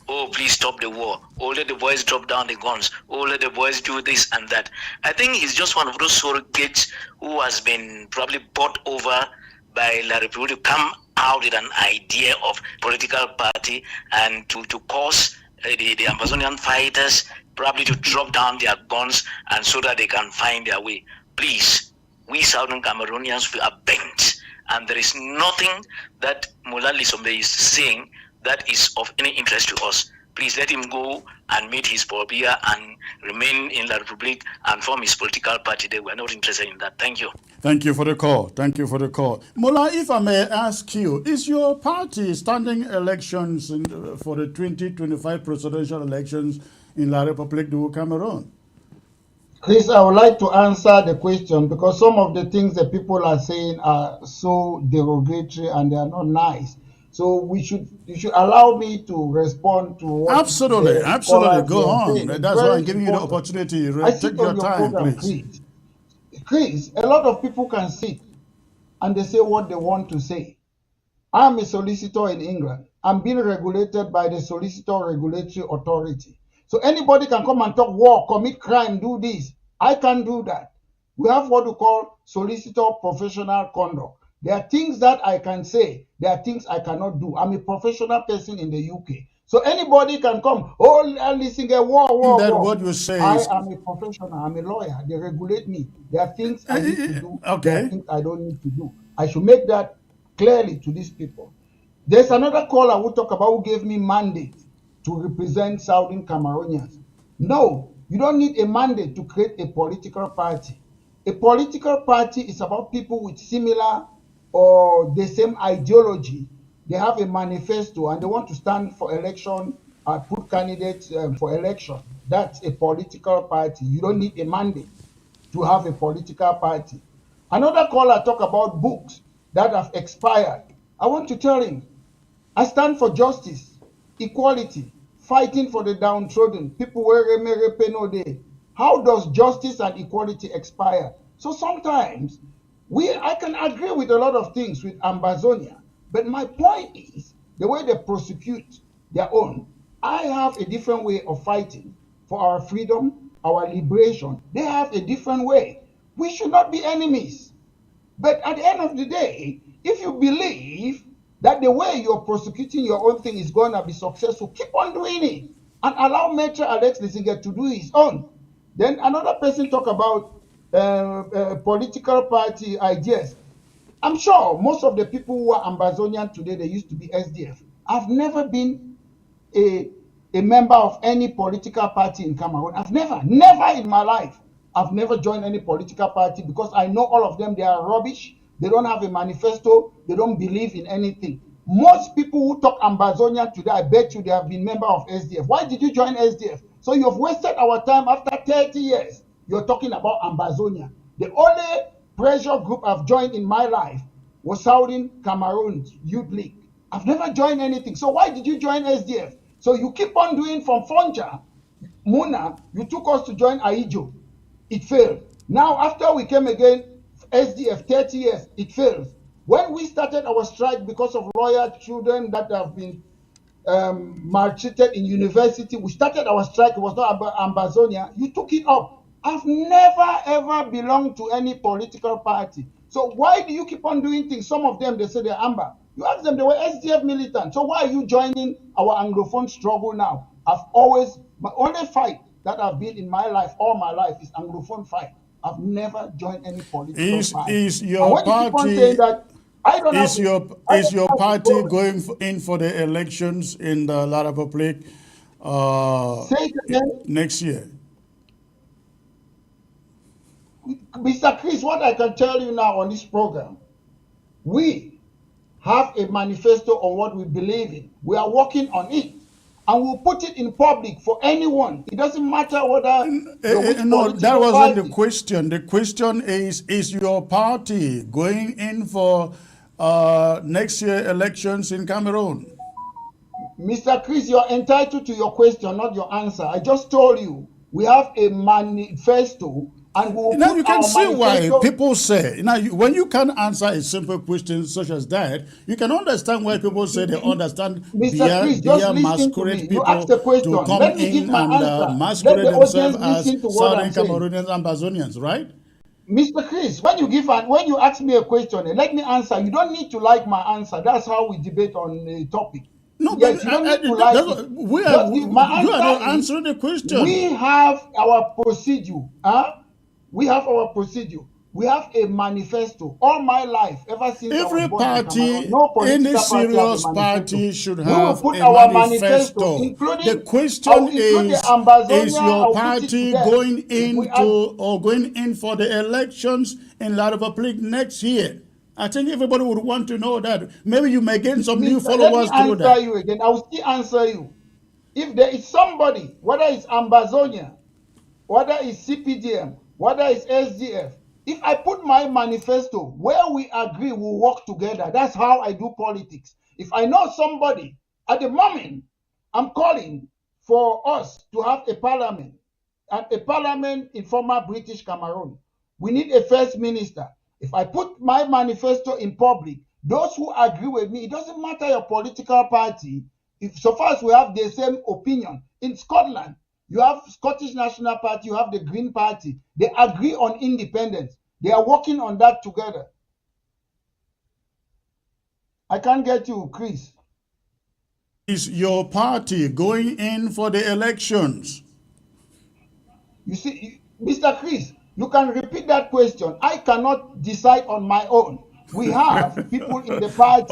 Oh, please stop the war. Oh, let the boys drop down the guns. Oh, let the boys do this and that. I think he's just one of those surrogates who has been probably bought over by La Republic to come out with an idea of political party and to cause the Amazonian fighters probably to drop down their guns and so that they can find their way. Please, we Southern Cameroonians, we are bent, and there is nothing that Mullah Lisombe is saying that is of any interest to us. Please let him go and meet his Pobia and remain in La Republic and form his political party. They were not interested in that. Thank you. Thank you for the call. Thank you for the call. Mullah, if I may ask you, is your party standing elections for the 2025 presidential elections in La Republique du Cameroon? Chris, I would like to answer the question because some of the things that people are saying are so derogatory and they are not nice. So you should allow me to respond to what absolutely go on. Saying. That's why I'm giving you the opportunity. Take your time, program, please. Chris, a lot of people can sit and they say what they want to say. I'm a solicitor in England. I'm being regulated by the Solicitor Regulatory Authority. So anybody can come and talk war, commit crime, do this. I can't do that. We have what we call solicitor professional conduct. There are things that I can say. There are things I cannot do. I'm a professional person in the UK. So anybody can come, listen, war. That what you say I am a professional. I'm a lawyer. They regulate me. There are things I need to do. Okay. There are things I don't need to do. I should make that clearly to these people. There's another caller who talk about who gave me mandate to represent Southern Cameroonians. No, you don't need a mandate to create a political party. A political party is about people with similar or the same ideology. They have a manifesto and they want to stand for election and put candidates for election. That's a political party. You don't need a mandate to have a political party. Another caller talk about books that have expired. I want to tell him, I stand for justice, equality, fighting for the downtrodden, people where no day. How does justice and equality expire? So sometimes I can agree with a lot of things with Ambazonia, but my point is the way they prosecute their own. I have a different way of fighting for our freedom, our liberation. They have a different way. We should not be enemies. But at the end of the day, if you believe that the way you're prosecuting your own thing is going to be successful, keep on doing it and allow Maitre Alex Lissinger to do his own. Then another person talk about political party ideas. I'm sure most of the people who are Ambazonian today, they used to be SDF. I've never been a member of any political party in Cameroon. I've never in my life. I've never joined any political party because I know all of them, they are rubbish. They don't have a manifesto. They don't believe in anything. Most people who talk Ambazonian today, I bet you they have been member of SDF. Why did you join SDF? So you've wasted our time after 30 years. You're talking about Ambazonia. The only pressure group I've joined in my life was Southern Cameroon Youth League. I've never joined anything. So why did you join SDF? So you keep on doing from Fonja, Muna, you took us to join Aijo. It failed. Now after we came again, SDF 30 years, it fails. When we started our strike because of lawyer children that have been maltreated in university, we started our strike. It was not about Ambazonia. You took it up. I've never ever belonged to any political party. So why do you keep on doing things? Some of them, they say they're Amba. You ask them, they were SDF militants. So why are you joining our Anglophone struggle now? My only fight that I've been in my life, all my life, is Anglophone fight. I've never joined any political party. Is your party going in for the elections in the La Republique next year? Mr. Chris, what I can tell you now on this program, we have a manifesto on what we believe in. We are working on it. And we'll put it in public for anyone. It doesn't matter whether... No, that wasn't the question. The question is your party going in for next year elections in Cameroon? Mr. Chris, you're entitled to your question, not your answer. I just told you, we have a manifesto. And now you can see why people say, when you can answer a simple question such as that, you can understand why people say they understand via masquerade people to come in and masquerade themselves as Southern Cameroonians and Ambazonians, right? Mr. Chris, when you ask me a question, let me answer. You don't need to like my answer. That's how we debate on the topic. No, Yes, but you don't need to like it. you are not answering the question. We have our procedure. We have our procedure. We have a manifesto. All my life, ever since I was born in Cameroon, no political party has a manifesto. Should We will have put a our manifesto. including, The I question will include the is Ambazonia, your I will put it to party death. going If we going in for the elections in La Republic next year? I think everybody would want to know that. Maybe you may gain some new followers through that. Let me answer you again. I will still answer you. If there is somebody, whether it's Ambazonia, whether it's CPDM, whether it's SDF, if I put my manifesto where we agree we'll work together, that's how I do politics. If I know somebody, at the moment, I'm calling for us to have a parliament, and a parliament in former British Cameroon. We need a first minister. If I put my manifesto in public, those who agree with me, it doesn't matter your political party, if so far as we have the same opinion. In Scotland, you have Scottish National Party, you have the Green Party. They agree on independence. They are working on that together. I can't get you, Chris. Is your party going in for the elections? You see, Mr. Chris, you can repeat that question. I cannot decide on my own. We have people in the party.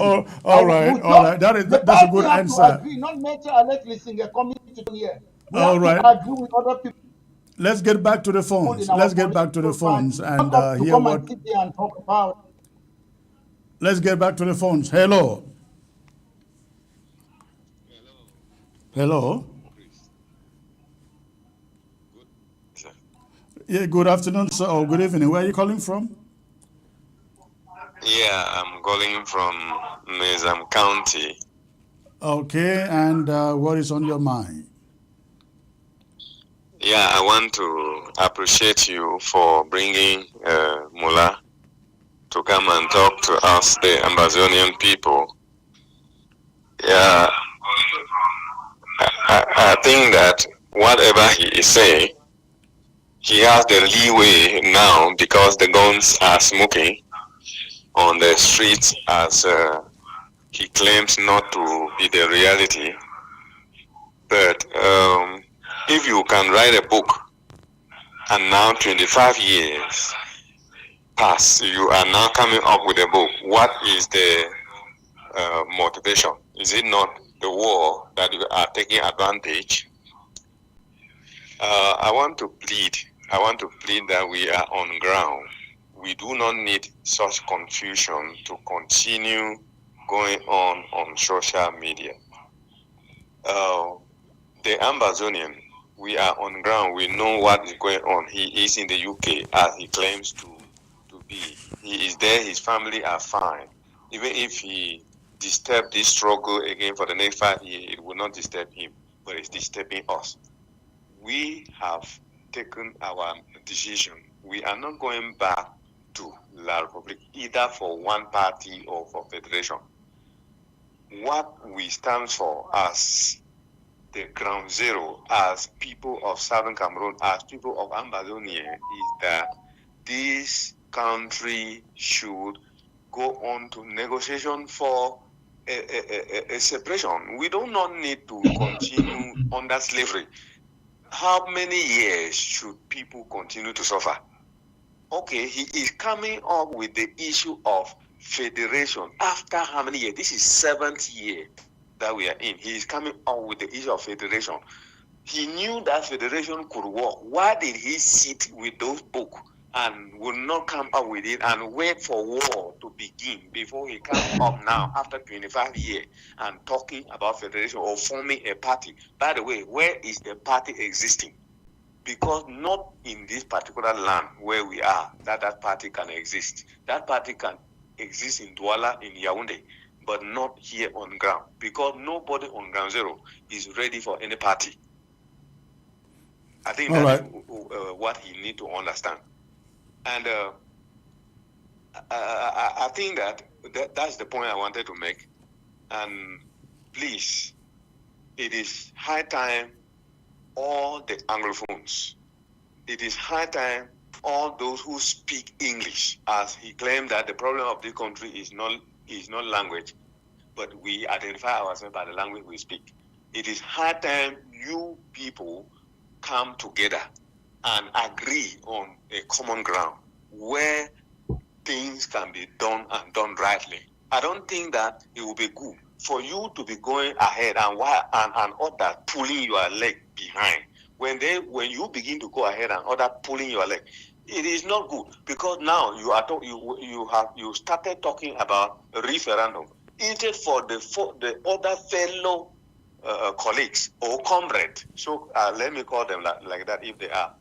All right. That's a good answer. To agree, not NETZER Alex listening a committee here. We All have right. to agree with other people. Let's get back to the phones. Let's get back to the phones and hear what. And sit here and talk about. Let's get back to the phones. Hello. Hello. Yeah, good afternoon, sir, or good evening. Where are you calling from? Yeah, I'm calling from Nizam County. Okay, and what is on your mind? Yeah, I want to appreciate you for bringing Mullah to come and talk to us, the Amazonian people. Yeah, I think that whatever he is saying, he has the leeway now because the guns are smoking on the streets as he claims not to be the reality. But if you can write a book and now 25 years pass, you are now coming up with a book, what is the motivation? Is it not the war that you are taking advantage? I want to plead that we are on ground. We do not need such confusion to continue going on social media. The Amazonian, we are on ground. We know what is going on. He is in the UK as he claims to be. He is there. His family are fine. Even if he disturbs this struggle again for the next 5 years, it will not disturb him, but it's disturbing us. We have taken our decision. We are not going back to La Republic either for one party or for federation. What we stand for as the ground zero, as people of Southern Cameroon, as people of Ambazonia, is that this country should go on to negotiation for a separation. We do not need to continue under slavery. How many years should people continue to suffer? Okay, he is coming up with the issue of federation after how many years? This is 7th year that we are in. He is coming up with the issue of federation. He knew that federation could work. Why did he sit with those books and will not come up with it and wait for war to begin before he comes up now after 25 years and talking about federation or forming a party? By the way, where is the party existing? Because not in this particular land where we are that party can exist. That party can exist in Douala, in Yaoundé, but not here on ground, because nobody on ground zero is ready for any party. I think that's what he need to understand. And I think that's the point I wanted to make. And please, it is high time all the Anglophones, it is high time all those who speak English, as he claimed that the problem of the country is not language, but we identify ourselves by the language we speak. It is high time you people come together and agree on a common ground where things can be done and done rightly. I don't think that it will be good for you to be going ahead and others pulling your leg behind. When you begin to go ahead and others pulling your leg, it is not good, because now you started talking about a referendum instead for the other fellow colleagues or comrades. So let me call them like that if they are.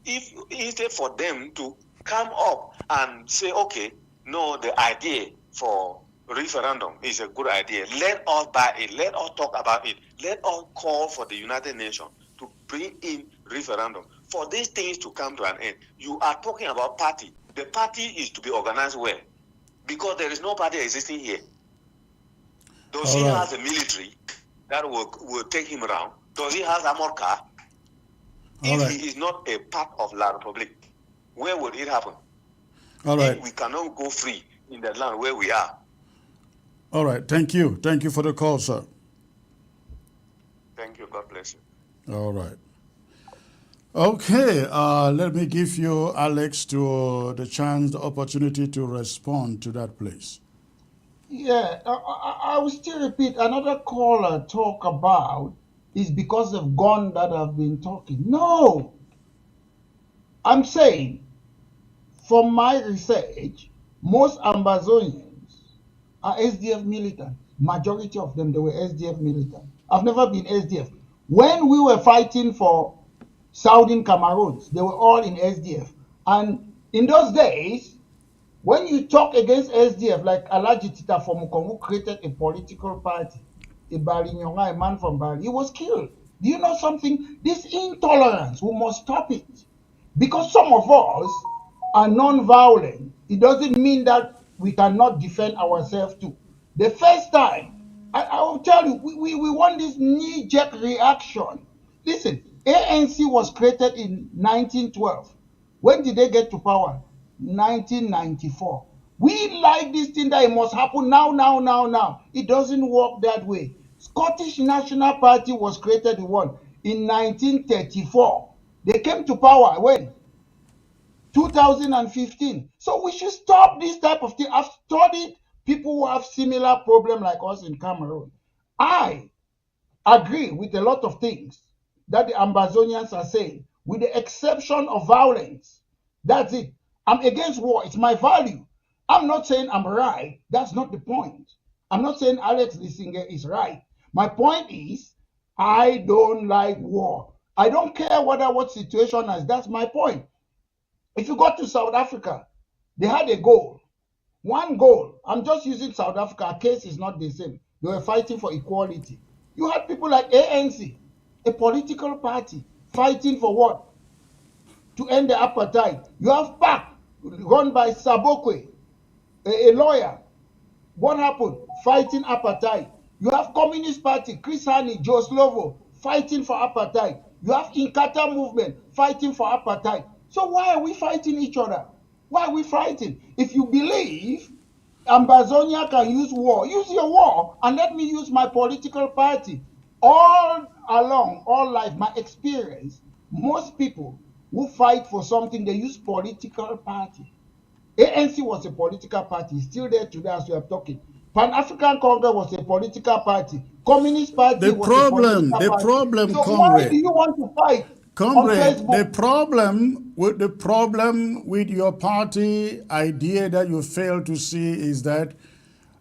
If instead for them to come up and say, okay, no, the idea for referendum is a good idea. Let us buy it. Let us talk about it. Let us call for the United Nations to bring in referendum for these things to come to an end. You are talking about party. The party is to be organized well, because there is no party existing here. Does he have a military that will take him around? Does he have a armored car? If he is not a part of La Republic, where would it happen? If we cannot go free in the land where we are. All right. Thank you. Thank you for the call, sir. Thank you. God bless you. All right. Okay. Let me give you, Alex, the chance, the opportunity to respond to that, please. Yeah, I will still repeat. Another caller talk about is because of gun that I've been talking. No, I'm saying from my research, most Ambazonians are SDF militants. Majority of them, they were SDF militants. I've never been SDF. When we were fighting for Southern Cameroon, they were all in SDF. And in those days, when you talk against SDF, like Alaji Tita Fomukong, who created a political party, a man from Bali, he was killed. Do you know something? This intolerance, we must stop it. Because some of us are non-violent. It doesn't mean that we cannot defend ourselves too. The first time, I will tell you, we want this knee-jerk reaction. Listen, ANC was created in 1912. When did they get to power? 1994. We like this thing that it must happen now. It doesn't work that way. Scottish National Party was created in 1934. They came to power when? 2015. So we should stop this type of thing. I've studied people who have similar problem like us in Cameroon. I agree with a lot of things that the Ambazonians are saying, with the exception of violence. That's it. I'm against war. It's my value. I'm not saying I'm right. That's not the point. I'm not saying Alex Lissinger is right. My point is, I don't like war. I don't care what situation is. That's my point. If you go to South Africa, they had a goal. One goal. I'm just using South Africa. Our case is not the same. They were fighting for equality. You had people like ANC, a political party, fighting for what? To end the apartheid. You have PAC, run by Sabokwe, a lawyer. What happened? Fighting apartheid. You have Communist Party, Chris Hani, Joe Slovo, fighting for apartheid. You have Inkatha movement, fighting for apartheid. So why are we fighting each other? Why are we fighting? If you believe Ambazonia can use war, use your war, and let me use my political party. All along, all life, my experience, most people who fight for something, they use political party. ANC was a political party, still there today as we are talking. Pan-African Congress was a political party. Communist Party was a political party. So comrade, why do you want to fight? Comrade, the problem with your party idea that you fail to see is that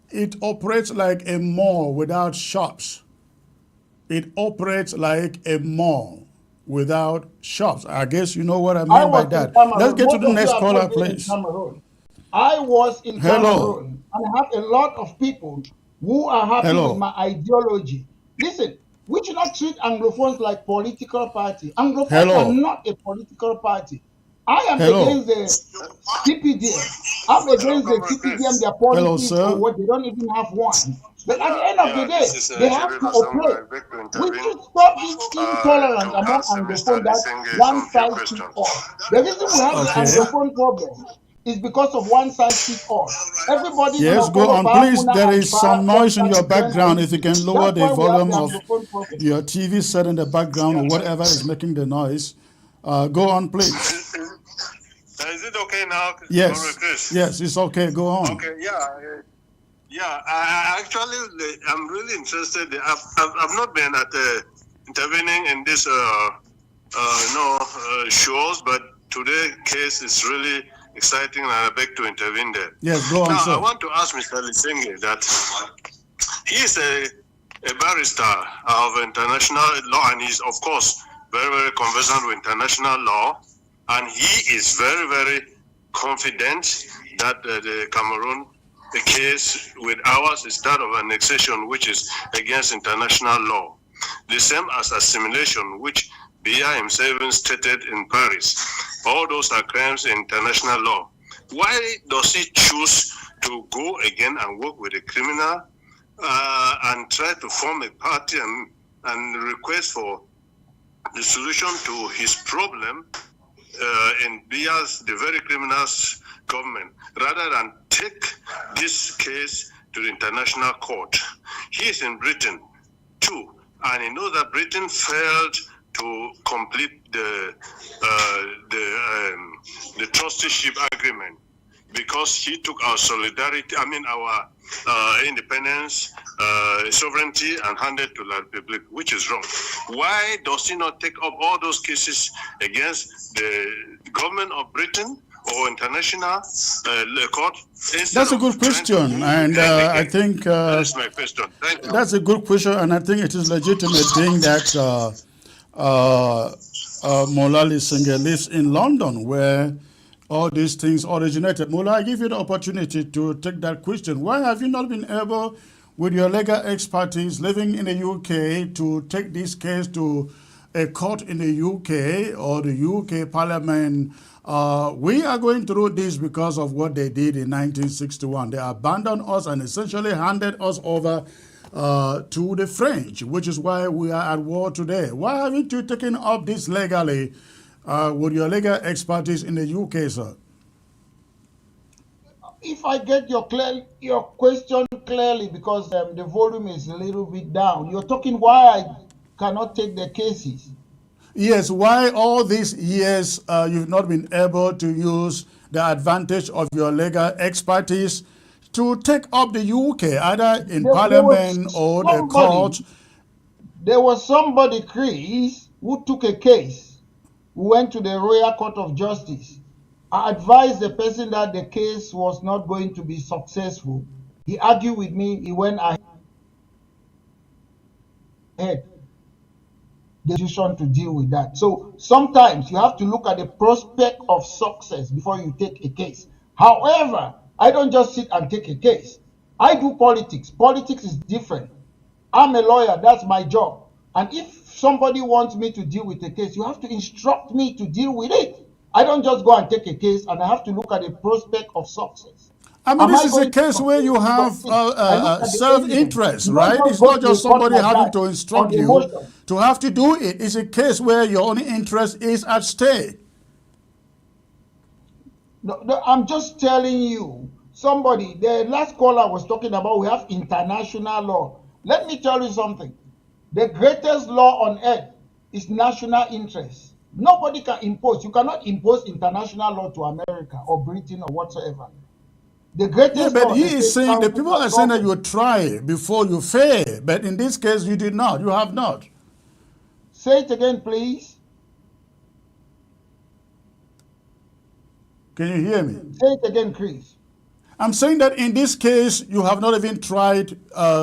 it operates like a mall without shops. It operates like a mall without shops. I guess you know what I mean by that. Let's get to the next caller, please. I was in Cameroon, and I have a lot of people who are happy with my ideology. Listen, we should not treat Anglophones like political party. Anglophones are not a political party. I am against the PPDF. I'm against the CPDM, their Hello, policies or sir. what, they don't even have one. But at the end of the day, they have to operate. We should stop this intolerance among Anglophone that one side speaks all. The reason we have the Anglophone problem is because of one side speak all. Everybody Yes, go on. Please, there is some noise in your background. If you can lower the volume of your TV set in the background or whatever is making the noise. Go on, please. Is it okay now? Yes. Yes, it's okay. Go on. Okay, yeah. I actually, I'm really interested. I've not been intervening in this, shows, but today's case is really exciting, and I beg to intervene there. Yes, go on, now, sir. I want to ask Mr. Lisingi that he is a barrister of international law, and he's, of course, very, very conversant with international law, and he is very, very confident that the Cameroon, the case with ours is that of annexation, which is against international law. The same as assimilation, which Biya himself stated in Paris. All those are crimes in international law. Why does he choose to go again and work with a criminal and try to form a party and request for the solution to his problem in Biya's, the very criminal's government, rather than take this case to the international court? He is in Britain too, and he knows that Britain failed to complete the trusteeship agreement because he took our solidarity, our independence, sovereignty, and handed to La Republic, which is wrong. Why does he not take up all those cases against the government of Britain or international court? That's a good question, and I think that's my question. Thank you. That's a good question, and I think it is legitimate thing that Mola Lisinge lives in London, where all these things originated. Mola, I give you the opportunity to take that question. Why have you not been able, with your legal expertise living in the UK, to take this case to a court in the UK or the UK Parliament? We are going through this because of what they did in 1961. They abandoned us and essentially handed us over to the French, which is why we are at war today. Why haven't you taken up this legally with your legal expertise in the UK, sir? If I get your question clearly, because the volume is a little bit down, you're talking why I cannot take the cases. Yes, why all these years you've not been able to use the advantage of your legal expertise to take up the UK, either in Parliament or the court? There was somebody, Chris, who took a case. We went to the Royal Court of Justice. I advised the person that the case was not going to be successful. He argued with me. He went ahead the decision to deal with that. So sometimes you have to look at the prospect of success before you take a case. However, I don't just sit and take a case. I do politics. Politics is different. I'm a lawyer. That's my job. And if somebody wants me to deal with a case, you have to instruct me to deal with it. I don't just go and take a case, and I have to look at the prospect of success. I mean, this is a case where you have self-interest, right? It's not just somebody having to instruct you to have to do it. It's a case where your own interest is at stake. No, I'm just telling you, the last caller was talking about we have international law. Let me tell you something. The greatest law on earth is national interest. Nobody can impose. You cannot impose international law to America or Britain or whatsoever. The greatest but law he is saying, the people are saying that you try before you fail. But in this case, you did not. You have not. Say it again, please. Can you hear me? Say it again, Chris. I'm saying that in this case, you have not even tried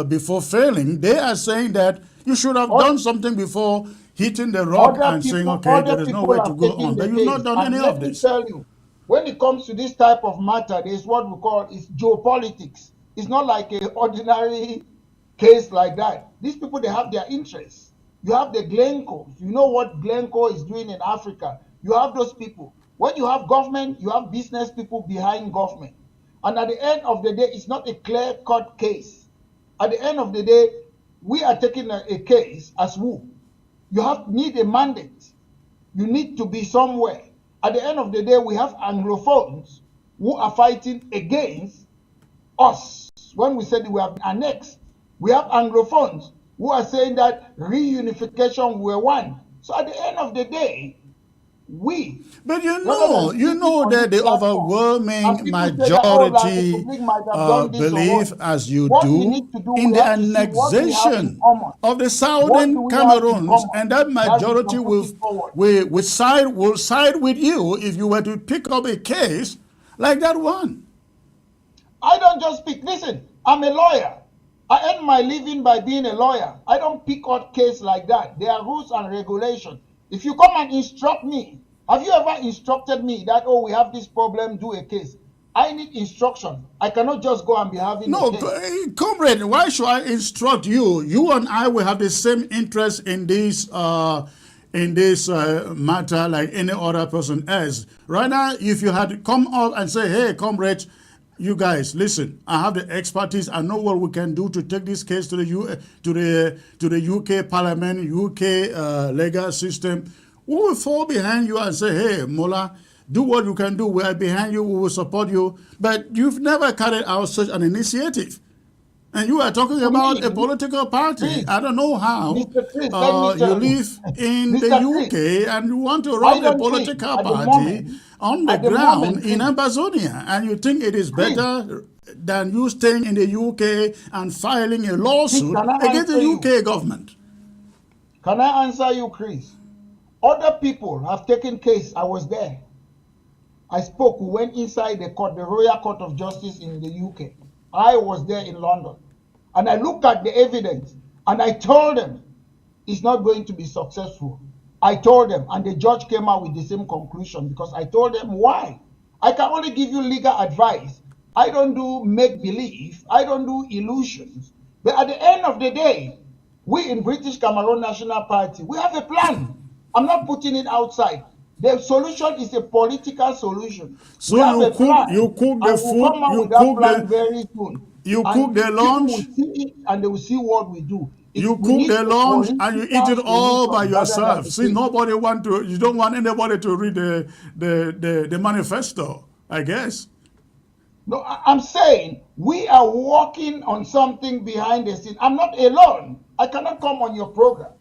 before failing. They are saying that you should have done something before hitting the rock and saying, okay, there is no way to go on. But you've not done any of this. Let me tell you, when it comes to this type of matter, there's what we call is geopolitics. It's not like an ordinary case like that. These people, they have their interests. You have the Glencoe. You know what Glencoe is doing in Africa. You have those people. When you have government, you have business people behind government. And at the end of the day, it's not a clear-cut case. At the end of the day, we are taking a case as who? You need a mandate. You need to be somewhere. At the end of the day, we have Anglophones who are fighting against us. When we said we have been annexed, we have Anglophones who are saying that reunification were one. So at the end of the day, but you know that the overwhelming majority believe, as you do, in the annexation of the southern Cameroons, and that majority will side with you if you were to pick up a case like that one. I don't just pick. Listen, I'm a lawyer. I earn my living by being a lawyer. I don't pick out case like that. There are rules and regulations. If you come and instruct me, have you ever instructed me that, oh, we have this problem, do a case? I need instruction. I cannot just go and be having a case. No, comrade, why should I instruct you? You and I will have the same interest in this matter like any other person else. Right now, if you had come up and say, hey, comrade, you guys, listen, I have the expertise. I know what we can do to take this case to the UK Parliament, UK legal system. We will fall behind you and say, hey, Mola, do what you can do. We are behind you. We will support you. But you've never carried out such an initiative. And you are talking about a political party. I don't know how you live in the UK and you want to run a political party on the ground in Amazonia, and you think it is better than you staying in the UK and filing a lawsuit against the UK government. Can I answer you, Chris? Other people have taken case. I was there. I spoke. We went inside the court, the Royal Court of Justice in the UK. I was there in London. And I looked at the evidence and I told them it's not going to be successful. I told them, and the judge came out with the same conclusion because I told them why. I can only give you legal advice. I don't do make-believe. I don't do illusions. But at the end of the day, we in British Cameroon National Party, we have a plan. I'm not putting it outside. The solution is a political solution. So you cook the food, very soon. You cook the lunch, will see it and they will see what we do. You cook the lunch and you eat it all by yourself. See, you don't want anybody to read the manifesto, I guess. No, I'm saying we are working on something behind the scene. I'm not alone. I cannot come on your program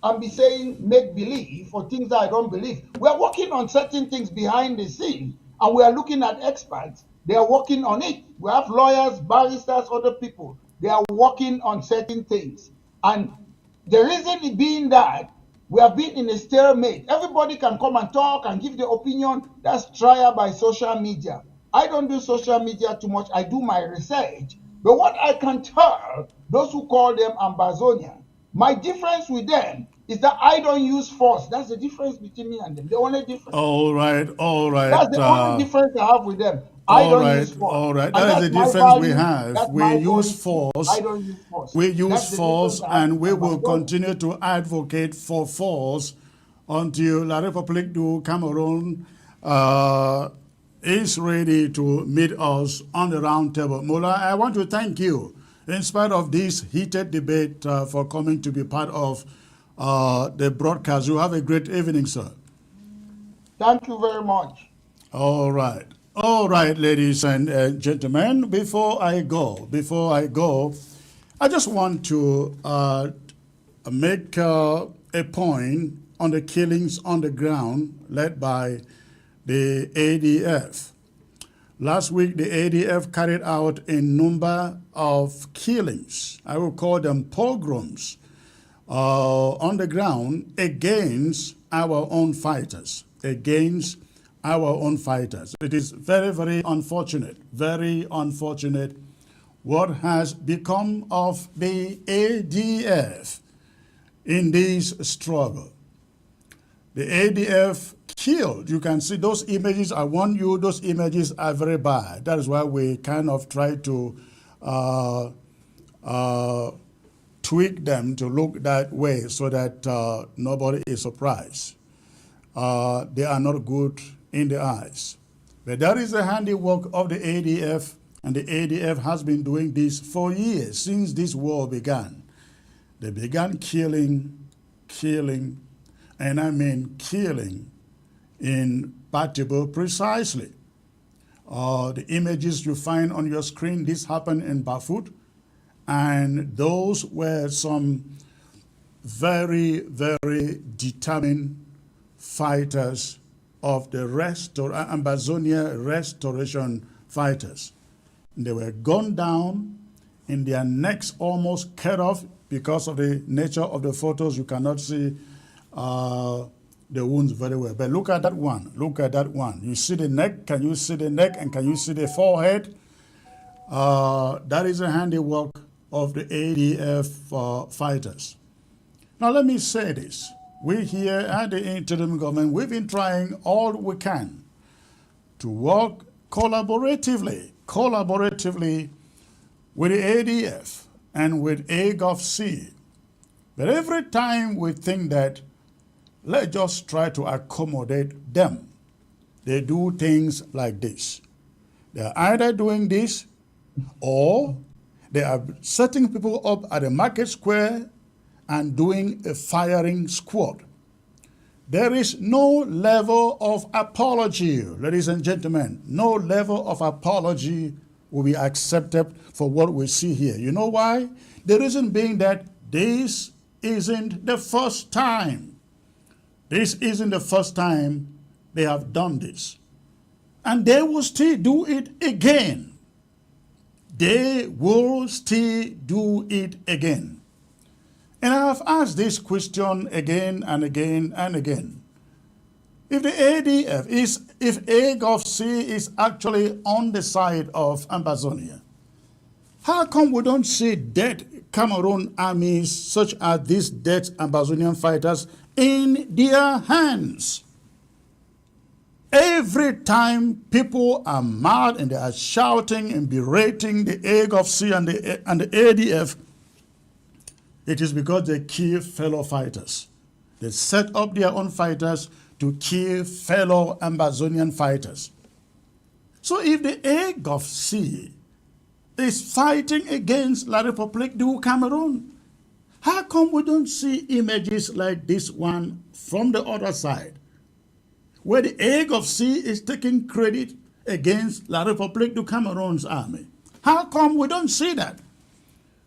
and be saying make believe or things that I don't believe. We are working on certain things behind the scene and we are looking at experts. They are working on it. We have lawyers, barristers, other people. They are working on certain things. And the reason being that we have been in a stalemate. Everybody can come and talk and give their opinion. That's trial by social media. I don't do social media too much. I do my research. But what I can tell those who call them Ambazonian, my difference with them is that I don't use force. That's the difference between me and them. The only difference. All right. That's the only difference I have with them. I don't use force. All right. That is the difference we have. We use force. I don't use force. We use force, and we will continue to advocate for force until La République du Cameroon is ready to meet us on the round table. Mola, I want to thank you, in spite of this heated debate, for coming to be part of the broadcast. You have a great evening, sir. Thank you very much. All right, ladies and gentlemen, before I go, I just want to make a point on the killings on the ground led by the ADF. Last week, the ADF carried out a number of killings. I will call them pogroms on the ground against our own fighters. It is very, very unfortunate what has become of the ADF in this struggle. The ADF killed. You can see those images. I warn you, those images are very bad. That is why we kind of try to tweak them to look that way so that nobody is surprised. They are not good in the eyes. But that is the handiwork of the ADF and the ADF has been doing this for years, since this war began. They began killing, and I mean killing in Batibo precisely. The images you find on your screen, this happened in Bafut, and those were some very, very determined fighters of the Ambazonia restoration fighters. They were gunned down, in their necks almost cut off. Because of the nature of the photos, you cannot see the wounds very well. But look at that one. Look at that one. You see the neck? Can you see the neck? And can you see the forehead? That is a handiwork of the ADF fighters. Now, let me say this. We here at the interim government, we've been trying all we can to work collaboratively with the ADF and with AGOV-C. But every time we think that, let's just try to accommodate them, they do things like this. They're either doing this, or they are setting people up at the market square and doing a firing squad. There is no level of apology, ladies and gentlemen. No level of apology will be accepted for what we see here. You know why? The reason being that this isn't the first time. This isn't the first time they have done this. And they will still do it again. They will still do it again. And I have asked this question again and again and again. If the ADF if AGOV-C is actually on the side of Ambazonia, how come we don't see dead Cameroon armies such as these dead Ambazonian fighters in their hands? Every time people are mad and they are shouting and berating the AGOV-C and the ADF, it is because they kill fellow fighters. They set up their own fighters to kill fellow Ambazonian fighters. So if the AGOV-C is fighting against La République du Cameroon, how come we don't see images like this one from the other side, where the AGOV-C is taking credit against La République du Cameroon's army? How come we don't see that?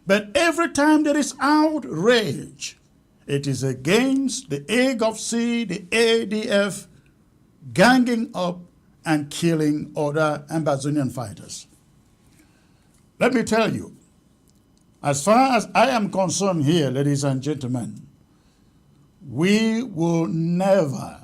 But every time there is outrage, it is against the AGOV-C, the ADF, ganging up and killing other Ambazonian fighters. Let me tell you, as far as I am concerned here, ladies and gentlemen, we will never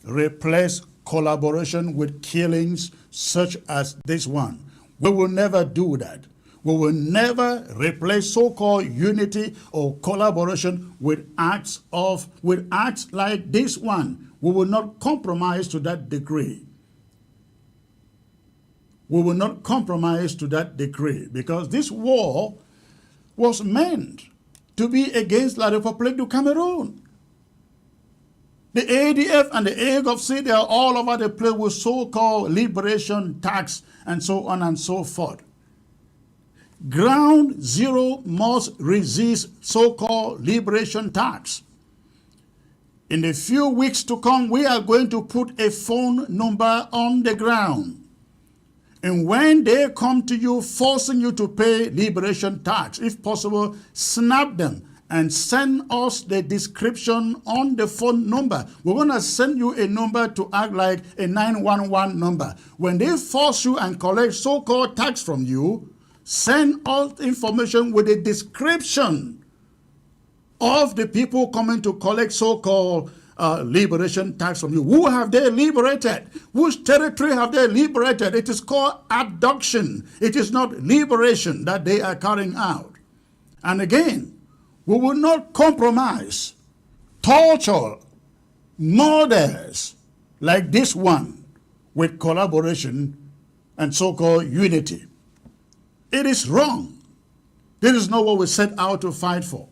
replace collaboration with killings such as this one. We will never do that. We will never replace so-called unity or collaboration with acts like this one. We will not compromise to that degree. We will not compromise to that degree, because this war was meant to be against La République du Cameroon. The ADF and the AGOV-C, they are all over the place with so-called liberation tax and so on and so forth. Ground Zero must resist so-called liberation tax. In the few weeks to come, we are going to put a phone number on the ground. And when they come to you forcing you to pay liberation tax, if possible, snap them and send us the description on the phone number. We're going to send you a number to act like a 911 number. When they force you and collect so-called tax from you, send us information with a description of the people coming to collect so-called liberation tax from you. Who have they liberated? Which territory have they liberated? It is called abduction. It is not liberation that they are carrying out. And again, we will not compromise, torture, murders like this one with collaboration and so-called unity. It is wrong. This is not what we set out to fight for.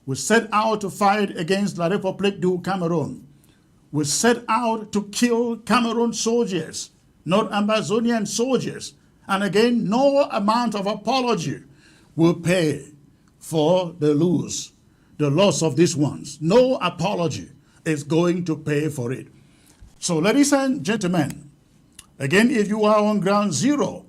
We set out to fight against La République du Cameroon. We set out to kill Cameroon soldiers, not Ambazonian soldiers. And again, no amount of apology will pay for the loss of these ones. No apology is going to pay for it. So, ladies and gentlemen, again, if you are on ground zero,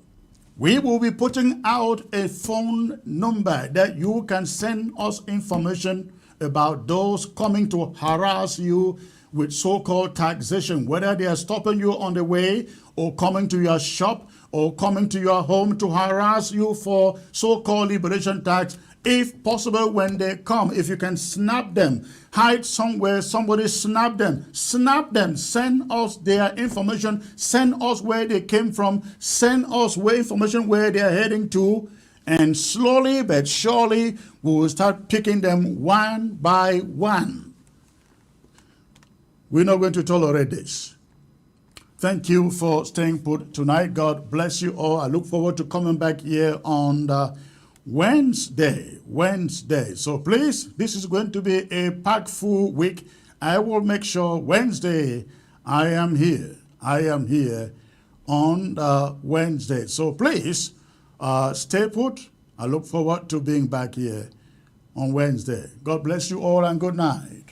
we will be putting out a phone number that you can send us information about those coming to harass you with so-called taxation, whether they are stopping you on the way or coming to your shop or coming to your home to harass you for so-called liberation tax. If possible, when they come, if you can snap them, hide somewhere, somebody snap them, send us their information, send us where they came from, send us information where they are heading to, and slowly but surely we will start picking them one by one. We're not going to tolerate this. Thank you for staying put tonight. God bless you all. I look forward to coming back here on Wednesday. So please, this is going to be a packed full week. I will make sure Wednesday I am here on Wednesday. So please stay put. I look forward to being back here on Wednesday. God bless you all and good night.